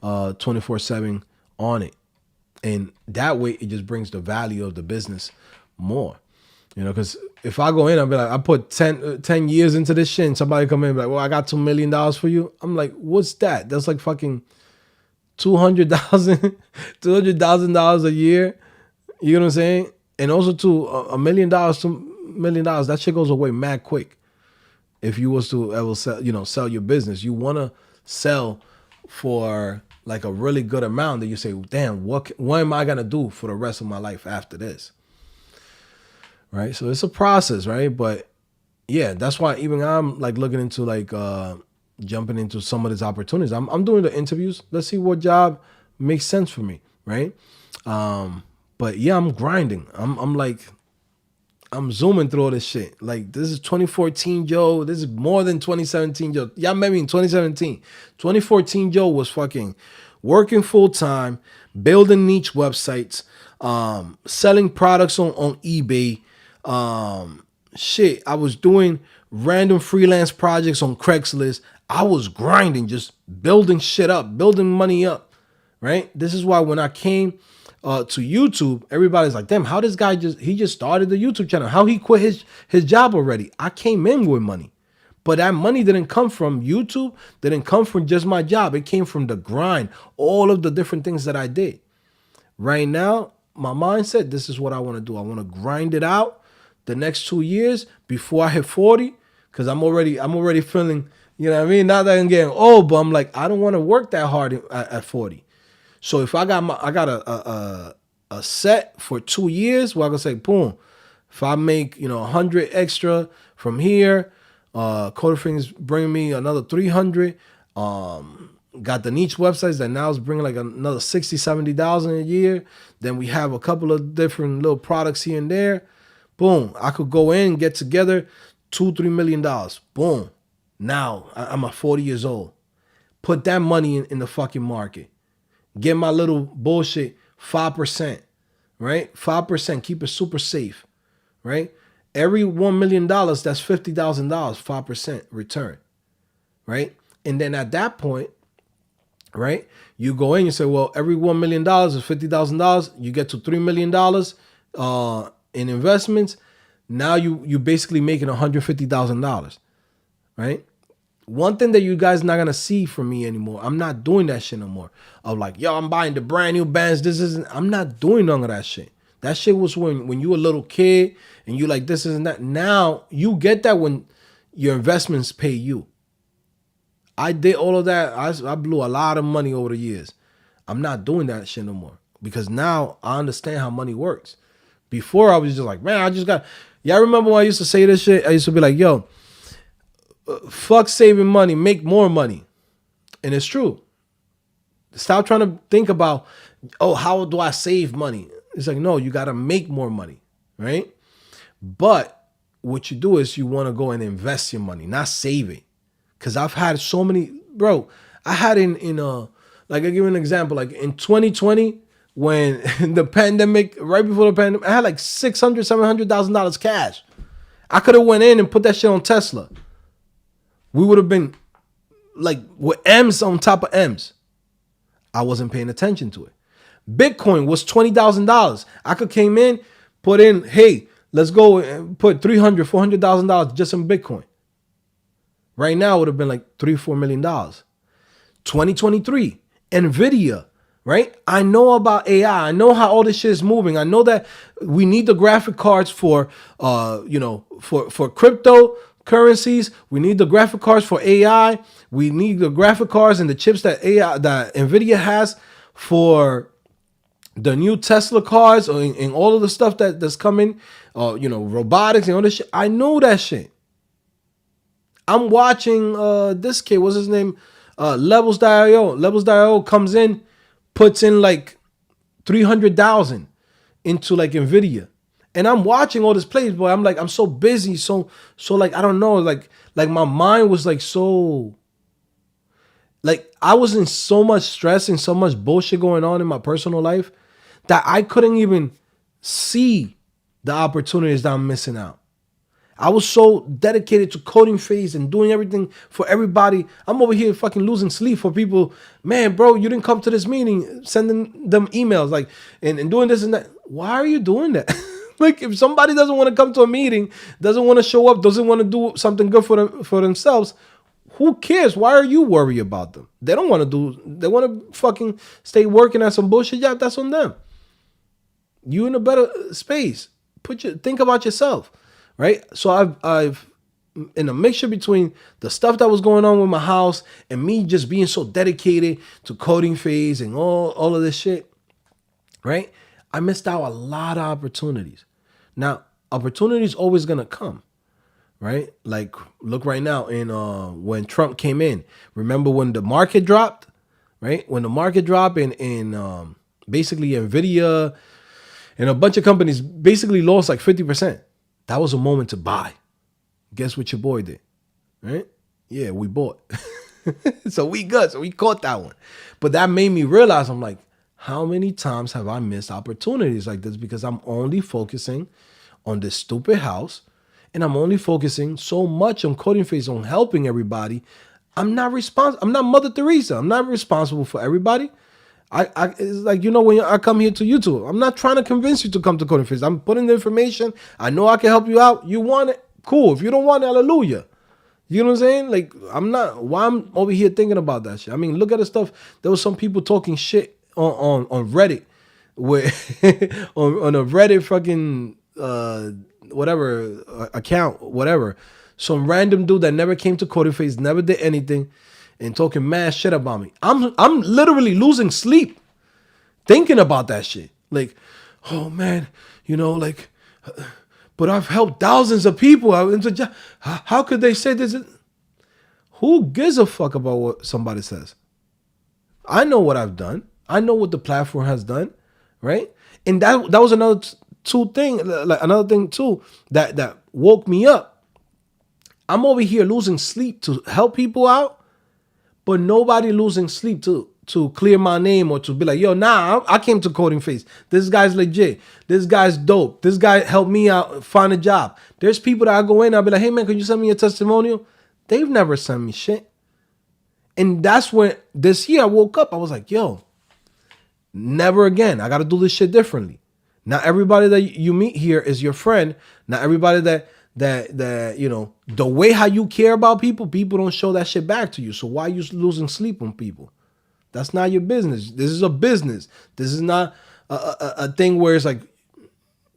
24/7 on it. And that way it just brings the value of the business more. Because if I go in, I'll be like, I put 10 years into this shit and somebody come in and be like, well, I got $2 million for you. I'm like, what's that? That's like fucking $200,000 a year. You know what I'm saying? And also to $1 million, $2 million, that shit goes away mad quick. If you was to ever sell your business, you want to sell for like a really good amount that you say, damn, what am I going to do for the rest of my life after this? Right. So it's a process. Right. But yeah, that's why even I'm like looking into like jumping into some of these opportunities. I'm doing the interviews. Let's see what job makes sense for me. Right. But yeah, I'm grinding. I'm zooming through all this shit. Like, this is 2014 Joe. This is more than 2017 Joe. Y'all met me in 2017. 2014 Joe was fucking working full time, building niche websites, selling products on eBay. I was doing random freelance projects on Craigslist. I was grinding, just building shit up, building money up, right? This is why when I came to YouTube, everybody's like, damn, how this guy he just started the YouTube channel. How he quit his job already? I came in with money. But that money didn't come from YouTube, didn't come from just my job. It came from the grind, all of the different things that I did. Right now, my mindset, this is what I want to do. I want to grind it out the next 2 years before I hit 40, because I'm already feeling, you know what I mean? Not that I'm getting old, but I'm like, I don't want to work that hard at 40. So if I got a set for 2 years, where I can say, boom, if I make 100 extra from here, CodingPhase bring me another 300. Got the niche websites that now is bringing like another 60, 70,000 a year. Then we have a couple of different little products here and there. Boom, I could go in, get together $2-3 million. Boom. Now I'm at 40 years old. Put that money in the fucking market. Get my little bullshit 5%, right? 5%. Keep it super safe, right? Every $1 million, that's $50,000, 5% return, right? And then at that point, right, you go in, you say, well, every $1 million is $50,000. You get to $3 million in investments. Now you basically making $150,000, right? One thing that you guys not gonna see from me anymore, I'm not doing that shit no more. Of like, yo, I'm buying the brand new bands. I'm not doing none of that shit. That shit was when you were a little kid and you like this isn't that. Now you get that when your investments pay you. I did all of that. I blew a lot of money over the years. I'm not doing that shit no more because now I understand how money works. Before I was just like, man, I just got. Y'all remember when I used to say this shit? I used to be like, yo, fuck saving money, make more money. And it's true. Stop trying to think about, oh, how do I save money? It's like, no, you got to make more money, right? But what you do is you want to go and invest your money, not save it. Because I've had so many, bro, I had like I give you an example, like in 2020, when the pandemic, right before the pandemic, I had like $600,000, $700,000 cash. I could have went in and put that shit on Tesla. We would have been like with M's on top of M's. I wasn't paying attention to it. Bitcoin was $20,000. I could came in, put in, hey, let's go and put $300,000, $400,000 just in Bitcoin. Right now it would have been like $3-4 million. 2023, Nvidia, right? I know about AI. I know how all this shit is moving. I know that we need the graphic cards for, for cryptocurrencies. We need the graphic cards for AI. We need the graphic cards and the chips that Nvidia has for the new Tesla cars and all of the stuff that's coming. Robotics and all this shit. I know that shit. I'm watching this kid, what's his name? Levels.io. Levels.io comes in, puts in like 300,000 into like Nvidia. And I'm watching all this plays, boy. I'm like, I'm so busy. So like, I don't know, like my mind was like so, like I was in so much stress and so much bullshit going on in my personal life that I couldn't even see the opportunities that I'm missing out. I was so dedicated to CodingPhase and doing everything for everybody. I'm over here fucking losing sleep for people. Man, bro, you didn't come to this meeting, sending them emails like and doing this and that. Why are you doing that? Like if somebody doesn't want to come to a meeting, doesn't want to show up, doesn't want to do something good for themselves, who cares? Why are you worried about them? They don't want to do, they want to fucking stay working at some bullshit job. That's on them. You in a better space. Think about yourself. Right? So I've in a mixture between the stuff that was going on with my house and me just being so dedicated to CodingPhase and all of this shit, right? I missed out a lot of opportunities. Now, opportunities always gonna come, right? Like look right now in when Trump came in. Remember when the market dropped, right? When the market dropped in basically Nvidia and a bunch of companies basically lost like 50%. That was a moment to buy. Guess what your boy did, right? Yeah, we bought. So we good. So we caught that one. But that made me realize, I'm like, how many times have I missed opportunities like this? Because I'm only focusing on this stupid house. And I'm only focusing so much on CodingPhase, on helping everybody. I'm not Mother Teresa. I'm not responsible for everybody. It's like, when I come here to YouTube, I'm not trying to convince you to come to CodingPhase. I'm putting the information. I know I can help you out. You want it? Cool. If you don't want it, hallelujah. You know what I'm saying? Like, why I'm over here thinking about that shit. I mean, look at the stuff. There was some people talking shit on Reddit where on a Reddit fucking, whatever account, whatever. Some random dude that never came to CodingPhase, never did anything, and talking mad shit about me. I'm literally losing sleep thinking about that shit. Like, oh man, but I've helped thousands of people. How could they say this? Who gives a fuck about what somebody says? I know what I've done. I know what the platform has done, right? And that was another thing too that woke me up. I'm over here losing sleep to help people out. but nobody losing sleep to clear my name or to be like, yo, nah, I came to CodingPhase. This guy's legit. This guy's dope. This guy helped me out find a job. There's people that I go in, I'll be like, hey man, can you send me a testimonial? They've never sent me shit. And that's when this year I woke up, I was like, yo, never again. I got to do this shit differently. Not everybody that you meet here is your friend. Not everybody that you know, the way how you care about people don't show that shit back to you. So why are you losing sleep on people? That's not your business. This is a business. This is not a thing where it's like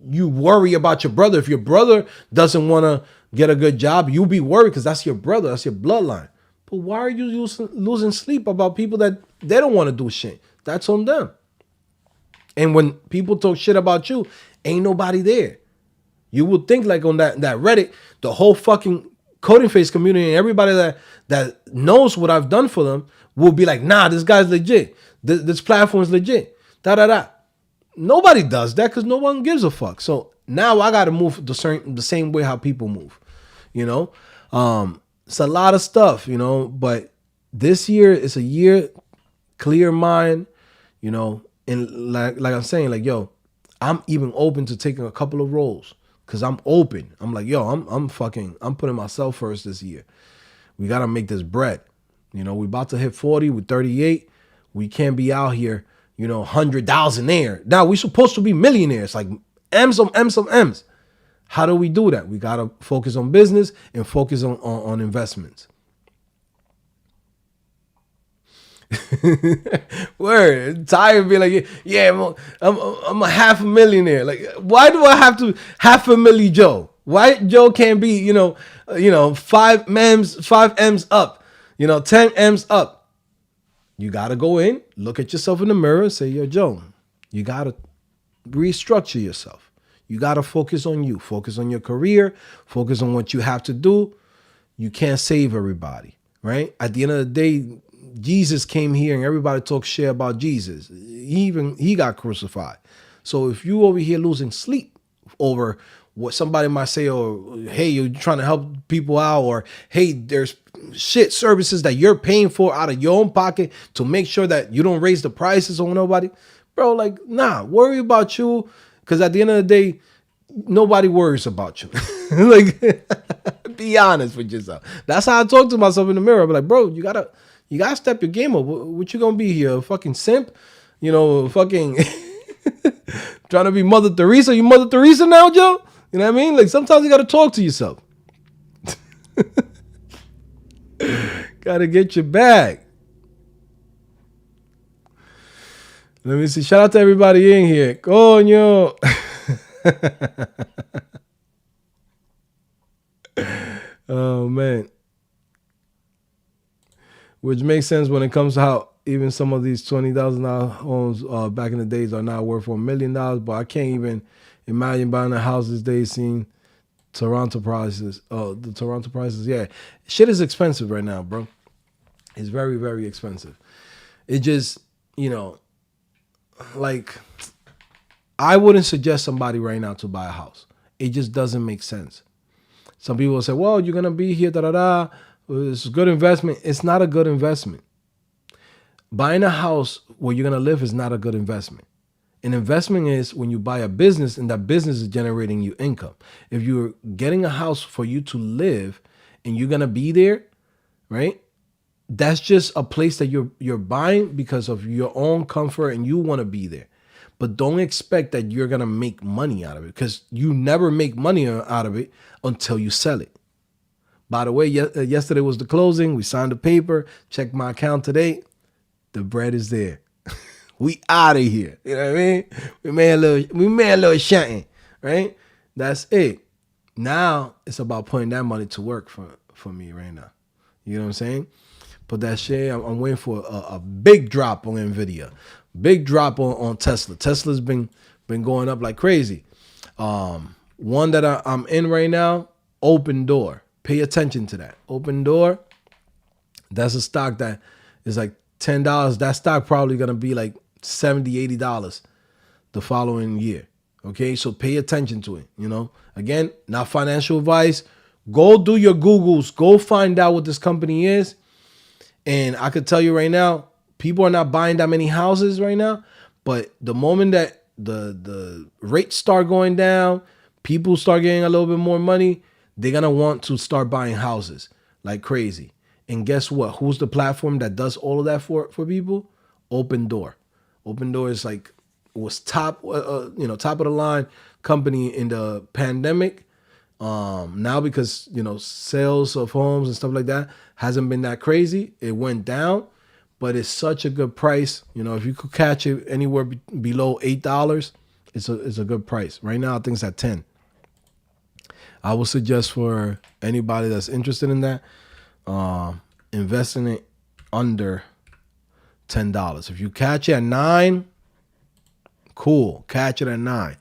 you worry about your brother. If your brother doesn't want to get a good job, you'll be worried because that's your brother. That's your bloodline. But why are you losing sleep about people that they don't want to do shit? That's on them. And when people talk shit about you, ain't nobody there. You would think like on that Reddit, the whole fucking CodingPhase community and everybody that knows what I've done for them will be like, nah, this guy's legit. This platform is legit. Da. Nobody does that because no one gives a fuck. So now I got to move the same way how people move. You know, it's a lot of stuff, you know, but this year is a year, clear mind, you know, and like I'm saying, like, yo, I'm even open to taking a couple of roles because I'm open. I'm like, yo, I'm putting myself first this year. We got to make this bread. You know, we about to hit 40 with 38. We can't be out here, you know, 100,000 there. Now we supposed to be millionaires, like M's of M's of M's. How do we do that? We got to focus on business and focus on investments. Word. Tired of being like, yeah, I'm a half a millionaire. Like, why do I have to half a milli Joe? Why Joe can't be, you know, 5 M's up, you know, 10 M's up? You got to go in, look at yourself in the mirror and say, yo, Joe, you got to restructure yourself. You got to focus on you, focus on your career, focus on what you have to do. You can't save everybody, right? At the end of the day, Jesus came here and everybody talks shit about Jesus. He got crucified. So if you over here losing sleep over what somebody might say, or hey, you're trying to help people out, or hey, there's shit services that you're paying for out of your own pocket to make sure that you don't raise the prices on nobody, bro, like, nah, worry about you, because at the end of the day, nobody worries about you. Like, be honest with yourself. That's how I talk to myself in the mirror. I'm like, bro, you gotta step your game up. What you gonna be here? A fucking simp? You know, fucking trying to be Mother Teresa? You Mother Teresa now, Joe? You know what I mean? Like, sometimes you gotta talk to yourself. Gotta get your bag. Let me see. Shout out to everybody in here. Coño. Oh, man. Which makes sense when it comes to how even some of these $20,000 homes back in the days are now worth $1 million. But I can't even imagine buying a house these days seeing Toronto prices. The Toronto prices, yeah. Shit is expensive right now, bro. It's very, very expensive. It just, you know, like, I wouldn't suggest somebody right now to buy a house. It just doesn't make sense. Some people will say, well, you're going to be here, da-da-da. It's a good investment. It's not a good investment. Buying a house where you're going to live is not a good investment. An investment is when you buy a business and that business is generating you income. If you're getting a house for you to live and you're going to be there, right? That's just a place that you're buying because of your own comfort and you want to be there. But don't expect that you're going to make money out of it, because you never make money out of it until you sell it. By the way, yesterday was the closing. We signed the paper. Check my account today. The bread is there. We out of here. You know what I mean? We made a little shine, right? That's it. Now it's about putting that money to work for me right now. You know what I'm saying? But that shit, I'm waiting for a big drop on NVIDIA. Big drop on Tesla. Tesla's been going up like crazy. One that I'm in right now, Open Door. Pay attention to that. Open Door, that's a stock that is like $10. That stock probably going to be like $70, $80 the following year. Okay, so pay attention to it. You know, again, not financial advice. Go do your Googles. Go find out what this company is. And I could tell you right now, people are not buying that many houses right now. But the moment that the rates start going down, people start getting a little bit more money, they're gonna want to start buying houses like crazy. And guess what? Who's the platform that does all of that for people? Open Door. Open Door is like was top top of the line company in the pandemic. Now because sales of homes and stuff like that hasn't been that crazy, it went down, but it's such a good price. If you could catch it anywhere below $8, it's a good price. Right now, I think it's at 10. I would suggest for anybody that's interested in that, invest in it under $10. If you catch it at 9, cool. Catch it at 9.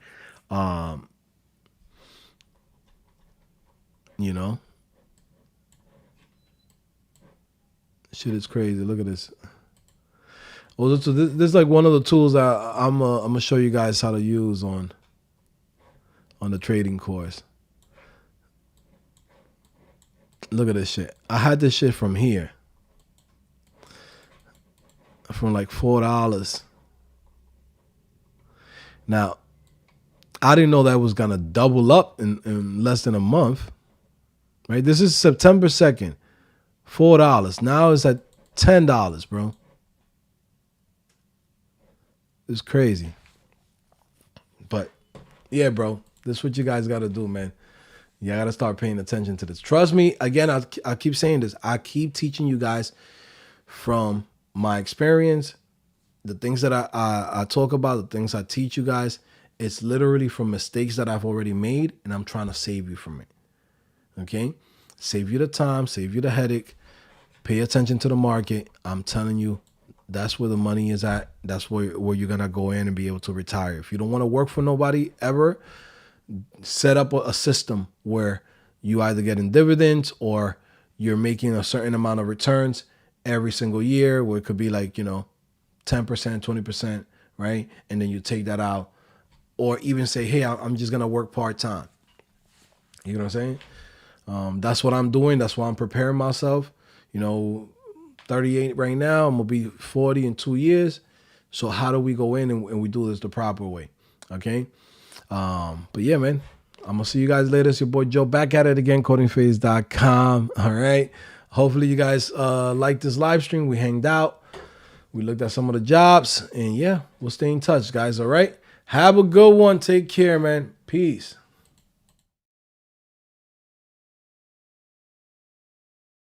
Shit is crazy. Look at this. Well, this is like one of the tools that I'm gonna show you guys how to use on the trading course. Look at this shit. I had this shit from here. From like $4. Now, I didn't know that was gonna double up in less than a month. Right? This is September 2nd. $4. Now it's at $10, bro. It's crazy. But yeah, bro, this is what you guys gotta do, man. You gotta start paying attention to this. Trust me, again, I keep saying this. I keep teaching you guys from my experience. The things that I talk about, the things I teach you guys, it's literally from mistakes that I've already made, and I'm trying to save you from it. Okay? Save you the time, save you the headache. Pay attention to the market. I'm telling you, that's where the money is at. That's where you're going to go in and be able to retire. If you don't want to work for nobody ever, set up a system where you either get in dividends or you're making a certain amount of returns every single year, where it could be like, 10%, 20%, right? And then you take that out. Or even say, hey, I'm just going to work part-time. You know what I'm saying? That's what I'm doing. That's why I'm preparing myself. 38 right now. I'm going to be 40 in 2 years. So how do we go in and we do this the proper way? Okay? But yeah, man. I'm going to see you guys later. It's your boy Joe back at it again, CodingPhase.com. All right? Hopefully you guys liked this live stream. We hanged out. We looked at some of the jobs. And yeah, we'll stay in touch, guys. All right? Have a good one. Take care, man. Peace.